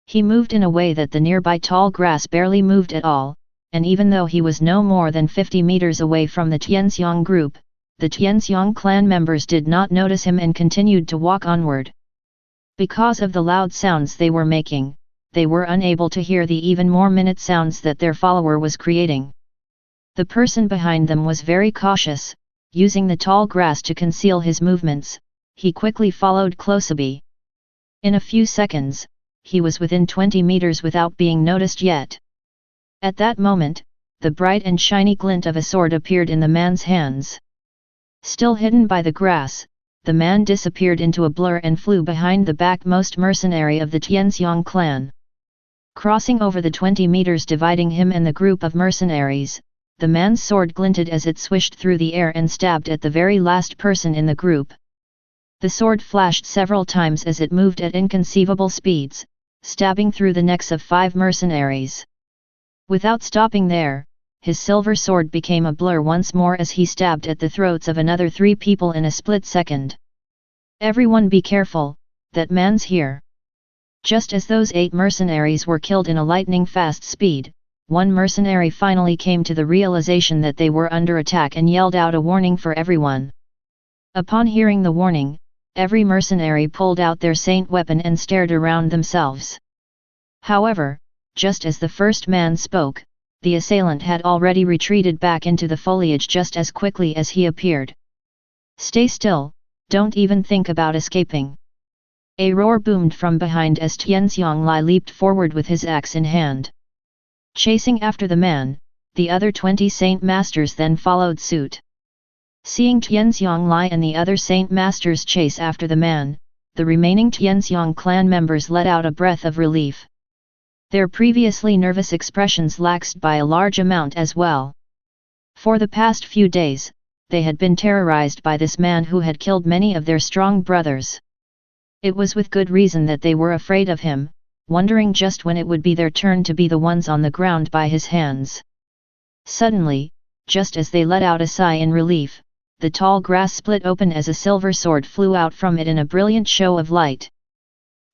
He moved in a way that the nearby tall grass barely moved at all, and even though he was no more than 50 meters away from the Tianxiang group, the Tianxiang clan members did not notice him and continued to walk onward. Because of the loud sounds they were making, they were unable to hear the even more minute sounds that their follower was creating. The person behind them was very cautious, using the tall grass to conceal his movements. He quickly followed closely. In a few seconds, he was within 20 meters without being noticed yet. At that moment, the bright and shiny glint of a sword appeared in the man's hands. Still hidden by the grass, the man disappeared into a blur and flew behind the backmost mercenary of the Tianxiang clan. Crossing over the 20 meters dividing him and the group of mercenaries, the man's sword glinted as it swished through the air and stabbed at the very last person in the group. The sword flashed several times as it moved at inconceivable speeds, stabbing through the necks of 5 mercenaries. Without stopping there, his silver sword became a blur once more as he stabbed at the throats of another 3 people in a split second. Everyone be careful, that man's here. Just as those 8 mercenaries were killed in a lightning-fast speed, one mercenary finally came to the realization that they were under attack and yelled out a warning for everyone. Upon hearing the warning, every mercenary pulled out their saint weapon and stared around themselves. However, just as the first man spoke, the assailant had already retreated back into the foliage just as quickly as he appeared. Stay still, don't even think about escaping. A roar boomed from behind as Tianxiang Xiao leaped forward with his axe in hand. Chasing after the man, the other 20 saint masters then followed suit. Seeing Tianxiang Xiao and the other saint masters chase after the man, the remaining Tianxiang clan members let out a breath of relief. Their previously nervous expressions laxed by a large amount as well. For the past few days, they had been terrorized by this man who had killed many of their strong brothers. It was with good reason that they were afraid of him, wondering just when it would be their turn to be the ones on the ground by his hands. Suddenly, just as they let out a sigh in relief, the tall grass split open as a silver sword flew out from it in a brilliant show of light.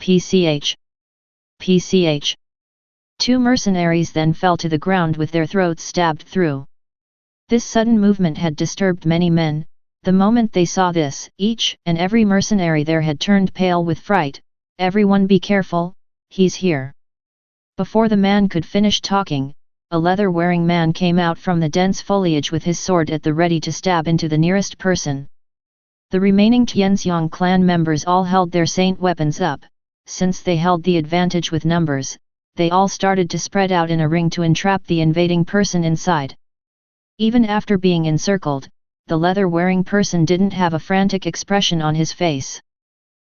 PCH! PCH! 2 mercenaries then fell to the ground with their throats stabbed through. This sudden movement had disturbed many men. The moment they saw this, each and every mercenary there had turned pale with fright. Everyone be careful, he's here. Before the man could finish talking, a leather-wearing man came out from the dense foliage with his sword at the ready to stab into the nearest person. The remaining Tianxiang clan members all held their saint weapons up. Since they held the advantage with numbers, they all started to spread out in a ring to entrap the invading person inside. Even after being encircled, the leather-wearing person didn't have a frantic expression on his face.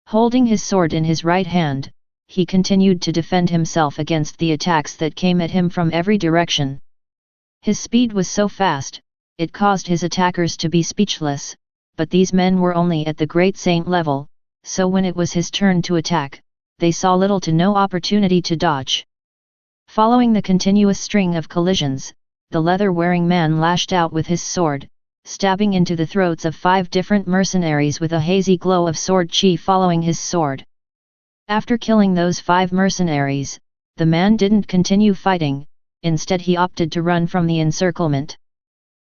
Holding his sword in his right hand, he continued to defend himself against the attacks that came at him from every direction. His speed was so fast, it caused his attackers to be speechless, but these men were only at the great saint level, so when it was his turn to attack, they saw little to no opportunity to dodge. Following the continuous string of collisions, the leather-wearing man lashed out with his sword, stabbing into the throats of 5 different mercenaries with a hazy glow of sword chi following his sword. After killing those 5 mercenaries, the man didn't continue fighting, instead he opted to run from the encirclement.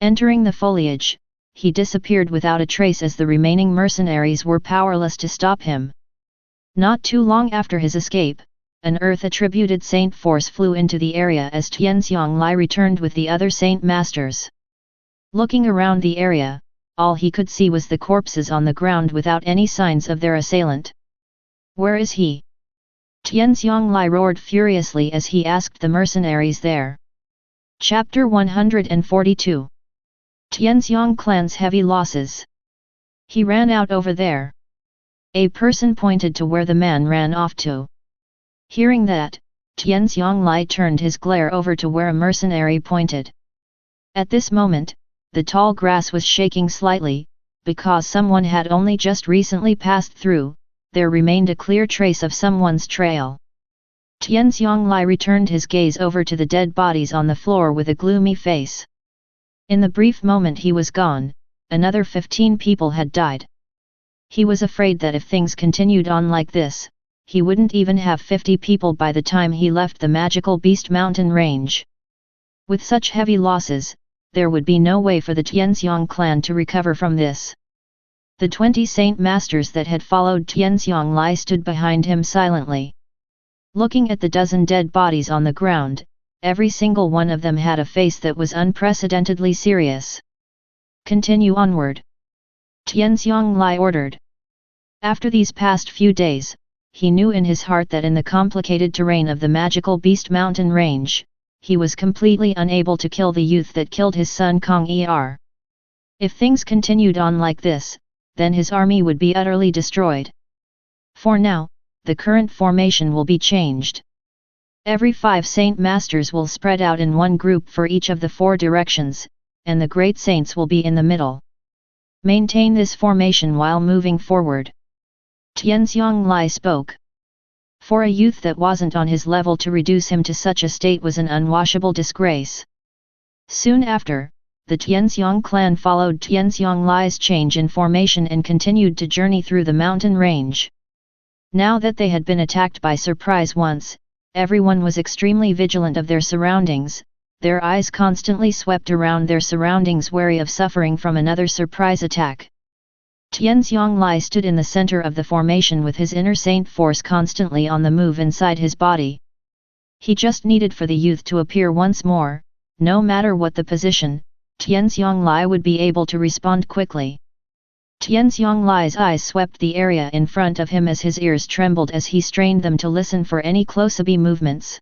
Entering the foliage, he disappeared without a trace as the remaining mercenaries were powerless to stop him. Not too long after his escape, an Earth-attributed Saint force flew into the area as Tianxiang Lai returned with the other Saint Masters. Looking around the area, all he could see was the corpses on the ground without any signs of their assailant. "Where is he?" Tianxiang Lai roared furiously as he asked the mercenaries there. Chapter 142. Tianxiang Clan's Heavy Losses. "He ran out over there." A person pointed to where the man ran off to. Hearing that, Tianxiang Lai turned his glare over to where a mercenary pointed. At this moment, the tall grass was shaking slightly, because someone had only just recently passed through. There remained a clear trace of someone's trail. Tianxiang Lai returned his gaze over to the dead bodies on the floor with a gloomy face. In the brief moment he was gone, another 15 people had died. He was afraid that if things continued on like this, he wouldn't even have 50 people by the time he left the magical Beast Mountain range. With such heavy losses, there would be no way for the Tianxiang clan to recover from this. The 20 Saint Masters that had followed Tianxiang Lai stood behind him silently. Looking at the dozen dead bodies on the ground, every single one of them had a face that was unprecedentedly serious. "Continue onward," Tianxiang Lai ordered. After these past few days, he knew in his heart that in the complicated terrain of the magical Beast Mountain range, he was completely unable to kill the youth that killed his son Kong Er. If things continued on like this, then his army would be utterly destroyed. For now, the current formation will be changed. Every 5 Saint Masters will spread out in one group for each of the 4 directions, and the Great Saints will be in the middle. Maintain this formation while moving forward. Tianxiang Lai spoke. For a youth that wasn't on his level, to reduce him to such a state was an unwashable disgrace. Soon after, the Tianxiang clan followed Tianxiang Lai's change in formation and continued to journey through the mountain range. Now that they had been attacked by surprise once, everyone was extremely vigilant of their surroundings, their eyes constantly swept around their surroundings, wary of suffering from another surprise attack. Tianxiang Lai stood in the center of the formation with his inner saint force constantly on the move inside his body. He just needed for the youth to appear once more. No matter what the position, Tianxiang Lai would be able to respond quickly. Tianxiang Lai's eyes swept the area in front of him as his ears trembled as he strained them to listen for any close-up movements.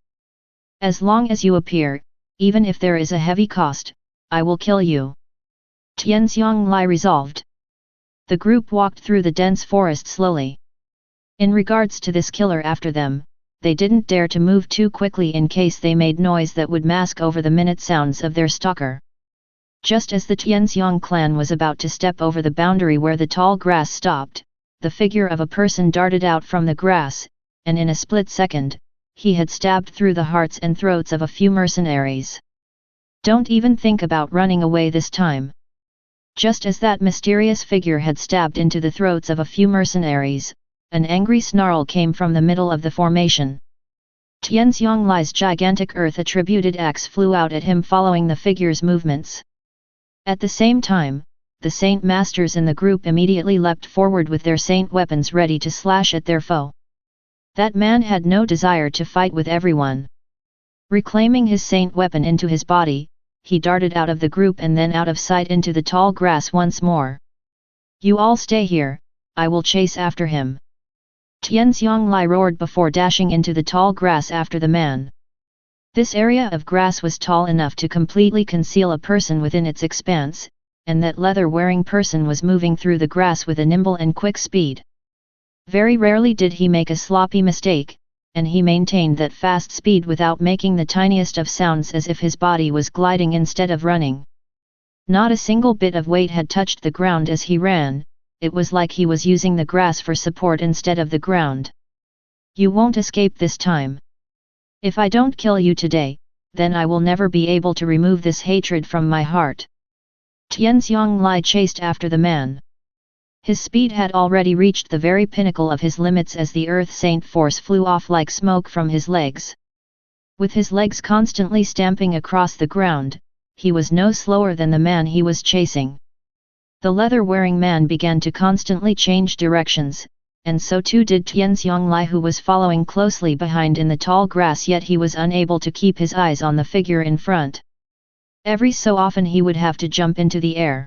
"As long as you appear, even if there is a heavy cost, I will kill you," Tianxiang Lai resolved. The group walked through the dense forest slowly. In regards to this killer after them, they didn't dare to move too quickly in case they made noise that would mask over the minute sounds of their stalker. Just as the Tianxiang clan was about to step over the boundary where the tall grass stopped, the figure of a person darted out from the grass, and in a split second, he had stabbed through the hearts and throats of a few mercenaries. "Don't even think about running away this time." Just as that mysterious figure had stabbed into the throats of a few mercenaries, an angry snarl came from the middle of the formation. Tianxiang Lai's gigantic earth-attributed axe flew out at him following the figure's movements. At the same time, the Saint Masters in the group immediately leapt forward with their saint weapons ready to slash at their foe. That man had no desire to fight with everyone. Reclaiming his saint weapon into his body, he darted out of the group and then out of sight into the tall grass once more. "You all stay here, I will chase after him," Tianxiang Lai roared before dashing into the tall grass after the man. This area of grass was tall enough to completely conceal a person within its expanse, and that leather-wearing person was moving through the grass with a nimble and quick speed. Very rarely did he make a sloppy mistake, and he maintained that fast speed without making the tiniest of sounds, as if his body was gliding instead of running. Not a single bit of weight had touched the ground as he ran, it was like he was using the grass for support instead of the ground. "You won't escape this time. If I don't kill you today, then I will never be able to remove this hatred from my heart." Tianxiang Lai chased after the man. His speed had already reached the very pinnacle of his limits as the Earth Saint force flew off like smoke from his legs. With his legs constantly stamping across the ground, he was no slower than the man he was chasing. The leather-wearing man began to constantly change directions, and so too did Tianxiang Lai, who was following closely behind in the tall grass, yet he was unable to keep his eyes on the figure in front. Every so often he would have to jump into the air.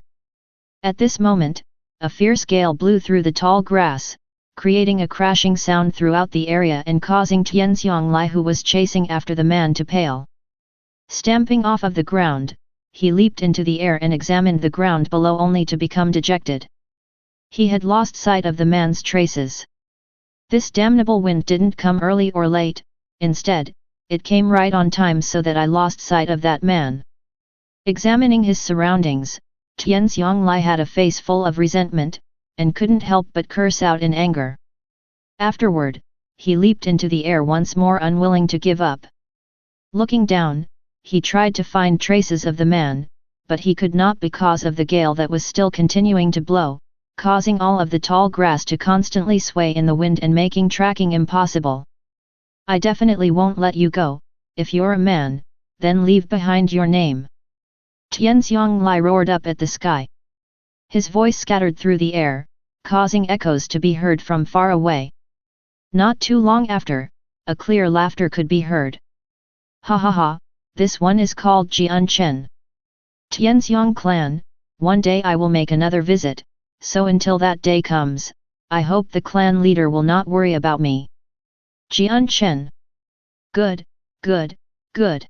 At this moment, a fierce gale blew through the tall grass, creating a crashing sound throughout the area and causing Tianxiang Lai, who was chasing after the man, to pale. Stamping off of the ground, he leaped into the air and examined the ground below, only to become dejected. He had lost sight of the man's traces. This damnable wind didn't come early or late, instead, it came right on time, so that I lost sight of that man. Examining his surroundings, Tianxiang Lai had a face full of resentment, and couldn't help but curse out in anger. Afterward, he leaped into the air once more, unwilling to give up. Looking down, he tried to find traces of the man, but he could not because of the gale that was still continuing to blow, causing all of the tall grass to constantly sway in the wind and making tracking impossible. "I definitely won't let you go. If you're a man, then leave behind your name." Tianxiang Lai roared up at the sky. His voice scattered through the air, causing echoes to be heard from far away. Not too long after, a clear laughter could be heard. "Ha ha ha, this one is called Jian Chen. Tianxiang clan, one day I will make another visit, so until that day comes, I hope the clan leader will not worry about me." Jian Chen. Good, good, good.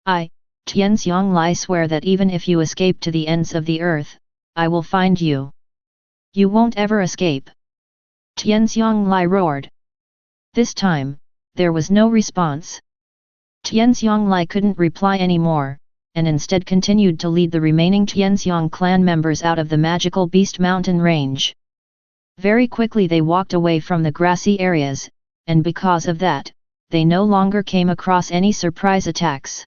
I, Tianxiang Lai, swear that even if you escape to the ends of the earth, I will find you. You won't ever escape. Tianxiang Lai roared. This time, there was no response. Tianxiang Lai couldn't reply anymore, and instead continued to lead the remaining Tianxiang clan members out of the magical beast mountain range. Very quickly they walked away from the grassy areas, and because of that, they no longer came across any surprise attacks.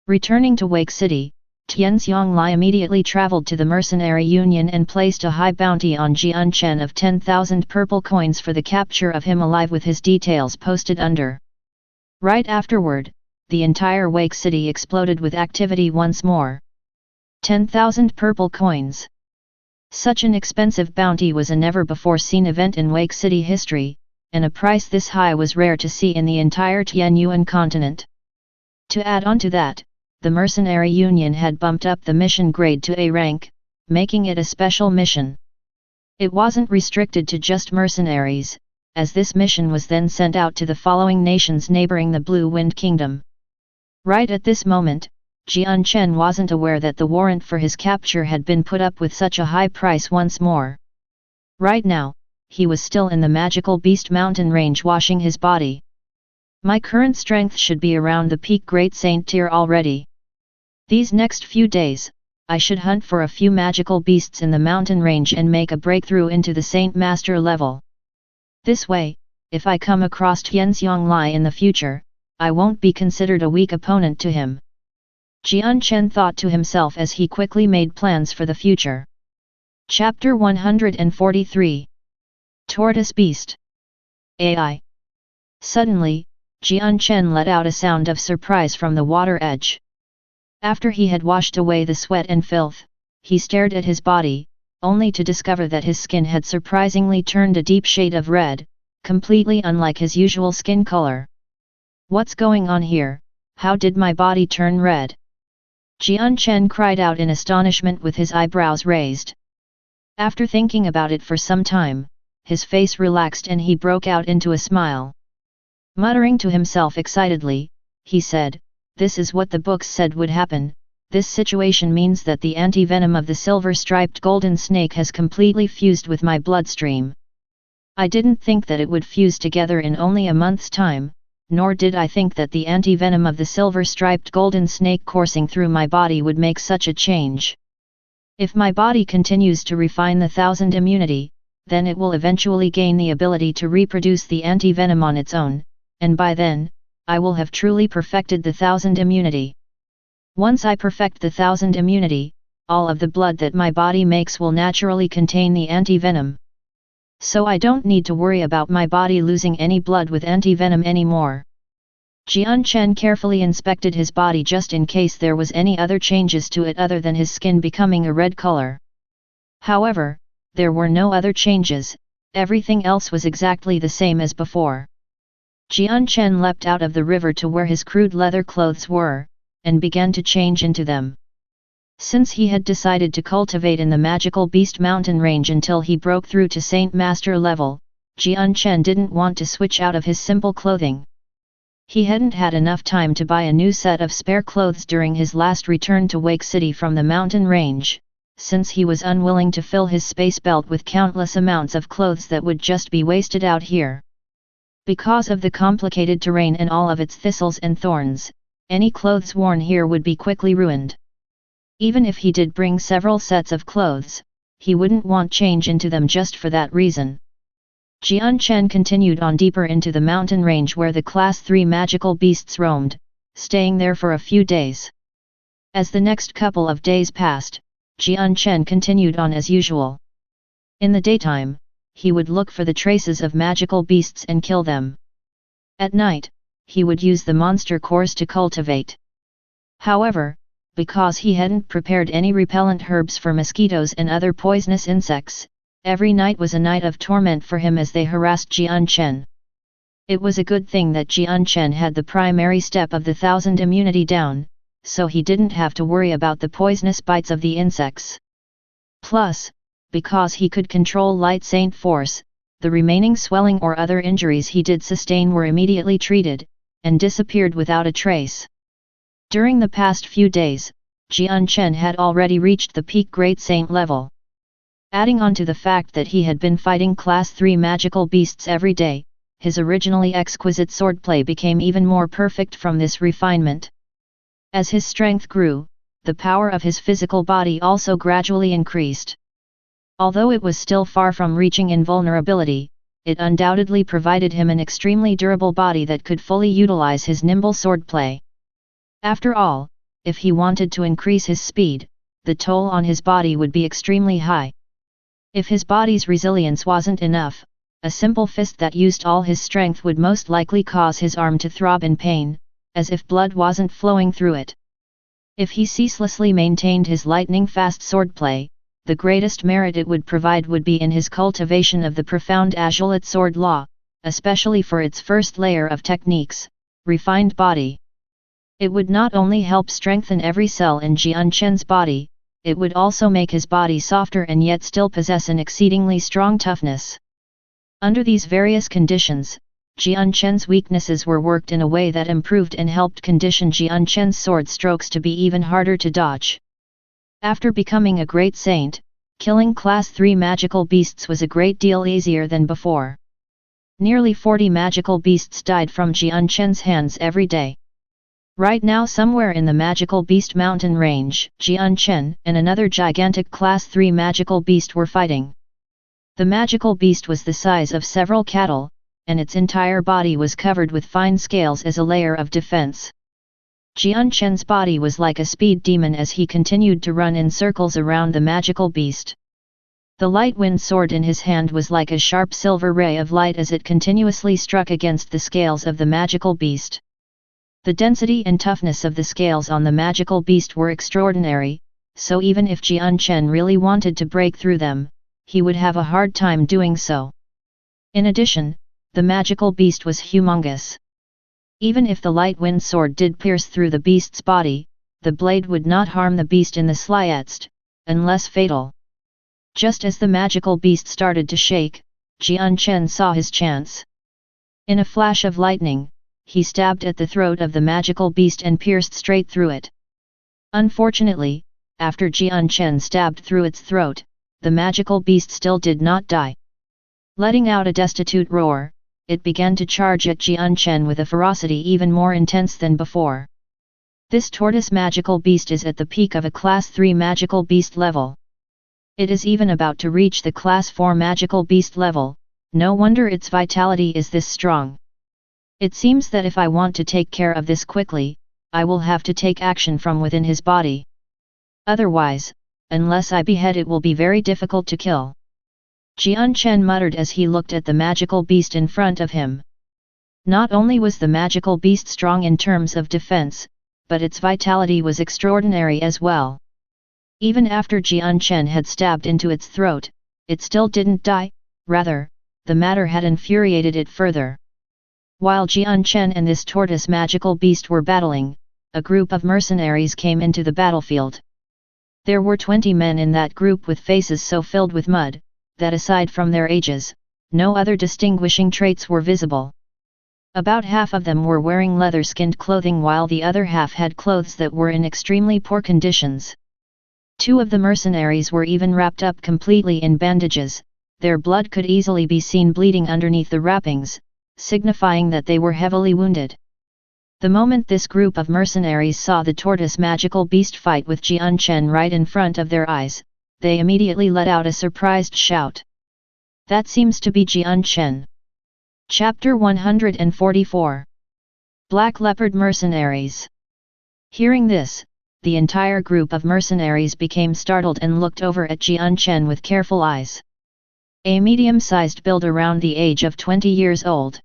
Returning to Wake City, Tianxiang Lai immediately traveled to the mercenary union and placed a high bounty on Jian Chen of 10,000 purple coins for the capture of him alive, with his details posted under. Right afterward, the entire Wake City exploded with activity once more. 10,000 purple coins. Such an expensive bounty was a never-before-seen event in Wake City history, and a price this high was rare to see in the entire Tianyuan continent. To add on to that, the mercenary union had bumped up the mission grade to A rank, making it a special mission. It wasn't restricted to just mercenaries, as this mission was then sent out to the following nations neighboring the Blue Wind Kingdom. Right at this moment, Jian Chen wasn't aware that the warrant for his capture had been put up with such a high price once more. Right now, he was still in the magical beast mountain range washing his body. My current strength should be around the peak Great Saint tier already. These next few days, I should hunt for a few magical beasts in the mountain range and make a breakthrough into the Saint Master level. This way, if I come across Tianxiang Lai in the future, I won't be considered a weak opponent to him. Jian Chen thought to himself as he quickly made plans for the future. Chapter 143. Tortoise Beast. AI. Suddenly, Jian Chen let out a sound of surprise from the water edge. After he had washed away the sweat and filth, he stared at his body, only to discover that his skin had surprisingly turned a deep shade of red, completely unlike his usual skin color. "What's going on here? How did my body turn red?" Jian Chen cried out in astonishment with his eyebrows raised. After thinking about it for some time, his face relaxed and he broke out into a smile. Muttering to himself excitedly, he said, "This is what the books said would happen. This situation means that the anti-venom of the silver-striped golden snake has completely fused with my bloodstream. I didn't think that it would fuse together in only a month's time, nor did I think that the anti-venom of the silver-striped golden snake coursing through my body would make such a change. If my body continues to refine the 1000 immunity, then it will eventually gain the ability to reproduce the anti-venom on its own, and by then, I will have truly perfected the 1000 immunity. Once I perfect the 1000 immunity, all of the blood that my body makes will naturally contain the anti-venom. So I don't need to worry about my body losing any blood with anti-venom anymore." Jian Chen carefully inspected his body just in case there was any other changes to it other than his skin becoming a red color. However, there were no other changes, everything else was exactly the same as before. Jian Chen leapt out of the river to where his crude leather clothes were, and began to change into them. Since he had decided to cultivate in the magical beast mountain range until he broke through to Saint Master level, Jian Chen didn't want to switch out of his simple clothing. He hadn't had enough time to buy a new set of spare clothes during his last return to Wake City from the mountain range, since he was unwilling to fill his space belt with countless amounts of clothes that would just be wasted out here. Because of the complicated terrain and all of its thistles and thorns, any clothes worn here would be quickly ruined. Even if he did bring several sets of clothes, he wouldn't want change into them just for that reason. Jian Chen continued on deeper into the mountain range where the Class 3 magical beasts roamed, staying there for a few days. As the next couple of days passed, Jian Chen continued on as usual. In the daytime, he would look for the traces of magical beasts and kill them. At night, he would use the monster cores to cultivate. However, because he hadn't prepared any repellent herbs for mosquitoes and other poisonous insects, every night was a night of torment for him as they harassed Jian Chen. It was a good thing that Jian Chen had the primary step of the 1000 immunity down, so he didn't have to worry about the poisonous bites of the insects. Plus, because he could control light saint force, the remaining swelling or other injuries he did sustain were immediately treated, and disappeared without a trace. During the past few days, Jian Chen had already reached the peak Great Saint level. Adding on to the fact that he had been fighting Class 3 magical beasts every day, his originally exquisite swordplay became even more perfect from this refinement. As his strength grew, the power of his physical body also gradually increased. Although it was still far from reaching invulnerability, it undoubtedly provided him an extremely durable body that could fully utilize his nimble swordplay. After all, if he wanted to increase his speed, the toll on his body would be extremely high. If his body's resilience wasn't enough, a simple fist that used all his strength would most likely cause his arm to throb in pain, as if blood wasn't flowing through it. If he ceaselessly maintained his lightning-fast swordplay, the greatest merit it would provide would be in his cultivation of the profound Azulate sword law, especially for its first layer of techniques, refined body. It would not only help strengthen every cell in Jian Chen's body, it would also make his body softer and yet still possess an exceedingly strong toughness. Under these various conditions, Jian Chen's weaknesses were worked in a way that improved and helped condition Jian Chen's sword strokes to be even harder to dodge. After becoming a great saint, killing Class 3 magical beasts was a great deal easier than before. Nearly 40 magical beasts died from Jian Chen's hands every day. Right now somewhere in the magical beast mountain range, Jian Chen and another gigantic Class 3 magical beast were fighting. The magical beast was the size of several cattle, and its entire body was covered with fine scales as a layer of defense. Jian Chen's body was like a speed demon as he continued to run in circles around the magical beast. The light wind sword in his hand was like a sharp silver ray of light as it continuously struck against the scales of the magical beast. The density and toughness of the scales on the magical beast were extraordinary, so even if Jian Chen really wanted to break through them, he would have a hard time doing so. In addition, the magical beast was humongous. Even if the light wind sword did pierce through the beast's body, the blade would not harm the beast in the slightest, unless fatal. Just as the magical beast started to shake, Jian Chen saw his chance. In a flash of lightning, he stabbed at the throat of the magical beast and pierced straight through it. Unfortunately, after Jian Chen stabbed through its throat, the magical beast still did not die. Letting out a destitute roar, it began to charge at Jian Chen with a ferocity even more intense than before. This tortoise magical beast is at the peak of a Class 3 magical beast level. It is even about to reach the Class 4 magical beast level, no wonder its vitality is this strong. It seems that if I want to take care of this quickly, I will have to take action from within his body. Otherwise, unless I behead it will be very difficult to kill. Jian Chen muttered as he looked at the magical beast in front of him. Not only was the magical beast strong in terms of defense, but its vitality was extraordinary as well. Even after Jian Chen had stabbed into its throat, it still didn't die, rather, the matter had infuriated it further. While Jian Chen and this tortoise magical beast were battling, a group of mercenaries came into the battlefield. There were 20 men in that group with faces so filled with mud, that aside from their ages, no other distinguishing traits were visible. About half of them were wearing leather-skinned clothing while the other half had clothes that were in extremely poor conditions. 2 of the mercenaries were even wrapped up completely in bandages, their blood could easily be seen bleeding underneath the wrappings, signifying that they were heavily wounded. The moment this group of mercenaries saw the tortoise magical beast fight with Jian Chen right in front of their eyes, they immediately let out a surprised shout. That seems to be Jian Chen. Chapter 144. Black Leopard Mercenaries. Hearing this, the entire group of mercenaries became startled and looked over at Jian Chen with careful eyes. A medium-sized build around the age of 20 years old.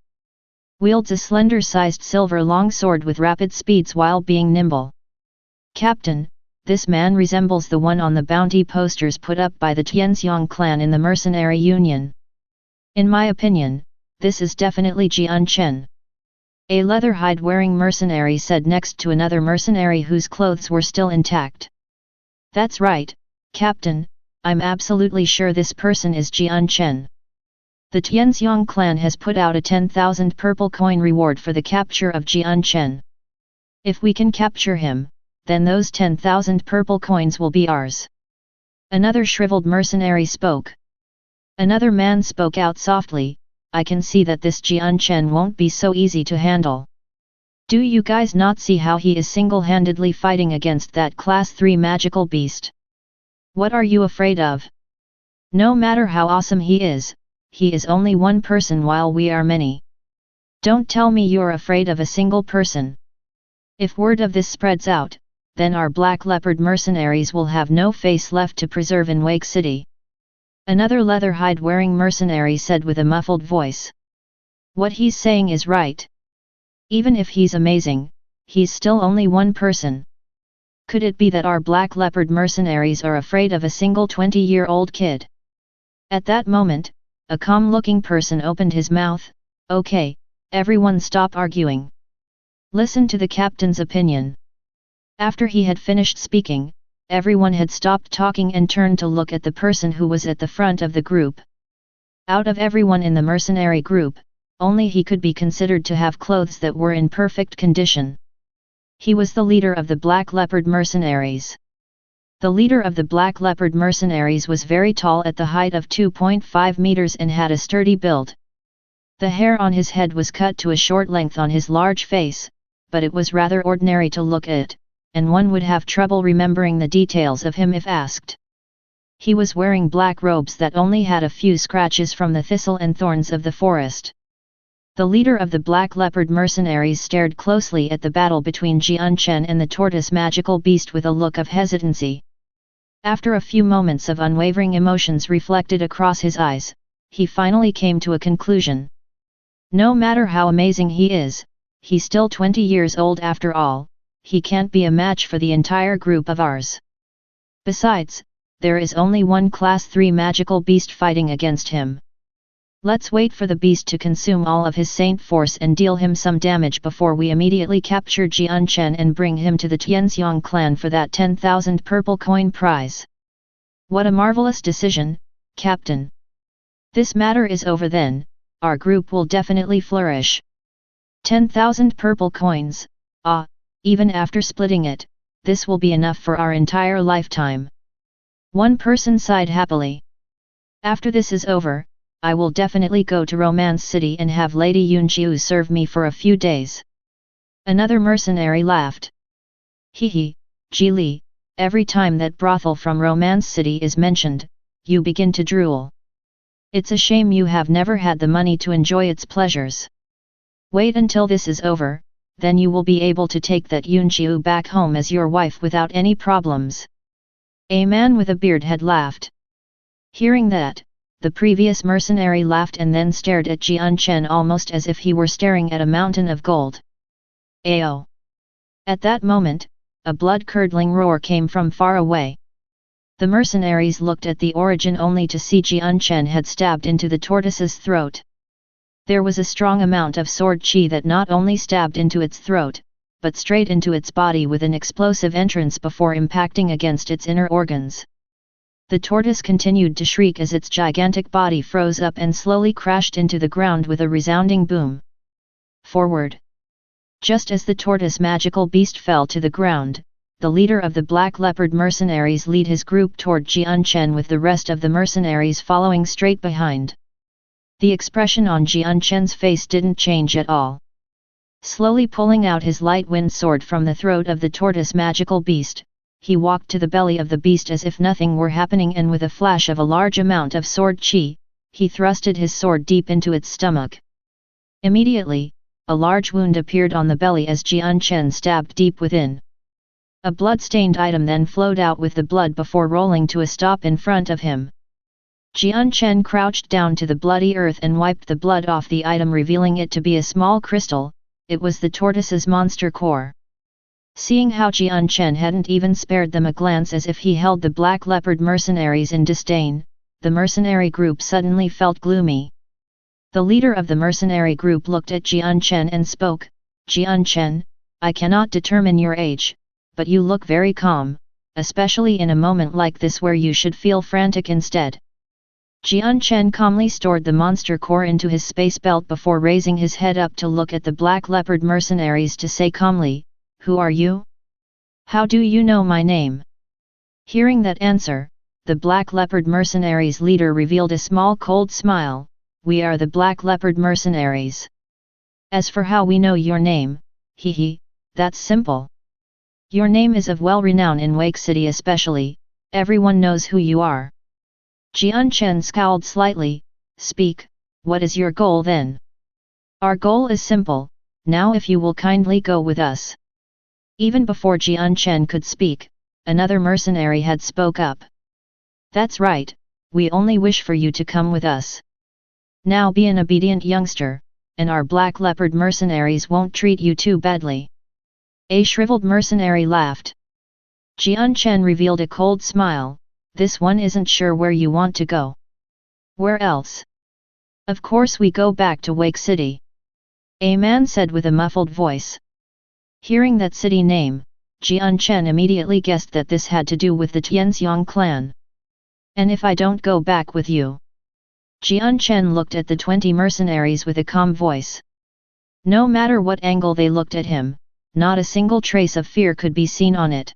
Wields a slender-sized silver longsword with rapid speeds while being nimble. Captain, this man resembles the one on the bounty posters put up by the Tianxiang clan in the mercenary union. In my opinion, this is definitely Jian Chen. A leather hide-wearing mercenary said next to another mercenary whose clothes were still intact. That's right, Captain, I'm absolutely sure this person is Jian Chen. The Tianxiang clan has put out a 10,000 purple coin reward for the capture of Jian Chen. If we can capture him, then those 10,000 purple coins will be ours. Another shriveled mercenary spoke. Another man spoke out softly, I can see that this Jian Chen won't be so easy to handle. Do you guys not see how he is single-handedly fighting against that class 3 magical beast? What are you afraid of? No matter how awesome he is only one person while we are many. Don't tell me you're afraid of a single person. If word of this spreads out, then our Black Leopard mercenaries will have no face left to preserve in Wake City. Another leather hide-wearing mercenary said with a muffled voice. What he's saying is right. Even if he's amazing, he's still only one person. Could it be that our Black Leopard mercenaries are afraid of a single 20-year-old kid? At that moment, a calm-looking person opened his mouth. Okay, everyone stop arguing. Listen to the captain's opinion. After he had finished speaking, everyone had stopped talking and turned to look at the person who was at the front of the group. Out of everyone in the mercenary group, only he could be considered to have clothes that were in perfect condition. He was the leader of the Black Leopard mercenaries. The leader of the Black Leopard mercenaries was very tall at the height of 2.5 meters and had a sturdy build. The hair on his head was cut to a short length on his large face, but it was rather ordinary to look at, and one would have trouble remembering the details of him if asked. He was wearing black robes that only had a few scratches from the thistle and thorns of the forest. The leader of the Black Leopard mercenaries stared closely at the battle between Jian Chen and the tortoise magical beast with a look of hesitancy. After a few moments of unwavering emotions reflected across his eyes, he finally came to a conclusion. No matter how amazing he is, he's still 20 years old after all, he can't be a match for the entire group of ours. Besides, there is only one class 3 magical beast fighting against him. Let's wait for the beast to consume all of his saint force and deal him some damage before we immediately capture Jian Chen and bring him to the Tianxiang clan for that 10,000 purple coin prize. What a marvelous decision, Captain. This matter is over then, our group will definitely flourish. 10,000 purple coins, even after splitting it, this will be enough for our entire lifetime. One person sighed happily. After this is over, I will definitely go to Romance City and have Lady Yunqiu serve me for a few days. Another mercenary laughed. Hehe, Ji Li, every time that brothel from Romance City is mentioned, you begin to drool. It's a shame you have never had the money to enjoy its pleasures. Wait until this is over, then you will be able to take that Yunqiu back home as your wife without any problems. A man with a beard had laughed. Hearing that, the previous mercenary laughed and then stared at Jian Chen almost as if he were staring at a mountain of gold. Ao! At that moment, a blood-curdling roar came from far away. The mercenaries looked at the origin only to see Jian Chen had stabbed into the tortoise's throat. There was a strong amount of sword qi that not only stabbed into its throat, but straight into its body with an explosive entrance before impacting against its inner organs. The tortoise continued to shriek as its gigantic body froze up and slowly crashed into the ground with a resounding boom. Forward! Just as the tortoise magical beast fell to the ground, the leader of the Black Leopard mercenaries led his group toward Jian Chen with the rest of the mercenaries following straight behind. The expression on Jian Chen's face didn't change at all. Slowly pulling out his light wind sword from the throat of the tortoise magical beast, he walked to the belly of the beast as if nothing were happening, and with a flash of a large amount of sword qi, he thrusted his sword deep into its stomach. Immediately, a large wound appeared on the belly as Jian Chen stabbed deep within. A blood-stained item then flowed out with the blood before rolling to a stop in front of him. Jian Chen crouched down to the bloody earth and wiped the blood off the item, revealing it to be a small crystal. It was the tortoise's monster core. Seeing how Jian Chen hadn't even spared them a glance as if he held the Black Leopard mercenaries in disdain, the mercenary group suddenly felt gloomy. The leader of the mercenary group looked at Jian Chen and spoke, "Jian Chen, I cannot determine your age, but you look very calm, especially in a moment like this where you should feel frantic instead." Jian Chen calmly stored the monster core into his space belt before raising his head up to look at the Black Leopard mercenaries to say calmly, "Who are you? How do you know my name?" Hearing that answer, the Black Leopard mercenaries leader revealed a small cold smile, "We are the Black Leopard mercenaries. As for how we know your name, that's simple. Your name is of well renown in Wake City especially, everyone knows who you are." Jian Chen scowled slightly, "Speak, what is your goal then?" "Our goal is simple, now if you will kindly go with us." Even before Jian Chen could speak, another mercenary had spoke up. "That's right, we only wish for you to come with us. Now be an obedient youngster, and our Black Leopard mercenaries won't treat you too badly." A shriveled mercenary laughed. Jian Chen revealed a cold smile, "This one isn't sure where you want to go." "Where else?" "Of course we go back to Wake City," a man said with a muffled voice. Hearing that city name, Jian Chen immediately guessed that this had to do with the Tianxiang clan. "And if I don't go back with you?" Jian Chen looked at the 20 mercenaries with a calm voice. No matter what angle they looked at him, not a single trace of fear could be seen on it.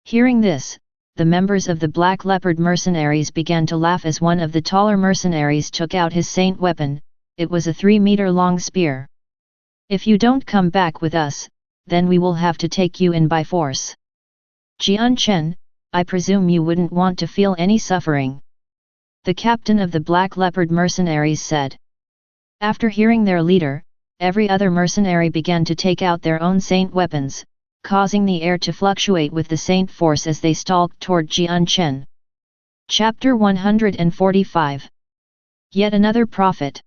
Hearing this, the members of the Black Leopard mercenaries began to laugh as one of the taller mercenaries took out his saint weapon. It was a 3-meter-long spear. "If you don't come back with us, then we will have to take you in by force. Jian Chen, I presume you wouldn't want to feel any suffering," the captain of the Black Leopard mercenaries said. After hearing their leader, every other mercenary began to take out their own saint weapons, causing the air to fluctuate with the saint force as they stalked toward Jian Chen. Chapter 145. Yet another prophet.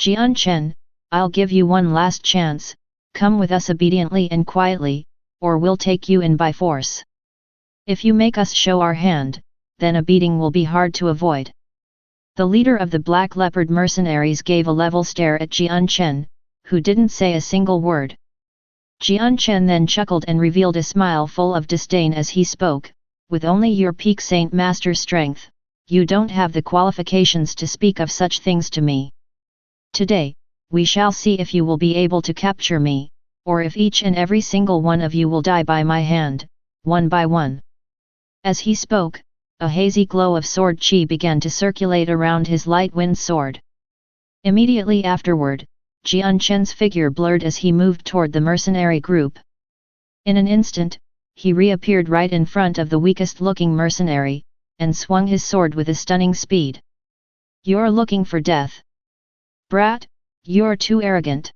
"Jian Chen, I'll give you one last chance, come with us obediently and quietly, or we'll take you in by force. If you make us show our hand, then a beating will be hard to avoid." The leader of the Black Leopard mercenaries gave a level stare at Jian Chen, who didn't say a single word. Jian Chen then chuckled and revealed a smile full of disdain as he spoke, "With only your peak Saint Master strength, you don't have the qualifications to speak of such things to me. Today, we shall see if you will be able to capture me, or if each and every single one of you will die by my hand, one by one." As he spoke, a hazy glow of sword qi began to circulate around his light wind sword. Immediately afterward, Jian Chen's figure blurred as he moved toward the mercenary group. In an instant, he reappeared right in front of the weakest-looking mercenary, and swung his sword with a stunning speed. "You're looking for death? Brat, you're too arrogant."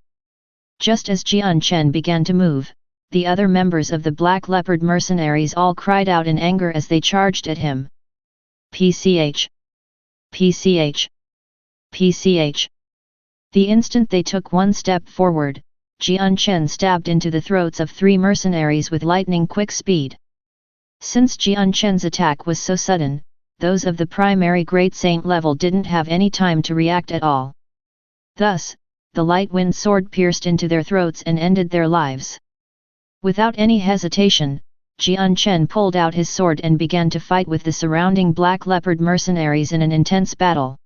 Just as Jian Chen began to move, the other members of the Black Leopard mercenaries all cried out in anger as they charged at him. "Pch! PCH. PCH. The instant they took one step forward, Jian Chen stabbed into the throats of 3 mercenaries with lightning-quick speed. Since Jian Chen's attack was so sudden, those of the primary Great Saint level didn't have any time to react at all. Thus, the light wind sword pierced into their throats and ended their lives. Without any hesitation, Jian Chen pulled out his sword and began to fight with the surrounding Black Leopard mercenaries in an intense battle.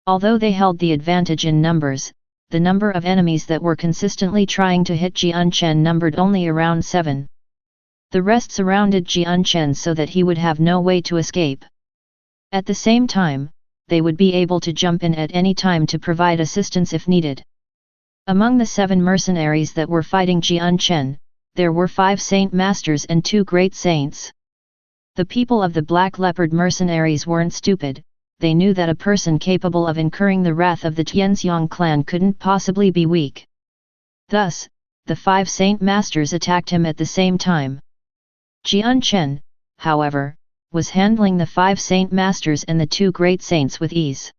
Although they held the advantage in numbers, the number of enemies that were consistently trying to hit Jian Chen numbered only around 7. The rest surrounded Jian Chen so that he would have no way to escape. At the same time, they would be able to jump in at any time to provide assistance if needed. Among the 7 mercenaries that were fighting Jian Chen, there were 5 Saint Masters and 2 Great Saints. The people of the Black Leopard mercenaries weren't stupid. They knew that a person capable of incurring the wrath of the Tianxiang clan couldn't possibly be weak. Thus, the 5 Saint Masters attacked him at the same time. Jian Chen, however, was handling the 5 Saint Masters and the 2 Great Saints with ease.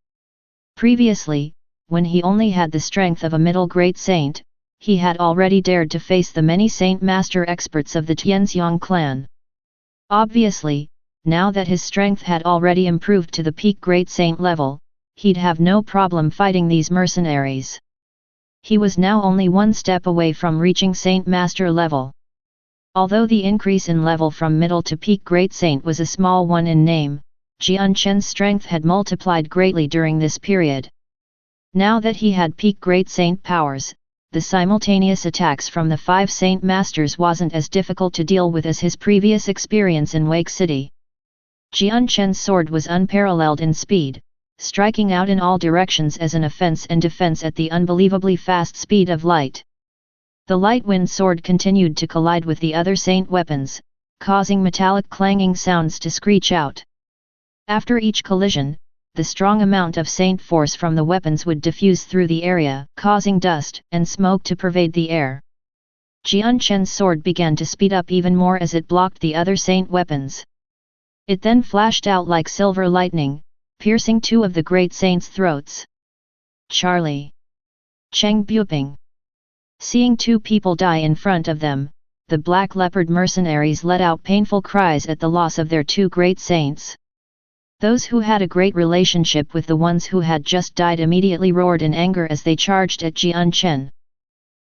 Previously, when he only had the strength of a middle Great Saint, he had already dared to face the many Saint Master experts of the Tianxiang clan. Obviously, now that his strength had already improved to the peak Great Saint level, he'd have no problem fighting these mercenaries. He was now only one step away from reaching Saint Master level. Although the increase in level from middle to peak Great Saint was a small one in name, Jian Chen's strength had multiplied greatly during this period. Now that he had peak Great Saint powers, the simultaneous attacks from the 5 Saint Masters wasn't as difficult to deal with as his previous experience in Wake City. Jian Chen's sword was unparalleled in speed, striking out in all directions as an offense and defense at the unbelievably fast speed of light. The light wind sword continued to collide with the other Saint weapons, causing metallic clanging sounds to screech out. After each collision, the strong amount of Saint force from the weapons would diffuse through the area, causing dust and smoke to pervade the air. Jian Chen's sword began to speed up even more as it blocked the other Saint weapons. It then flashed out like silver lightning, piercing 2 of the Great Saints' throats. Charlie! Cheng Buping! Seeing 2 people die in front of them, the Black Leopard mercenaries let out painful cries at the loss of their 2 Great Saints. Those who had a great relationship with the ones who had just died immediately roared in anger as they charged at Jian Chen.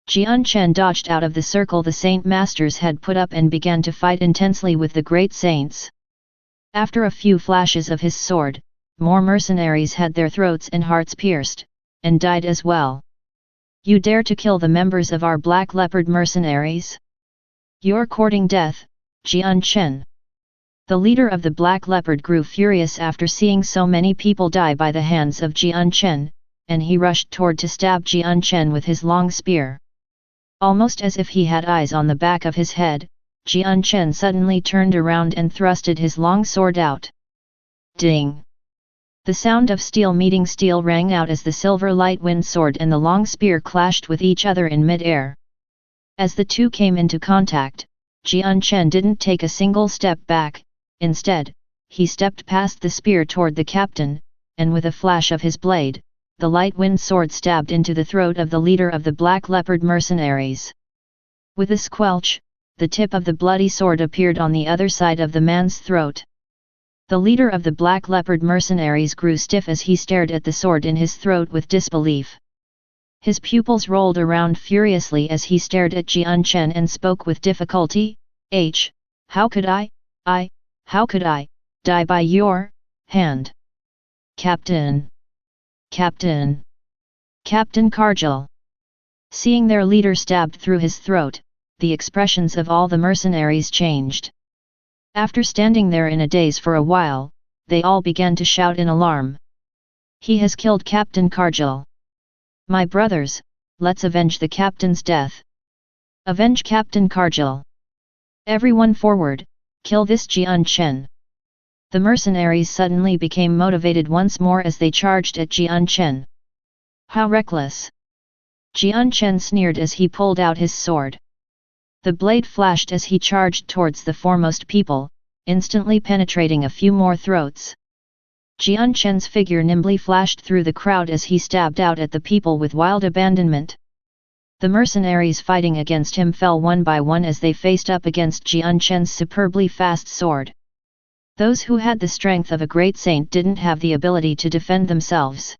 Jian Chen dodged out of the circle the Saint Masters had put up and began to fight intensely with the Great Saints. After a few flashes of his sword, more mercenaries had their throats and hearts pierced, and died as well. You dare to kill the members of our Black Leopard mercenaries? You're courting death, Jian Chen. The leader of the Black Leopard grew furious after seeing so many people die by the hands of Jian Chen, and he rushed toward to stab Jian Chen with his long spear. Almost as if he had eyes on the back of his head, Jian Chen suddenly turned around and thrusted his long sword out. Ding! The sound of steel meeting steel rang out as the silver light wind sword and the long spear clashed with each other in mid-air. As the 2 came into contact, Jian Chen didn't take a single step back. Instead, he stepped past the spear toward the captain, and with a flash of his blade, the light wind sword stabbed into the throat of the leader of the Black Leopard mercenaries. With a squelch, the tip of the bloody sword appeared on the other side of the man's throat. The leader of the Black Leopard mercenaries grew stiff as he stared at the sword in his throat with disbelief. His pupils rolled around furiously as he stared at Jian Chen and spoke with difficulty, How could I, die by your hand? Captain! Captain! Captain Kargil! Seeing their leader stabbed through his throat, the expressions of all the mercenaries changed. After standing there in a daze for a while, they all began to shout in alarm. He has killed Captain Kargil! My brothers, let's avenge the captain's death! Avenge Captain Kargil! Everyone forward, kill this Jian Chen! The mercenaries suddenly became motivated once more as they charged at Jian Chen. How reckless! Jian Chen sneered as he pulled out his sword. The blade flashed as he charged towards the foremost people, instantly penetrating a few more throats. Jian Chen's figure nimbly flashed through the crowd as he stabbed out at the people with wild abandonment. The mercenaries fighting against him fell one by one as they faced up against Jian Chen's superbly fast sword. Those who had the strength of a great saint didn't have the ability to defend themselves.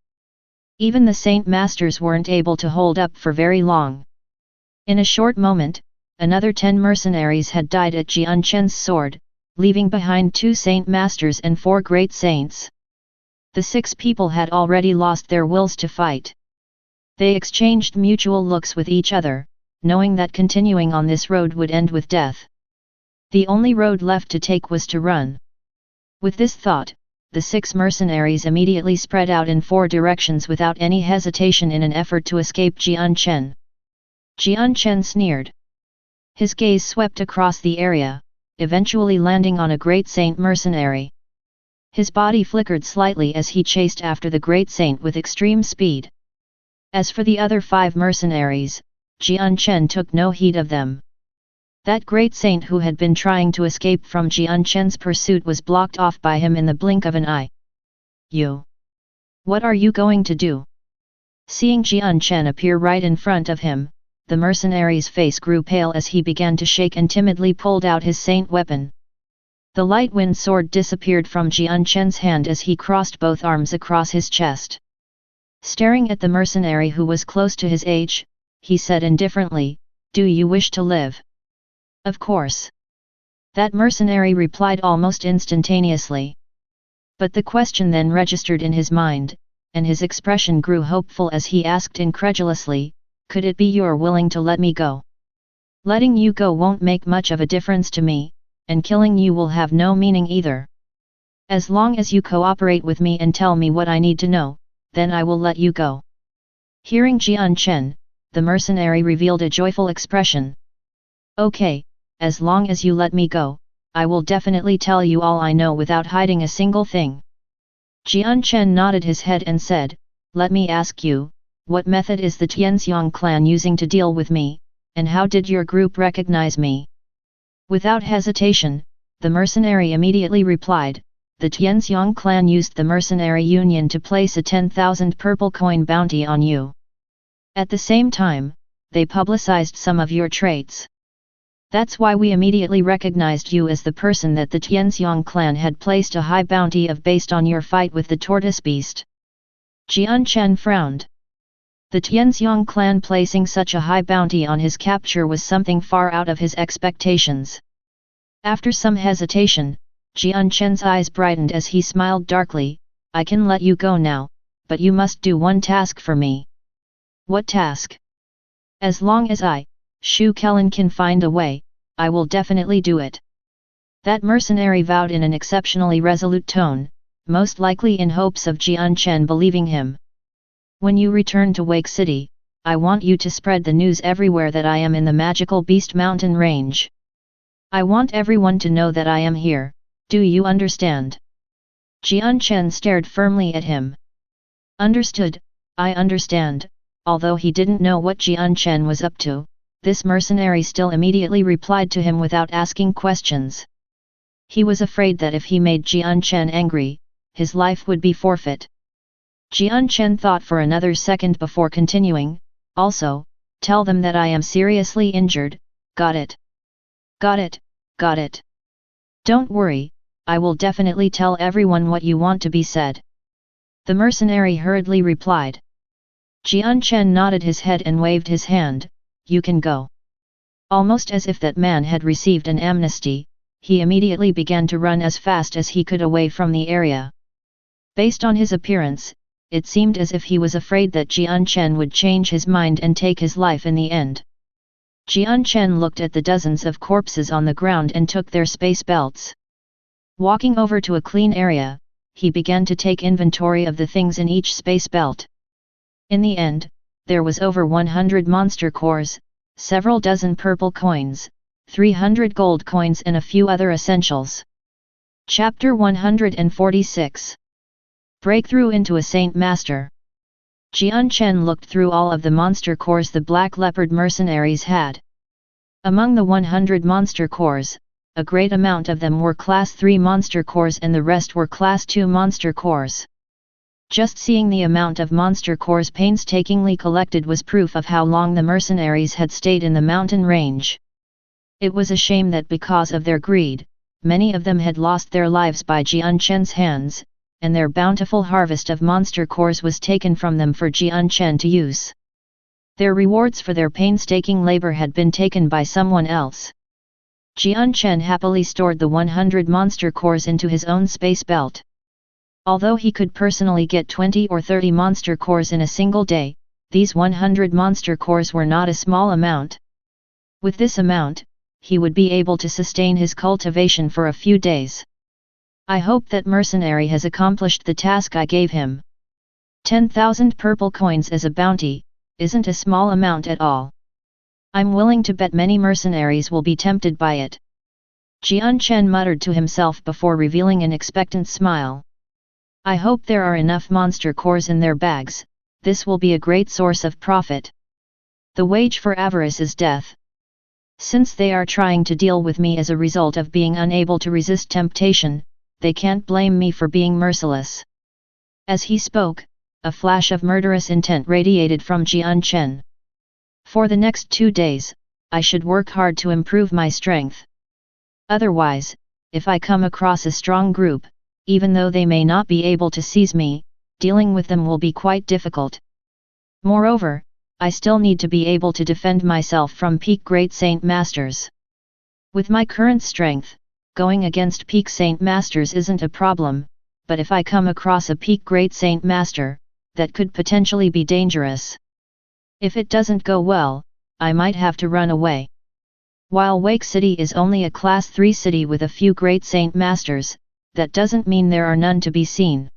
Even the saint masters weren't able to hold up for very long. In a short moment, another 10 mercenaries had died at Jian Chen's sword, leaving behind 2 saint masters and 4 great saints. The 6 people had already lost their wills to fight. They exchanged mutual looks with each other, knowing that continuing on this road would end with death. The only road left to take was to run. With this thought, the 6 mercenaries immediately spread out in 4 directions without any hesitation in an effort to escape Jian Chen. Jian Chen sneered. His gaze swept across the area, eventually landing on a great saint mercenary. His body flickered slightly as he chased after the great saint with extreme speed. As for the other 5 mercenaries, Jian Chen took no heed of them. That great saint who had been trying to escape from Jian Chen's pursuit was blocked off by him in the blink of an eye. You! What are you going to do? Seeing Jian Chen appear right in front of him, the mercenary's face grew pale as he began to shake and timidly pulled out his saint weapon. The light wind sword disappeared from Jian Chen's hand as he crossed both arms across his chest. Staring at the mercenary who was close to his age, he said indifferently, "Do you wish to live?" "Of course." That mercenary replied almost instantaneously. But the question then registered in his mind, and his expression grew hopeful as he asked incredulously, "Could it be you're willing to let me go?" "Letting you go won't make much of a difference to me, and killing you will have no meaning either. As long as you cooperate with me and tell me what I need to know, then I will let you go." Hearing Jian Chen, the mercenary revealed a joyful expression. "Okay, as long as you let me go, I will definitely tell you all I know without hiding a single thing." Jian Chen nodded his head and said, "Let me ask you, what method is the Tianxiang clan using to deal with me, and how did your group recognize me?" Without hesitation, the mercenary immediately replied, "The Tianxiang clan used the mercenary union to place a 10,000 purple coin bounty on you. At the same time, they publicized some of your traits. That's why we immediately recognized you as the person that the Tianxiang clan had placed a high bounty of based on your fight with the tortoise beast." Jian Chen frowned. The Tianxiang clan placing such a high bounty on his capture was something far out of his expectations. After some hesitation, Jian Chen's eyes brightened as he smiled darkly, "I can let you go now, but you must do one task for me." "What task?" "As long as I, Shu Kellen, can find a way, I will definitely do it." That mercenary vowed in an exceptionally resolute tone, most likely in hopes of Jian Chen believing him. "When you return to Wake City, I want you to spread the news everywhere that I am in the magical Beast Mountain range. I want everyone to know that I am here, do you understand?" Jian Chen stared firmly at him. "Understood, I understand." Although he didn't know what Jian Chen was up to, this mercenary still immediately replied to him without asking questions. He was afraid that if he made Jian Chen angry, his life would be forfeit. Jian Chen thought for another second before continuing, "Also, tell them that I am seriously injured, got it?" "Got it, got it. Don't worry, I will definitely tell everyone what you want to be said." The mercenary hurriedly replied. Jian Chen nodded his head and waved his hand, "You can go." Almost as if that man had received an amnesty, he immediately began to run as fast as he could away from the area. Based on his appearance, it seemed as if he was afraid that Jian Chen would change his mind and take his life in the end. Jian Chen looked at the dozens of corpses on the ground and took their space belts. Walking over to a clean area, he began to take inventory of the things in each space belt. In the end, there was over 100 monster cores, several dozen purple coins, 300 gold coins and a few other essentials. Chapter 146. Breakthrough into a Saint Master. Jian Chen looked through all of the monster cores the Black Leopard mercenaries had. Among the 100 monster cores, a great amount of them were Class 3 monster cores and the rest were Class 2 monster cores. Just seeing the amount of monster cores painstakingly collected was proof of how long the mercenaries had stayed in the mountain range. It was a shame that because of their greed, many of them had lost their lives by Jian Chen's hands, and their bountiful harvest of monster cores was taken from them for Jian Chen to use. Their rewards for their painstaking labor had been taken by someone else. Jian Chen happily stored the 100 monster cores into his own space belt. Although he could personally get 20 or 30 monster cores in a single day, these 100 monster cores were not a small amount. With this amount, he would be able to sustain his cultivation for a few days. I hope that mercenary has accomplished the task I gave him. 10,000 purple coins as a bounty isn't a small amount at all. I'm willing to bet many mercenaries will be tempted by it. Jian Chen muttered to himself before revealing an expectant smile. I hope there are enough monster cores in their bags, this will be a great source of profit. The wage for avarice is death. Since they are trying to deal with me as a result of being unable to resist temptation, they can't blame me for being merciless. As he spoke, a flash of murderous intent radiated from Jian Chen. For the next 2 days, I should work hard to improve my strength. Otherwise, if I come across a strong group, even though they may not be able to seize me, dealing with them will be quite difficult. Moreover, I still need to be able to defend myself from peak Great Saint Masters. With my current strength, going against peak Saint Masters isn't a problem, but if I come across a peak Great Saint Master, that could potentially be dangerous. If it doesn't go well, I might have to run away. While Wake City is only a Class 3 city with a few Great Saint Masters, that doesn't mean there are none to be seen.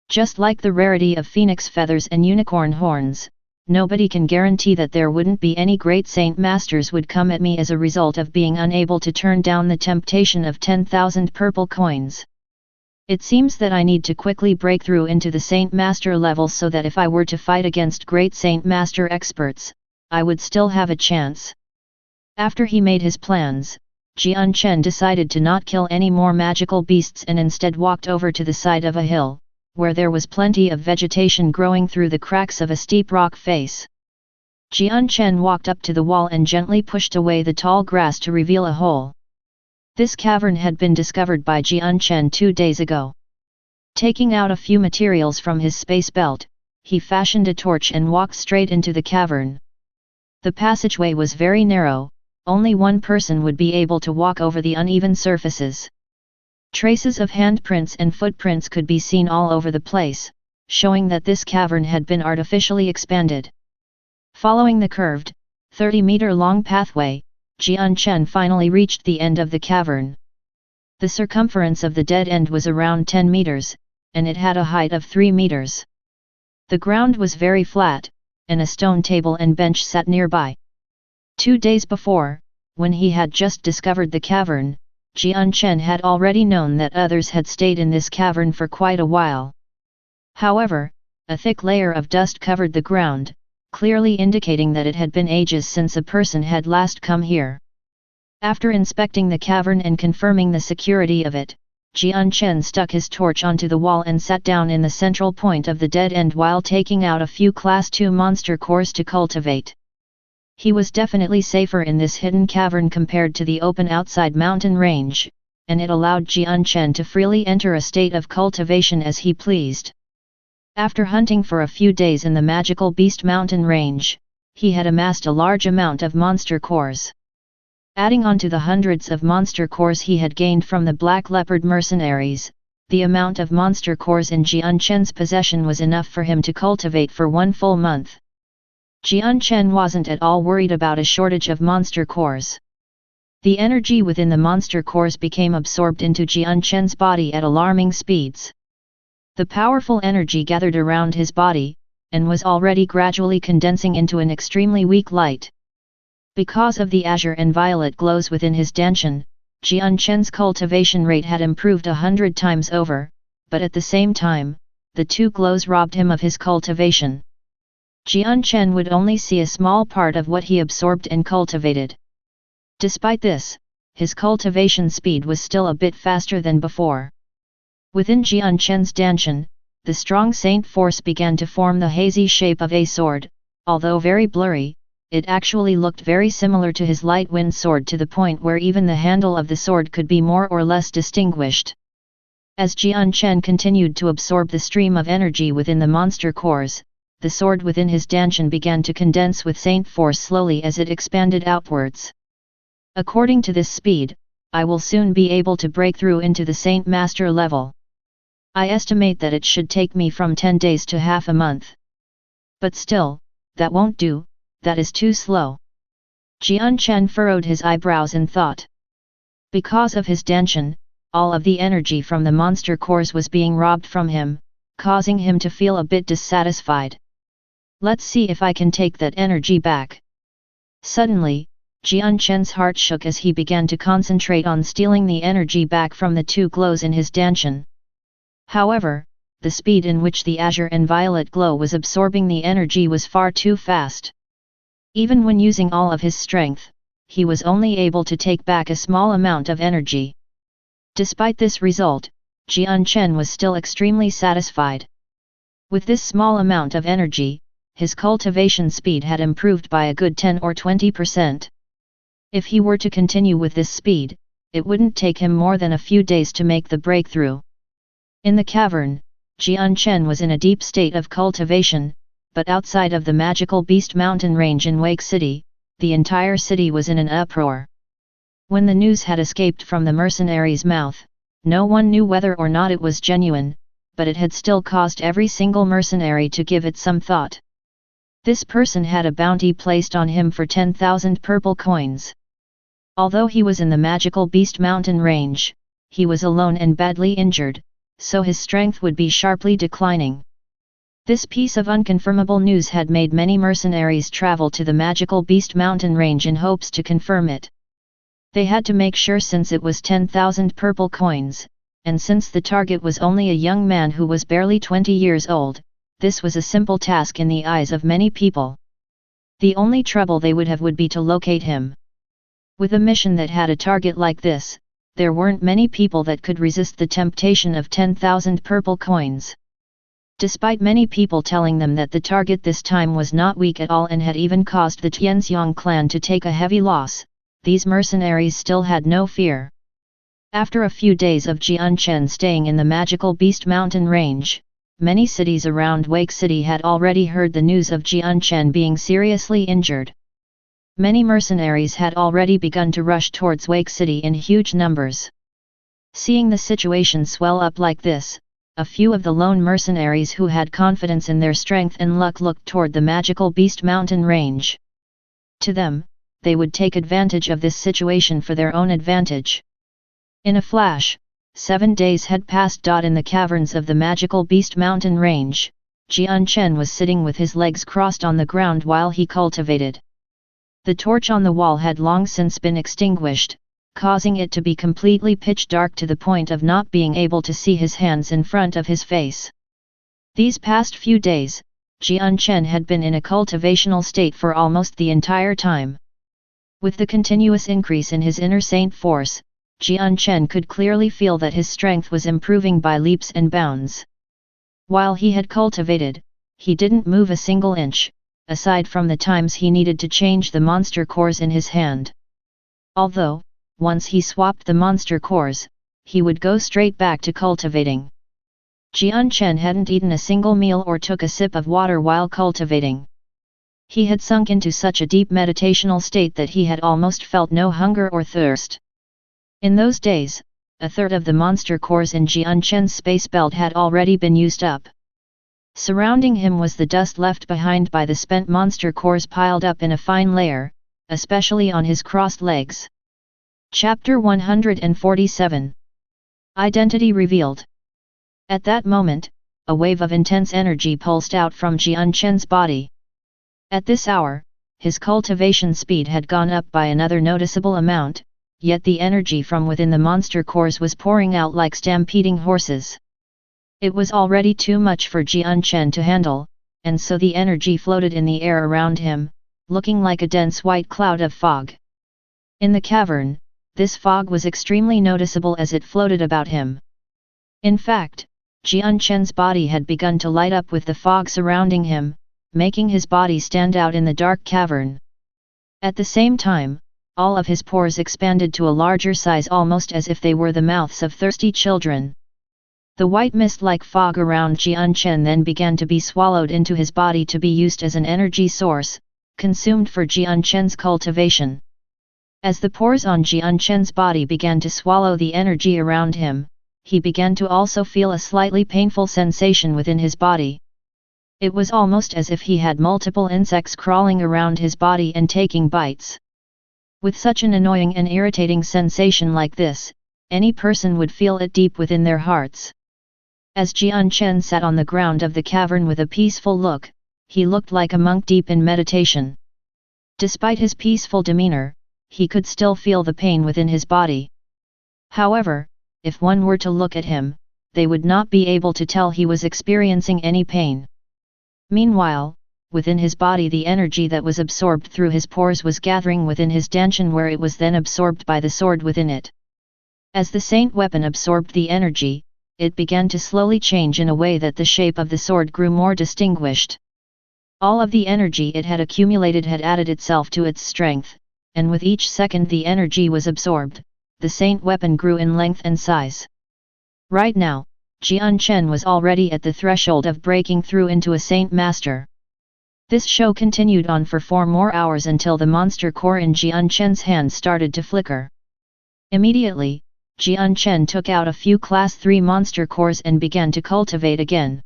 Just like the rarity of phoenix feathers and unicorn horns, nobody can guarantee that there wouldn't be any Great Saint Masters would come at me as a result of being unable to turn down the temptation of 10,000 purple coins. It seems that I need to quickly break through into the Saint Master level so that if I were to fight against Great Saint Master experts, I would still have a chance. After he made his plans, Jian Chen decided to not kill any more magical beasts and instead walked over to the side of a hill, where there was plenty of vegetation growing through the cracks of a steep rock face. Jian Chen walked up to the wall and gently pushed away the tall grass to reveal a hole. This cavern had been discovered by Jian Chen 2 days ago. Taking out a few materials from his space belt, he fashioned a torch and walked straight into the cavern. The passageway was very narrow, only one person would be able to walk over the uneven surfaces. Traces of handprints and footprints could be seen all over the place, showing that this cavern had been artificially expanded. Following the curved, 30-meter-long pathway, Jian Chen finally reached the end of the cavern. The circumference of the dead end was around 10 meters, and it had a height of 3 meters. The ground was very flat, and a stone table and bench sat nearby. 2 days before, when he had just discovered the cavern, Jian Chen had already known that others had stayed in this cavern for quite a while. However, a thick layer of dust covered the ground, clearly indicating that it had been ages since a person had last come here. After inspecting the cavern and confirming the security of it, Jian Chen stuck his torch onto the wall and sat down in the central point of the dead end while taking out a few Class 2 monster cores to cultivate. He was definitely safer in this hidden cavern compared to the open outside mountain range, and it allowed Jian Chen to freely enter a state of cultivation as he pleased. After hunting for a few days in the magical Beast Mountain range, he had amassed a large amount of monster cores. Adding on to the hundreds of monster cores he had gained from the Black Leopard mercenaries, the amount of monster cores in Jian Chen's possession was enough for him to cultivate for 1 full month. Jian Chen wasn't at all worried about a shortage of monster cores. The energy within the monster cores became absorbed into Jian Chen's body at alarming speeds. The powerful energy gathered around his body, and was already gradually condensing into an extremely weak light. Because of the azure and violet glows within his Danshan, Jian Chen's cultivation rate had improved 100 times over, but at the same time, the two glows robbed him of his cultivation. Jian Chen would only see a small part of what he absorbed and cultivated. Despite this, his cultivation speed was still a bit faster than before. Within Jian Chen's dantian, the strong saint force began to form the hazy shape of a sword. Although very blurry, it actually looked very similar to his light wind sword, to the point where even the handle of the sword could be more or less distinguished. As Jian Chen continued to absorb the stream of energy within the monster cores, the sword within his dantian began to condense with saint force slowly as it expanded outwards. According to this speed, I will soon be able to break through into the Saint Master level. I estimate that it should take me from 10 days to half a month. But still, that won't do, that is too slow. Jian Chen furrowed his eyebrows in thought. Because of his dantian, all of the energy from the monster cores was being robbed from him, causing him to feel a bit dissatisfied. Let's see if I can take that energy back. Suddenly, Jian Chen's heart shook as he began to concentrate on stealing the energy back from the two glows in his dantian. However, the speed in which the azure and violet glow was absorbing the energy was far too fast. Even when using all of his strength, he was only able to take back a small amount of energy. Despite this result, Jian Chen was still extremely satisfied. With this small amount of energy, his cultivation speed had improved by a good 10 or 20%. If he were to continue with this speed, it wouldn't take him more than a few days to make the breakthrough. In the cavern, Jian Chen was in a deep state of cultivation, but outside of the magical beast mountain range in Wake City, the entire city was in an uproar. When the news had escaped from the mercenary's mouth, no one knew whether or not it was genuine, but it had still caused every single mercenary to give it some thought. This person had a bounty placed on him for 10,000 purple coins. Although he was in the magical beast mountain range, he was alone and badly injured, so his strength would be sharply declining. This piece of unconfirmable news had made many mercenaries travel to the magical beast mountain range in hopes to confirm it. They had to make sure, since it was 10,000 purple coins, and since the target was only a young man who was barely 20 years old, this was a simple task in the eyes of many people. The only trouble they would be to locate him. With a mission that had a target like this, there weren't many people that could resist the temptation of 10,000 purple coins. Despite many people telling them that the target this time was not weak at all and had even caused the Tianxiang clan to take a heavy loss, these mercenaries still had no fear. After a few days of Jian Chen staying in the magical beast mountain range, many cities around Wake City had already heard the news of Jian Chen being seriously injured. Many mercenaries had already begun to rush towards Wake City in huge numbers. Seeing the situation swell up like this, a few of the lone mercenaries who had confidence in their strength and luck looked toward the magical beast mountain range. To them, they would take advantage of this situation for their own advantage. In a flash, 7 days had passed. In the caverns of the magical beast mountain range, Jian Chen was sitting with his legs crossed on the ground while he cultivated. The torch on the wall had long since been extinguished, causing it to be completely pitch dark to the point of not being able to see his hands in front of his face. These past few days, Jian Chen had been in a cultivational state for almost the entire time. With the continuous increase in his inner saint force, Jian Chen could clearly feel that his strength was improving by leaps and bounds. While he had cultivated, he didn't move a single inch, aside from the times he needed to change the monster cores in his hand. Although, once he swapped the monster cores, he would go straight back to cultivating. Jian Chen hadn't eaten a single meal or took a sip of water while cultivating. He had sunk into such a deep meditational state that he had almost felt no hunger or thirst. In those days, a third of the monster cores in Jian Chen's space belt had already been used up. Surrounding him was the dust left behind by the spent monster cores piled up in a fine layer, especially on his crossed legs. Chapter 147. Identity Revealed. At that moment, a wave of intense energy pulsed out from Jian Chen's body. At this hour, his cultivation speed had gone up by another noticeable amount, yet the energy from within the monster cores was pouring out like stampeding horses. It was already too much for Jian Chen to handle, and so the energy floated in the air around him, looking like a dense white cloud of fog. In the cavern, this fog was extremely noticeable as it floated about him. In fact, Jian Chen's body had begun to light up with the fog surrounding him, making his body stand out in the dark cavern. At the same time, all of his pores expanded to a larger size, almost as if they were the mouths of thirsty children. The white mist-like fog around Jian Chen then began to be swallowed into his body to be used as an energy source, consumed for Jian Chen's cultivation. As the pores on Jian Chen's body began to swallow the energy around him, he began to also feel a slightly painful sensation within his body. It was almost as if he had multiple insects crawling around his body and taking bites. With such an annoying and irritating sensation like this, any person would feel it deep within their hearts. As Jian Chen sat on the ground of the cavern with a peaceful look, he looked like a monk deep in meditation. Despite his peaceful demeanor, he could still feel the pain within his body. However, if one were to look at him, they would not be able to tell he was experiencing any pain. Meanwhile, within his body the energy that was absorbed through his pores was gathering within his dantian, where it was then absorbed by the sword within it. As the saint weapon absorbed the energy, it began to slowly change in a way that the shape of the sword grew more distinguished. All of the energy it had accumulated had added itself to its strength, and with each second the energy was absorbed, the saint weapon grew in length and size. Right now, Jian Chen was already at the threshold of breaking through into a saint master. This show continued on for 4 more hours until the monster core in Jian Chen's hand started to flicker. Immediately, Jian Chen took out a few Class 3 monster cores and began to cultivate again.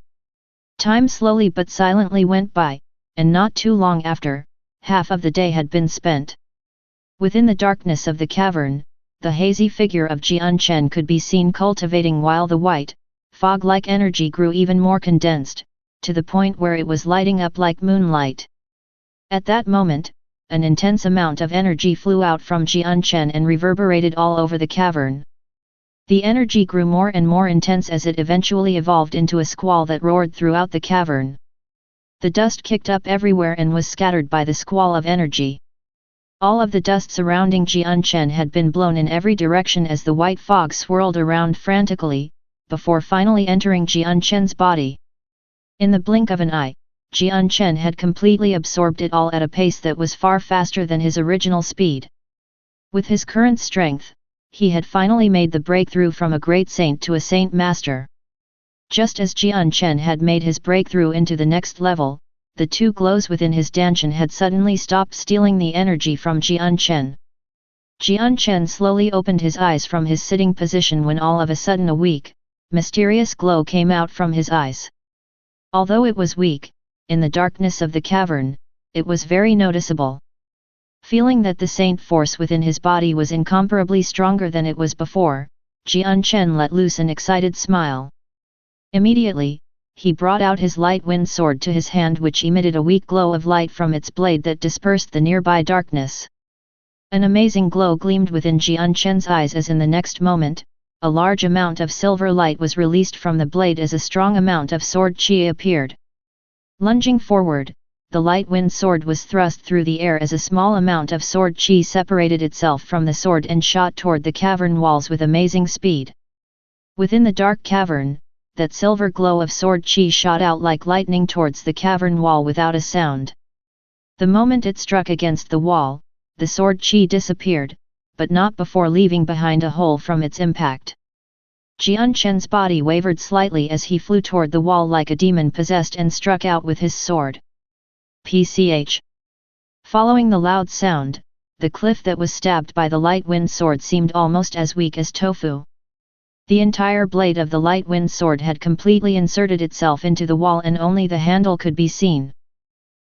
Time slowly but silently went by, and not too long after, half of the day had been spent. Within the darkness of the cavern, the hazy figure of Jian Chen could be seen cultivating, while the white, fog-like energy grew even more condensed, to the point where it was lighting up like moonlight. At that moment, an intense amount of energy flew out from Jian Chen and reverberated all over the cavern. The energy grew more and more intense as it eventually evolved into a squall that roared throughout the cavern. The dust kicked up everywhere and was scattered by the squall of energy. All of the dust surrounding Jian Chen had been blown in every direction as the white fog swirled around frantically, before finally entering Jian Chen's body. In the blink of an eye, Jian Chen had completely absorbed it all at a pace that was far faster than his original speed. With his current strength, he had finally made the breakthrough from a great saint to a saint master. Just as Jian Chen had made his breakthrough into the next level, the 2 glows within his dantian had suddenly stopped stealing the energy from Jian Chen. Jian Chen slowly opened his eyes from his sitting position when all of a sudden a weak, mysterious glow came out from his eyes. Although it was weak, in the darkness of the cavern, it was very noticeable. Feeling that the saint force within his body was incomparably stronger than it was before, Jian Chen let loose an excited smile. Immediately, he brought out his light wind sword to his hand, which emitted a weak glow of light from its blade that dispersed the nearby darkness. An amazing glow gleamed within Jian Chen's eyes as in the next moment, a large amount of silver light was released from the blade as a strong amount of sword qi appeared. Lunging forward, the light wind sword was thrust through the air as a small amount of sword qi separated itself from the sword and shot toward the cavern walls with amazing speed. Within the dark cavern, that silver glow of sword qi shot out like lightning towards the cavern wall without a sound. The moment it struck against the wall, the sword qi disappeared, but not before leaving behind a hole from its impact. Jian Chen's body wavered slightly as he flew toward the wall like a demon possessed and struck out with his sword. PCH. Following the loud sound, the cliff that was stabbed by the light wind sword seemed almost as weak as tofu. The entire blade of the light wind sword had completely inserted itself into the wall and only the handle could be seen.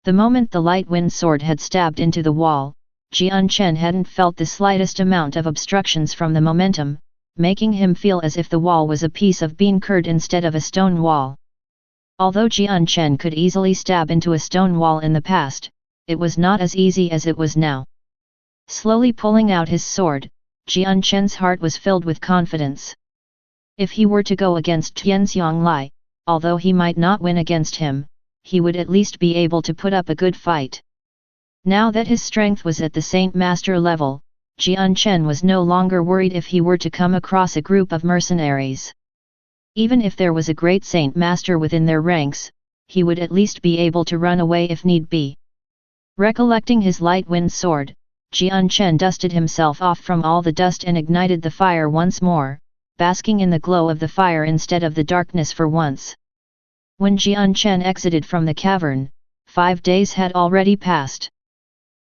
The moment the light wind sword had stabbed into the wall, Jian Chen hadn't felt the slightest amount of obstructions from the momentum, making him feel as if the wall was a piece of bean curd instead of a stone wall. Although Jian Chen could easily stab into a stone wall in the past, it was not as easy as it was now. Slowly pulling out his sword, Jian Chen's heart was filled with confidence. If he were to go against Tianxiang Lai, although he might not win against him, he would at least be able to put up a good fight. Now that his strength was at the Saint Master level, Jian Chen was no longer worried if he were to come across a group of mercenaries. Even if there was a great saint master within their ranks, he would at least be able to run away if need be. Recollecting his light wind sword, Jian Chen dusted himself off from all the dust and ignited the fire once more, basking in the glow of the fire instead of the darkness for once. When Jian Chen exited from the cavern, 5 days had already passed.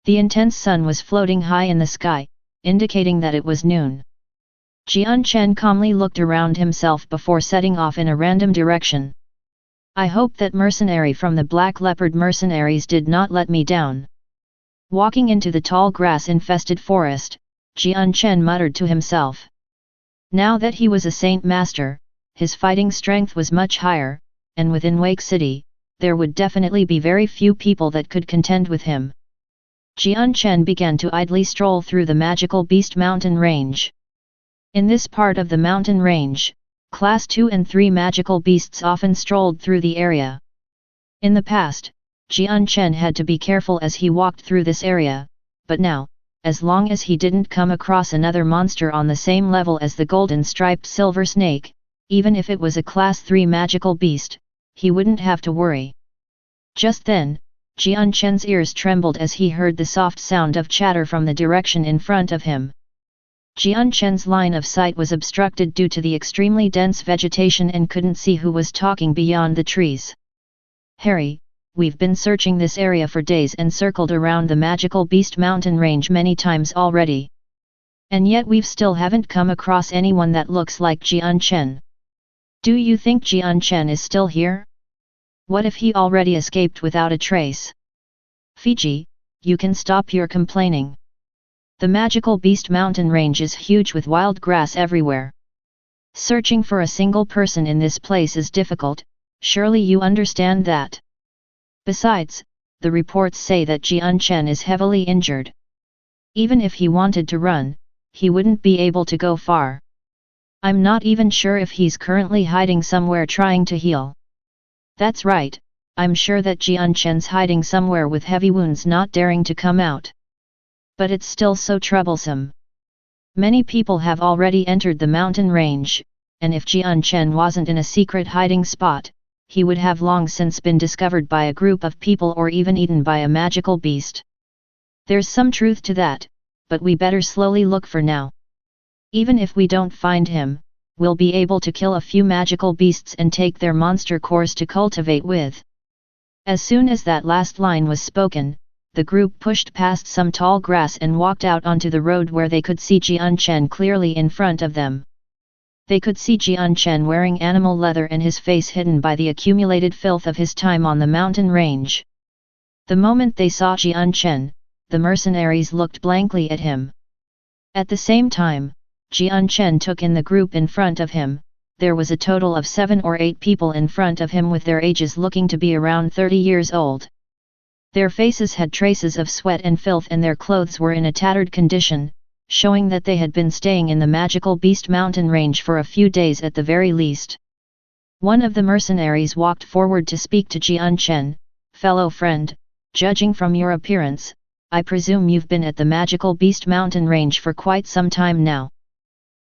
The intense sun was floating high in the sky, indicating that it was noon. Jian Chen calmly looked around himself before setting off in a random direction. I hope that mercenary from the Black Leopard mercenaries did not let me down. Walking into the tall grass-infested forest, Jian Chen muttered to himself. Now that he was a saint master, his fighting strength was much higher, and within Wake City, there would definitely be very few people that could contend with him. Jian Chen began to idly stroll through the magical beast mountain range. In this part of the mountain range, Class 2 and 3 magical beasts often strolled through the area. In the past, Jian Chen had to be careful as he walked through this area, but now, as long as he didn't come across another monster on the same level as the golden striped silver snake, even if it was a Class 3 magical beast, he wouldn't have to worry. Just then, Jian Chen's ears trembled as he heard the soft sound of chatter from the direction in front of him. Jian Chen's line of sight was obstructed due to the extremely dense vegetation and couldn't see who was talking beyond the trees. Harry, we've been searching this area for days and circled around the magical beast mountain range many times already. And yet we've still haven't come across anyone that looks like Jian Chen. Do you think Jian Chen is still here? What if he already escaped without a trace? Fiji, you can stop your complaining. The magical beast mountain range is huge with wild grass everywhere. Searching for a single person in this place is difficult, surely you understand that. Besides, the reports say that Jian Chen is heavily injured. Even if he wanted to run, he wouldn't be able to go far. I'm not even sure if he's currently hiding somewhere trying to heal. That's right, I'm sure that Jian Chen's hiding somewhere with heavy wounds not daring to come out. But it's still so troublesome. Many people have already entered the mountain range, and if Jian Chen wasn't in a secret hiding spot, he would have long since been discovered by a group of people or even eaten by a magical beast. There's some truth to that, but we better slowly look for now. Even if we don't find him, we'll be able to kill a few magical beasts and take their monster cores to cultivate with. As soon as that last line was spoken, the group pushed past some tall grass and walked out onto the road where they could see Jian Chen clearly in front of them. They could see Jian Chen wearing animal leather and his face hidden by the accumulated filth of his time on the mountain range. The moment they saw Jian Chen, the mercenaries looked blankly at him. At the same time, Jian Chen took in the group in front of him. There was a total of 7 or 8 people in front of him with their ages looking to be around 30 years old. Their faces had traces of sweat and filth and their clothes were in a tattered condition, showing that they had been staying in the magical beast mountain range for a few days at the very least. One of the mercenaries walked forward to speak to Jian Chen. Fellow friend, judging from your appearance, I presume you've been at the magical beast mountain range for quite some time now.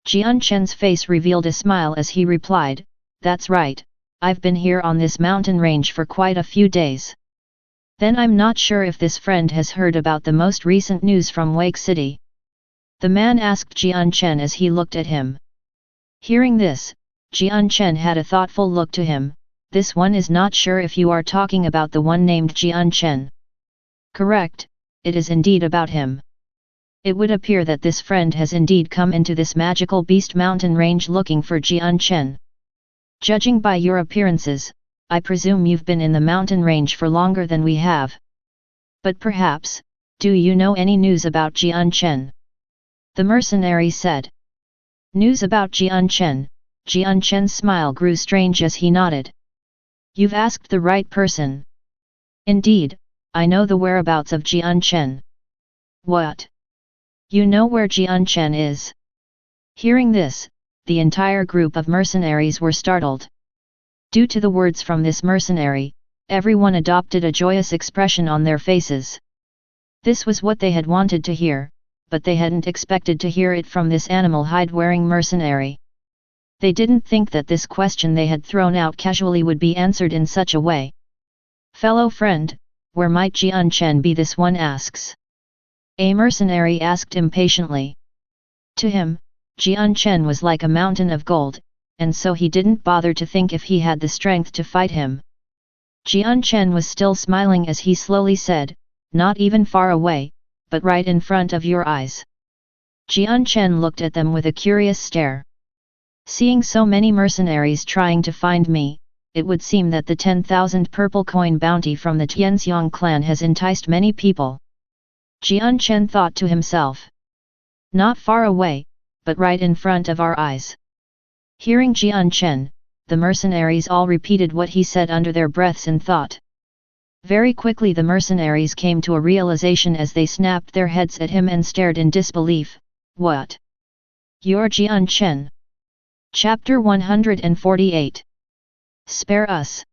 Jian Chen's face revealed a smile as he replied, that's right, I've been here on this mountain range for quite a few days. Then I'm not sure if this friend has heard about the most recent news from Wake City. The man asked Jian Chen as he looked at him. Hearing this, Jian Chen had a thoughtful look to him. This one is not sure if you are talking about the one named Jian Chen. Correct, it is indeed about him. It would appear that this friend has indeed come into this magical beast mountain range looking for Jian Chen. Judging by your appearances, I presume you've been in the mountain range for longer than we have. But perhaps, do you know any news about Jian Chen? The mercenary said. News about Jian Chen? Jian Chen's smile grew strange as he nodded. You've asked the right person. Indeed, I know the whereabouts of Jian Chen. What? You know where Jian Chen is? Hearing this, the entire group of mercenaries were startled. Due to the words from this mercenary, everyone adopted a joyous expression on their faces. This was what they had wanted to hear. but they hadn't expected to hear it from this animal hide-wearing mercenary. They didn't think that this question they had thrown out casually would be answered in such a way. "Fellow friend, where might Jian Chen be?" this one asks. A mercenary asked impatiently. To him, Jian Chen was like a mountain of gold, and so he didn't bother to think if he had the strength to fight him. Jian Chen was still smiling as he slowly said, "Not even far away, but right in front of your eyes." Jian Chen looked at them with a curious stare. "Seeing so many mercenaries trying to find me, it would seem that the 10,000 purple coin bounty from the Tianxiang clan has enticed many people." Jian Chen thought to himself. "Not far away, but right in front of our eyes." Hearing Jian Chen, the mercenaries all repeated what he said under their breaths in thought. Very quickly the mercenaries came to a realization as they snapped their heads at him and stared in disbelief. "What? You're Jian Chen?" Chapter 148. Spare us!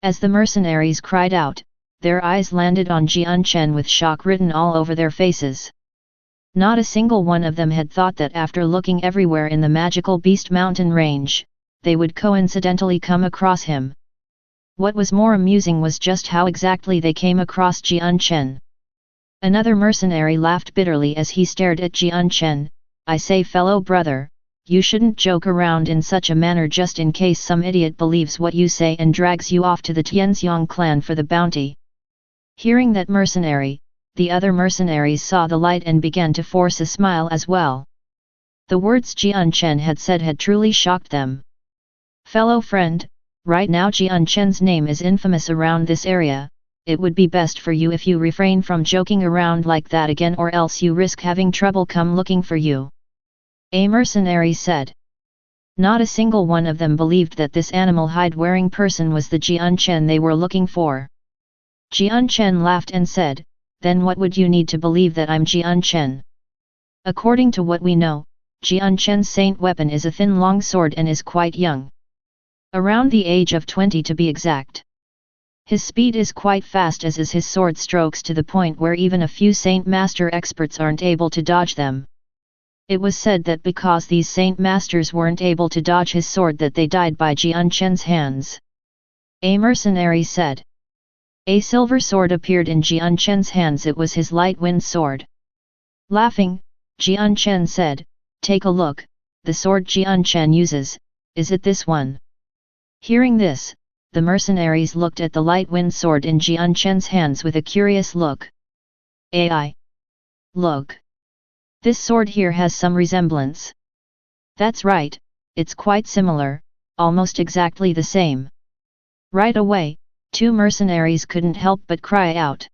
As the mercenaries cried out, their eyes landed on Jian Chen with shock written all over their faces. Not a single one of them had thought that after looking everywhere in the magical Beast Mountain range, they would coincidentally come across him. What was more amusing was just how exactly they came across Jian Chen. Another mercenary laughed bitterly as he stared at Jian Chen. "I say, fellow brother, you shouldn't joke around in such a manner just in case some idiot believes what you say and drags you off to the Tianxiang clan for the bounty." Hearing that mercenary, the other mercenaries saw the light and began to force a smile as well. The words Jian Chen had said had truly shocked them. "Fellow friend, right now Jian Chen's name is infamous around this area. It would be best for you if you refrain from joking around like that again, or else you risk having trouble come looking for you," a mercenary said. Not a single one of them believed that this animal hide-wearing person was the Jian Chen they were looking for. Jian Chen laughed and said, "Then what would you need to believe that I'm Jian Chen? According to what we know, Jian Chen's saint weapon is a thin long sword and is quite young. Around the age of 20 to be exact. His speed is quite fast, as is his sword strokes, to the point where even a few Saint Master experts aren't able to dodge them. It was said that because these Saint Masters weren't able to dodge his sword that they died by Jian Chen's hands," a mercenary said. A silver sword appeared in Jian Chen's hands. It was his light wind sword. Laughing, Jian Chen said, "Take a look, the sword Jian Chen uses, is it this one?" Hearing this, the mercenaries looked at the light wind sword in Jian Chen's hands with a curious look. "Ai! Look! This sword here has some resemblance." "That's right, it's quite similar, almost exactly the same." Right away, two mercenaries couldn't help but cry out.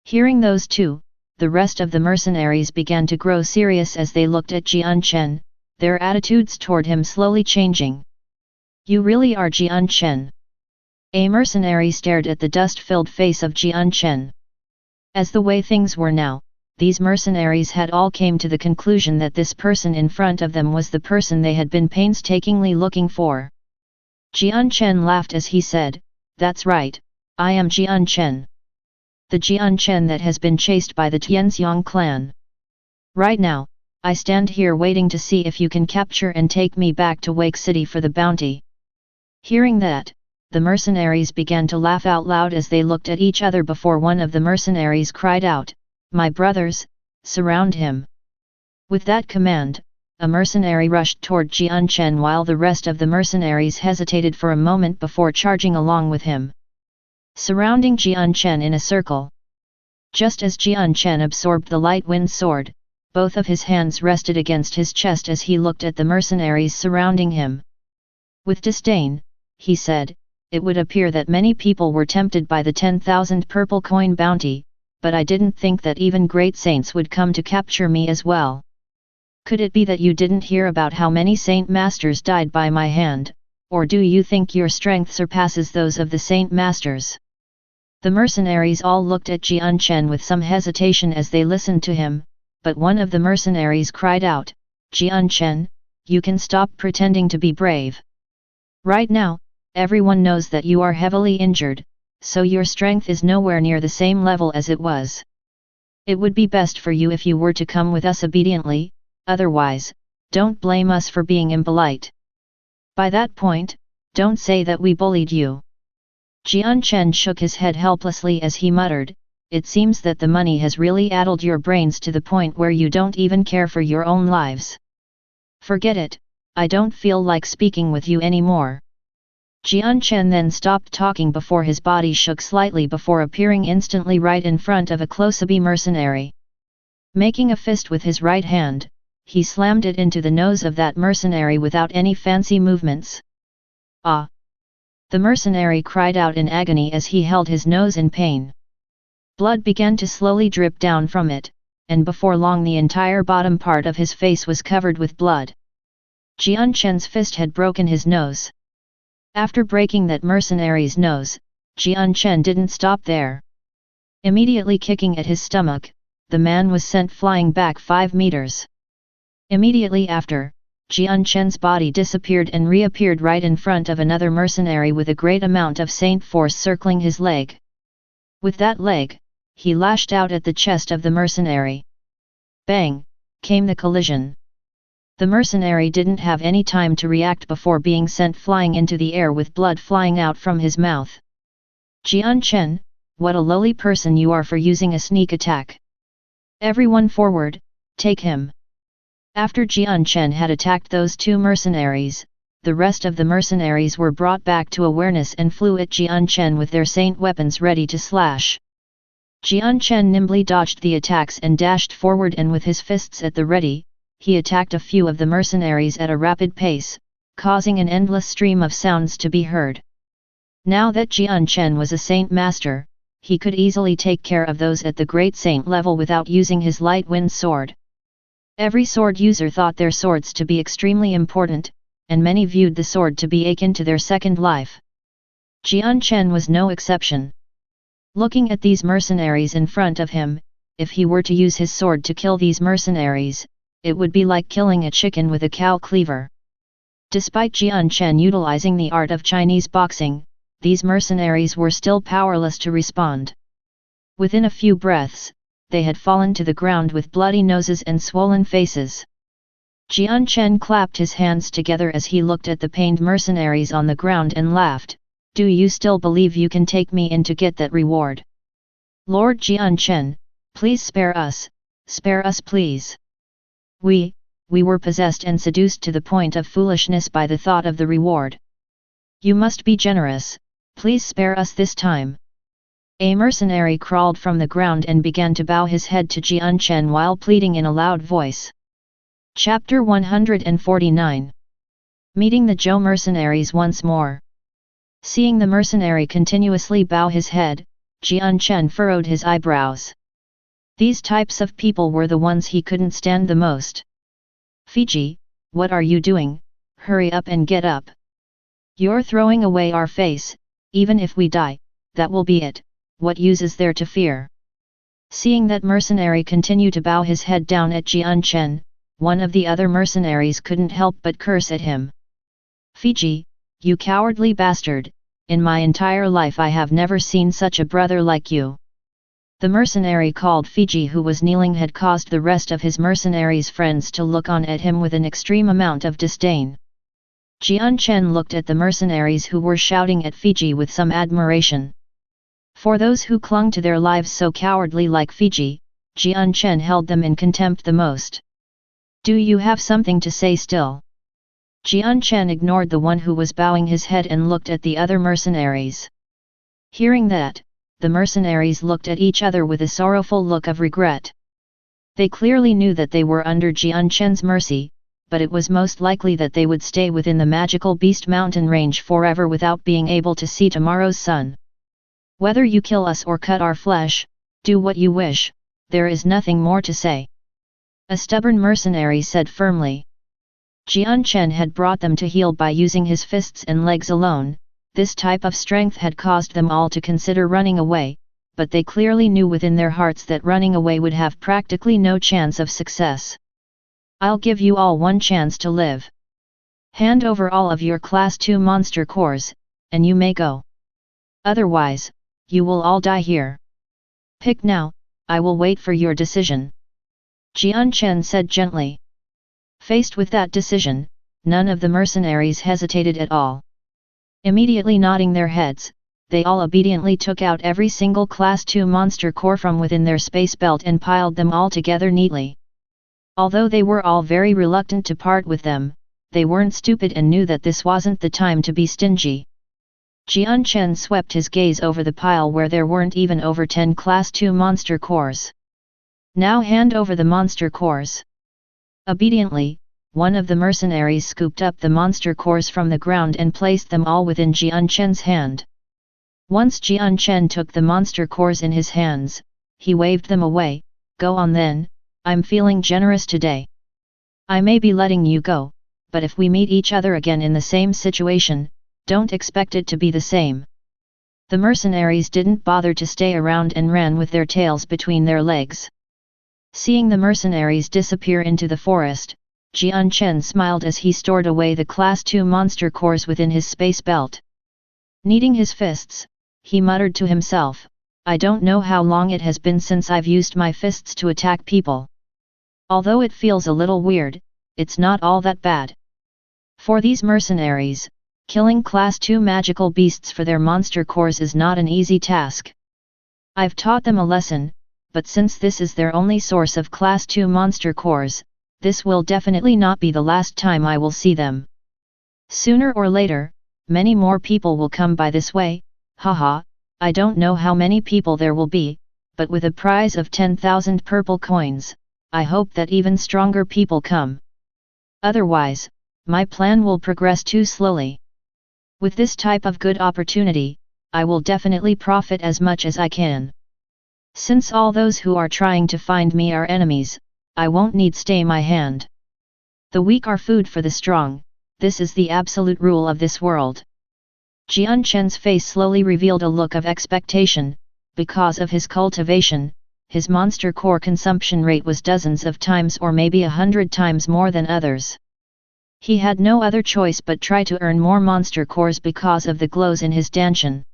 Hearing those two, the rest of the mercenaries began to grow serious as they looked at Jian Chen, their attitudes toward him slowly changing. "You really are Jian Chen?" A mercenary stared at the dust-filled face of Jian Chen. As the way things were now, these mercenaries had all come to the conclusion that this person in front of them was the person they had been painstakingly looking for. Jian Chen laughed as he said, "That's right, I am Jian Chen. The Jian Chen that has been chased by the Tianxiang clan. Right now, I stand here waiting to see if you can capture and take me back to Wake City for the bounty." Hearing that, the mercenaries began to laugh out loud as they looked at each other before one of the mercenaries cried out, "My brothers, surround him." With that command, a mercenary rushed toward Jian Chen while the rest of the mercenaries hesitated for a moment before charging along with him, surrounding Jian Chen in a circle. Just as Jian Chen absorbed the light wind sword, both of his hands rested against his chest as he looked at the mercenaries surrounding him. With disdain, he said, "It would appear that many people were tempted by the 10,000 purple coin bounty, but I didn't think that even great saints would come to capture me as well. Could it be that you didn't hear about how many Saint Masters died by my hand, or do you think your strength surpasses those of the Saint Masters?" The mercenaries all looked at Jian Chen with some hesitation as they listened to him, but one of the mercenaries cried out, "Jian Chen, you can stop pretending to be brave. Right now, everyone knows that you are heavily injured, so your strength is nowhere near the same level as it was. It would be best for you if you were to come with us obediently, otherwise, don't blame us for being impolite. By that point, don't say that we bullied you. Jian Chen shook his head helplessly as he muttered, it seems that the money has really addled your brains to the point where you don't even care for your own lives. Forget it, I don't feel like speaking with you anymore. Jian Chen then stopped talking before his body shook slightly before appearing instantly right in front of a close-up mercenary. Making a fist with his right hand, he slammed it into the nose of that mercenary without any fancy movements. Ah! The mercenary cried out in agony as he held his nose in pain. Blood began to slowly drip down from it, and before long the entire bottom part of his face was covered with blood. Jian Chen's fist had broken his nose. After breaking that mercenary's nose, Jian Chen didn't stop there. Immediately kicking at his stomach, the man was sent flying back 5 meters. Immediately after, Jian Chen's body disappeared and reappeared right in front of another mercenary with a great amount of saint force circling his leg. With that leg, he lashed out at the chest of the mercenary. Bang! Came the collision. The mercenary didn't have any time to react before being sent flying into the air with blood flying out from his mouth. Jian Chen, what a lowly person you are for using a sneak attack. Everyone forward, take him. After Jian Chen had attacked those 2 mercenaries, the rest of the mercenaries were brought back to awareness and flew at Jian Chen with their saint weapons ready to slash. Jian Chen nimbly dodged the attacks and dashed forward, and with his fists at the ready, he attacked a few of the mercenaries at a rapid pace, causing an endless stream of sounds to be heard. Now that Jian Chen was a saint master, he could easily take care of those at the great saint level without using his light wind sword. Every sword user thought their swords to be extremely important, and many viewed the sword to be akin to their second life. Jian Chen was no exception. Looking at these mercenaries in front of him, if he were to use his sword to kill these mercenaries, it would be like killing a chicken with a cow cleaver. Despite Jian Chen utilizing the art of Chinese boxing, these mercenaries were still powerless to respond. Within a few breaths, they had fallen to the ground with bloody noses and swollen faces. Jian Chen clapped his hands together as he looked at the pained mercenaries on the ground and laughed, "Do you still believe you can take me in to get that reward? Lord Jian Chen, please spare us please. We were possessed and seduced to the point of foolishness by the thought of the reward. You must be generous, please spare us this time." A mercenary crawled from the ground and began to bow his head to Jian Chen while pleading in a loud voice. Chapter 149. Meeting the Zhou mercenaries once more. Seeing the mercenary continuously bow his head, Jian Chen furrowed his eyebrows. These types of people were the ones he couldn't stand the most. "Fiji, what are you doing? Hurry up and get up. You're throwing away our face, even if we die, that will be it, what use is there to fear?" Seeing that mercenary continue to bow his head down at Jian Chen, one of the other mercenaries couldn't help but curse at him. "Fiji, you cowardly bastard, in my entire life I have never seen such a brother like you." The mercenary called Fiji who was kneeling had caused the rest of his mercenaries' friends to look on at him with an extreme amount of disdain. Jian Chen looked at the mercenaries who were shouting at Fiji with some admiration. For those who clung to their lives so cowardly like Fiji, Jian Chen held them in contempt the most. "Do you have something to say still?" Jian Chen ignored the one who was bowing his head and looked at the other mercenaries. Hearing that, the mercenaries looked at each other with a sorrowful look of regret. They clearly knew that they were under Jian Chen's mercy, but it was most likely that they would stay within the magical beast mountain range forever without being able to see tomorrow's sun. "Whether you kill us or cut our flesh, do what you wish, there is nothing more to say," a stubborn mercenary said firmly. Jian Chen had brought them to heel by using his fists and legs alone. This type of strength had caused them all to consider running away, but they clearly knew within their hearts that running away would have practically no chance of success. "I'll give you all one chance to live. Hand over all of your Class 2 monster cores, and you may go. Otherwise, you will all die here. Pick now, I will wait for your decision. Jian Chen said gently. Faced with that decision, none of the mercenaries hesitated at all. Immediately nodding their heads, they all obediently took out every single Class 2 monster core from within their space belt and piled them all together neatly. Although they were all very reluctant to part with them, they weren't stupid and knew that this wasn't the time to be stingy. Jian Chen swept his gaze over the pile where there weren't even over 10 Class 2 monster cores. Now hand over the monster cores. Obediently, one of the mercenaries scooped up the monster cores from the ground and placed them all within Jian Chen's hand. Once Jian Chen took the monster cores in his hands, he waved them away. Go on then, I'm feeling generous today. I may be letting you go, but if we meet each other again in the same situation, don't expect it to be the same. The mercenaries didn't bother to stay around and ran with their tails between their legs. Seeing the mercenaries disappear into the forest, Jian Chen smiled as he stored away the Class 2 monster cores within his space belt. Kneading his fists, he muttered to himself, I don't know how long it has been since I've used my fists to attack people. Although it feels a little weird, it's not all that bad. For these mercenaries, killing Class 2 magical beasts for their monster cores is not an easy task. I've taught them a lesson, but since this is their only source of Class 2 monster cores, this will definitely not be the last time I will see them. Sooner or later, many more people will come by this way, haha, I don't know how many people there will be, but with a prize of 10,000 purple coins, I hope that even stronger people come. Otherwise, my plan will progress too slowly. With this type of good opportunity, I will definitely profit as much as I can. Since all those who are trying to find me are enemies, I won't need stay my hand. The weak are food for the strong, this is the absolute rule of this world. Jian Chen's face slowly revealed a look of expectation. Because of his cultivation, his monster core consumption rate was dozens of times or maybe 100 times more than others. He had no other choice but try to earn more monster cores because of the glows in his danshan.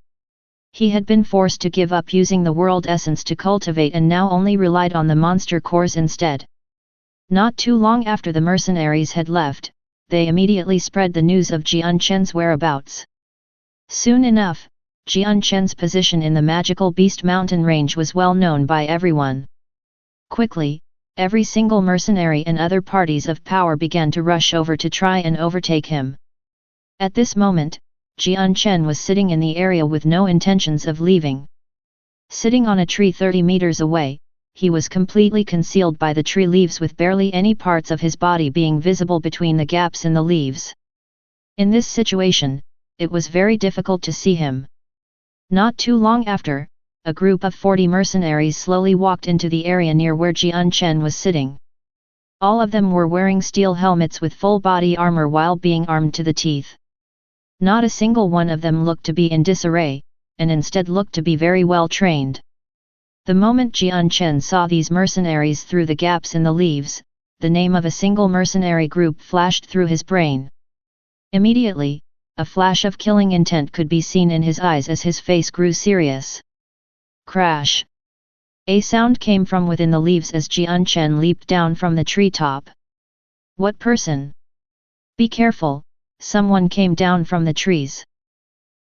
He had been forced to give up using the world essence to cultivate and now only relied on the monster cores instead. Not too long after the mercenaries had left, they immediately spread the news of Jian Chen's whereabouts. Soon enough, Jian Chen's position in the magical beast mountain range was well known by everyone. Quickly, every single mercenary and other parties of power began to rush over to try and overtake him. At this moment, Jian Chen was sitting in the area with no intentions of leaving. Sitting on a tree 30 meters away, he was completely concealed by the tree leaves with barely any parts of his body being visible between the gaps in the leaves. In this situation, it was very difficult to see him. Not too long after, a group of 40 mercenaries slowly walked into the area near where Jian Chen was sitting. All of them were wearing steel helmets with full body armor while being armed to the teeth. Not a single one of them looked to be in disarray, and instead looked to be very well trained. The moment Jian Chen saw these mercenaries through the gaps in the leaves, the name of a single mercenary group flashed through his brain. Immediately, a flash of killing intent could be seen in his eyes as his face grew serious. Crash! A sound came from within the leaves as Jian Chen leaped down from the treetop. What person? Be careful! Someone came down from the trees.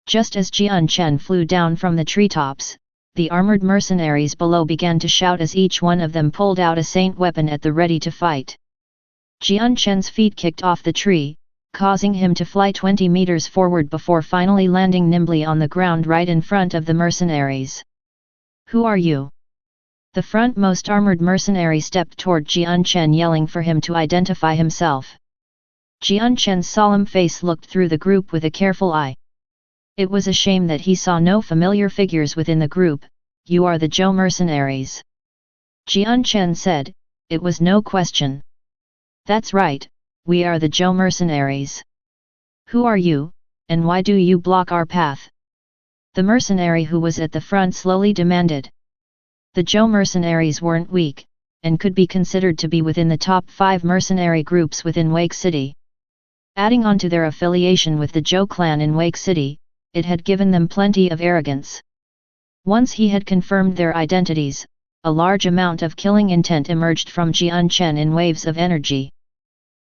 Just as Jian Chen flew down from the treetops, the armored mercenaries below began to shout as each one of them pulled out a saint weapon at the ready to fight. Jian Chen's feet kicked off the tree, causing him to fly 20 meters forward before finally landing nimbly on the ground right in front of the mercenaries. Who are you? The frontmost armored mercenary stepped toward Jian Chen yelling for him to identify himself. Jian Chen's solemn face looked through the group with a careful eye. It was a shame that he saw no familiar figures within the group. You are the Zhou mercenaries. Jian Chen said, it was no question. That's right, we are the Zhou mercenaries. Who are you, and why do you block our path? The mercenary who was at the front slowly demanded. The Zhou mercenaries weren't weak, and could be considered to be within the top 5 mercenary groups within Wake City. Adding on to their affiliation with the Zhou clan in Wake City, it had given them plenty of arrogance. Once he had confirmed their identities, a large amount of killing intent emerged from Jian Chen in waves of energy.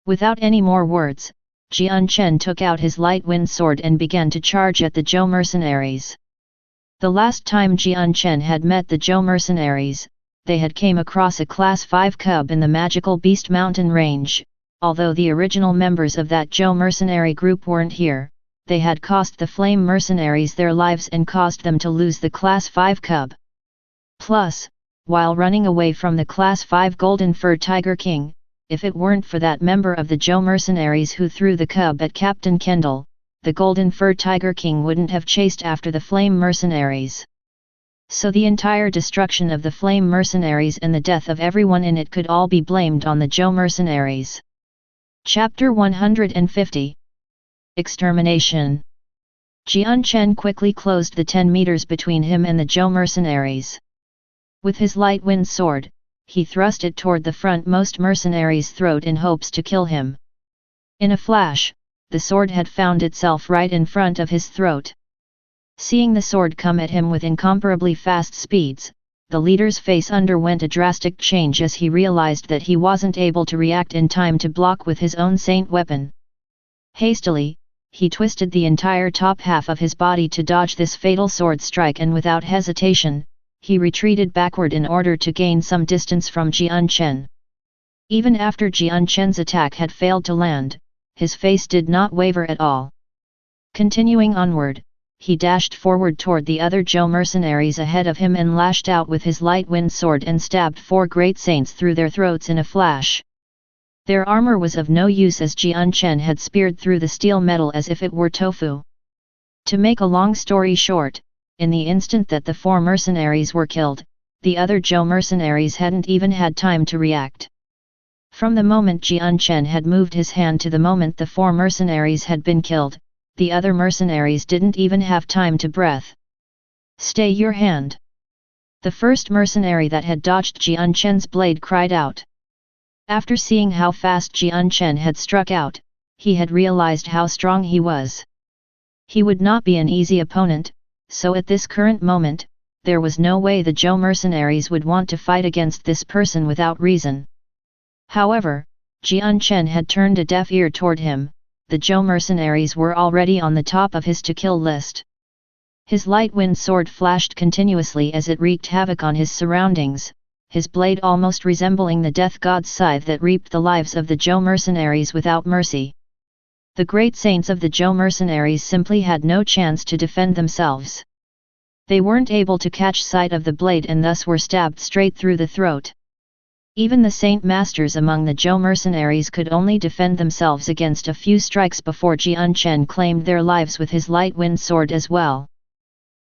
Without any more words, Jian Chen took out his light wind sword and began to charge at the Zhou mercenaries. The last time Jian Chen had met the Zhou mercenaries, they had came across a Class 5 cub in the magical Beast Mountain range. Although the original members of that Zhou mercenary group weren't here, they had cost the Flame mercenaries their lives and caused them to lose the Class 5 cub. Plus, while running away from the Class 5 Golden Fur Tiger King, if it weren't for that member of the Zhou mercenaries who threw the cub at Captain Kendall, the Golden Fur Tiger King wouldn't have chased after the Flame mercenaries. So the entire destruction of the Flame mercenaries and the death of everyone in it could all be blamed on the Zhou mercenaries. Chapter 150. Extermination. Jian Chen quickly closed the 10 meters between him and the Zhou mercenaries. With his light wind sword, he thrust it toward the frontmost mercenary's throat in hopes to kill him. In a flash, the sword had found itself right in front of his throat. Seeing the sword come at him with incomparably fast speeds, the leader's face underwent a drastic change as he realized that he wasn't able to react in time to block with his own saint weapon. Hastily, he twisted the entire top half of his body to dodge this fatal sword strike, and without hesitation, he retreated backward in order to gain some distance from Jian Chen. Even after Jian Chen's attack had failed to land, his face did not waver at all. Continuing onward, he dashed forward toward the other Zhou mercenaries ahead of him and lashed out with his light wind sword and stabbed 4 great saints through their throats in a flash. Their armor was of no use as Jian Chen had speared through the steel metal as if it were tofu. To make a long story short, in the instant that the 4 mercenaries were killed, the other Zhou mercenaries hadn't even had time to react. From the moment Jian Chen had moved his hand to the moment the 4 mercenaries had been killed, the other mercenaries didn't even have time to breathe. "Stay your hand!" The first mercenary that had dodged Jian Chen's blade cried out. After seeing how fast Jian Chen had struck out, he had realized how strong he was. He would not be an easy opponent, so at this current moment, there was no way the Zhou mercenaries would want to fight against this person without reason. However, Jian Chen had turned a deaf ear toward him. The Zhou mercenaries were already on the top of his to-kill list. His light wind sword flashed continuously as it wreaked havoc on his surroundings, his blade almost resembling the death god's scythe that reaped the lives of the Zhou mercenaries without mercy. The great saints of the Zhou mercenaries simply had no chance to defend themselves. They weren't able to catch sight of the blade and thus were stabbed straight through the throat. Even the saint masters among the Zhou mercenaries could only defend themselves against a few strikes before Jian Chen claimed their lives with his light wind sword as well.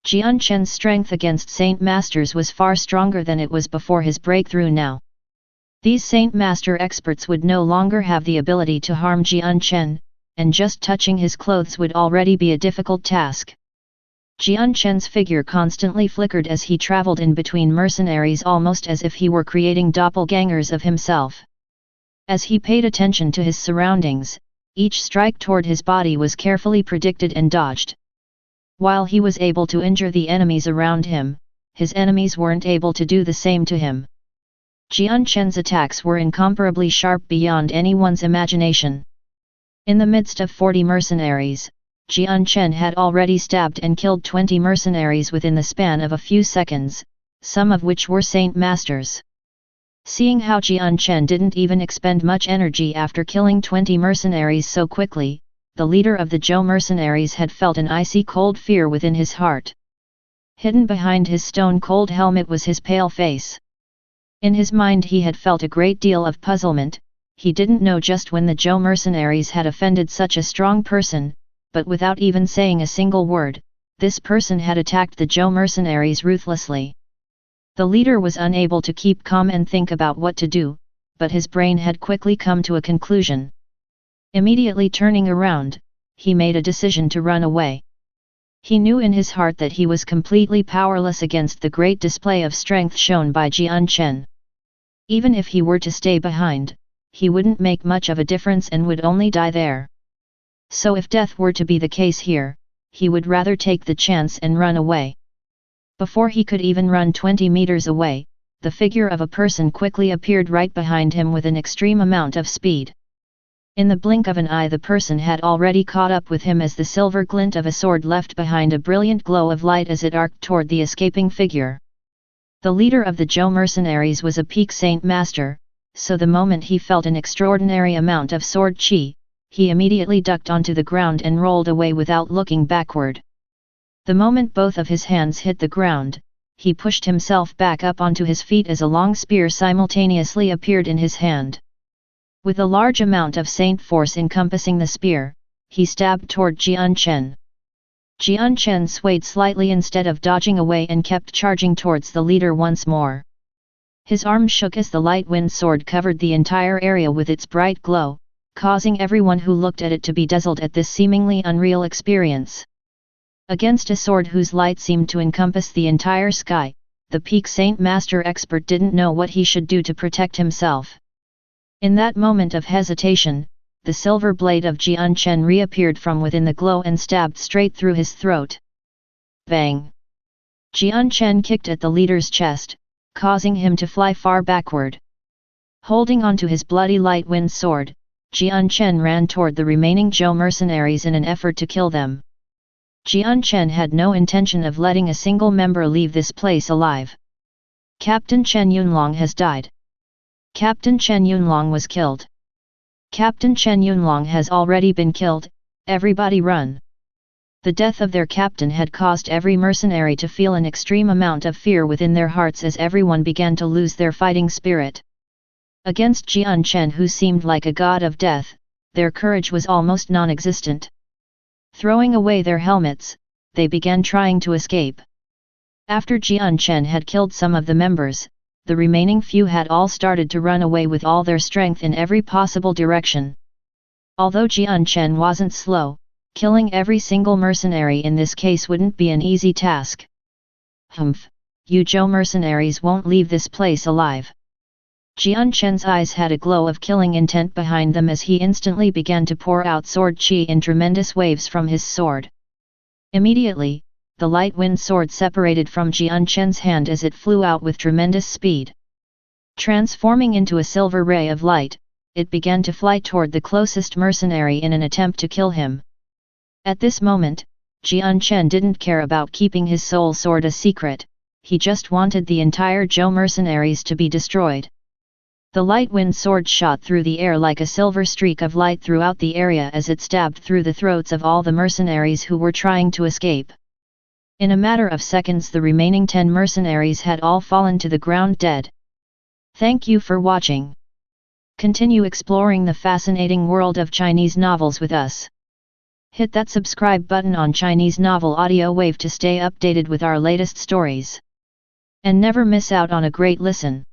Jian Chen's strength against saint masters was far stronger than it was before his breakthrough now. These saint master experts would no longer have the ability to harm Jian Chen, and just touching his clothes would already be a difficult task. Jian Chen's figure constantly flickered as he traveled in between mercenaries almost as if he were creating doppelgangers of himself. As he paid attention to his surroundings, each strike toward his body was carefully predicted and dodged. While he was able to injure the enemies around him, his enemies weren't able to do the same to him. Jian Chen's attacks were incomparably sharp beyond anyone's imagination. In the midst of 40 mercenaries, Jian Chen had already stabbed and killed 20 mercenaries within the span of a few seconds, some of which were saint masters. Seeing how Jian Chen didn't even expend much energy after killing 20 mercenaries so quickly, the leader of the Zhou mercenaries had felt an icy cold fear within his heart. Hidden behind his stone-cold helmet was his pale face. In his mind he had felt a great deal of puzzlement. He didn't know just when the Zhou mercenaries had offended such a strong person, but without even saying a single word, this person had attacked the Zhou mercenaries ruthlessly. The leader was unable to keep calm and think about what to do, but his brain had quickly come to a conclusion. Immediately turning around, he made a decision to run away. He knew in his heart that he was completely powerless against the great display of strength shown by Jian Chen. Even if he were to stay behind, he wouldn't make much of a difference and would only die there. So if death were to be the case here, he would rather take the chance and run away. Before he could even run 20 meters away, the figure of a person quickly appeared right behind him with an extreme amount of speed. In the blink of an eye the person had already caught up with him as the silver glint of a sword left behind a brilliant glow of light as it arced toward the escaping figure. The leader of the Zhou mercenaries was a peak saint master, so the moment he felt an extraordinary amount of sword qi, he immediately ducked onto the ground and rolled away without looking backward. The moment both of his hands hit the ground, he pushed himself back up onto his feet as a long spear simultaneously appeared in his hand. With a large amount of saint force encompassing the spear, he stabbed toward Jian Chen. Jian Chen swayed slightly instead of dodging away and kept charging towards the leader once more. His arm shook as the light wind sword covered the entire area with its bright glow, causing everyone who looked at it to be dazzled at this seemingly unreal experience. Against a sword whose light seemed to encompass the entire sky, the peak saint master expert didn't know what he should do to protect himself. In that moment of hesitation, the silver blade of Jian Chen reappeared from within the glow and stabbed straight through his throat. Bang! Jian Chen kicked at the leader's chest, causing him to fly far backward. Holding onto his bloody light wind sword, Jian Chen ran toward the remaining Zhou mercenaries in an effort to kill them. Jian Chen had no intention of letting a single member leave this place alive. Captain Chen Yunlong has died. Captain Chen Yunlong was killed. Captain Chen Yunlong has already been killed, everybody run. The death of their captain had caused every mercenary to feel an extreme amount of fear within their hearts as everyone began to lose their fighting spirit. Against Jian Chen, who seemed like a god of death, their courage was almost non-existent. Throwing away their helmets, they began trying to escape. After Jian Chen had killed some of the members, the remaining few had all started to run away with all their strength in every possible direction. Although Jian Chen wasn't slow, killing every single mercenary in this case wouldn't be an easy task. Humph, you Zhou mercenaries won't leave this place alive. Jian Chen's eyes had a glow of killing intent behind them as he instantly began to pour out sword qi in tremendous waves from his sword. Immediately, the light wind sword separated from Jian Chen's hand as it flew out with tremendous speed. Transforming into a silver ray of light, it began to fly toward the closest mercenary in an attempt to kill him. At this moment, Jian Chen didn't care about keeping his soul sword a secret, he just wanted the entire Zhou mercenaries to be destroyed. The light wind sword shot through the air like a silver streak of light throughout the area as it stabbed through the throats of all the mercenaries who were trying to escape. In a matter of seconds the remaining 10 mercenaries had all fallen to the ground dead. Thank you for watching. Continue exploring the fascinating world of Chinese novels with us. Hit that subscribe button on Chinese Novel Audiowave to stay updated with our latest stories. And never miss out on a great listen.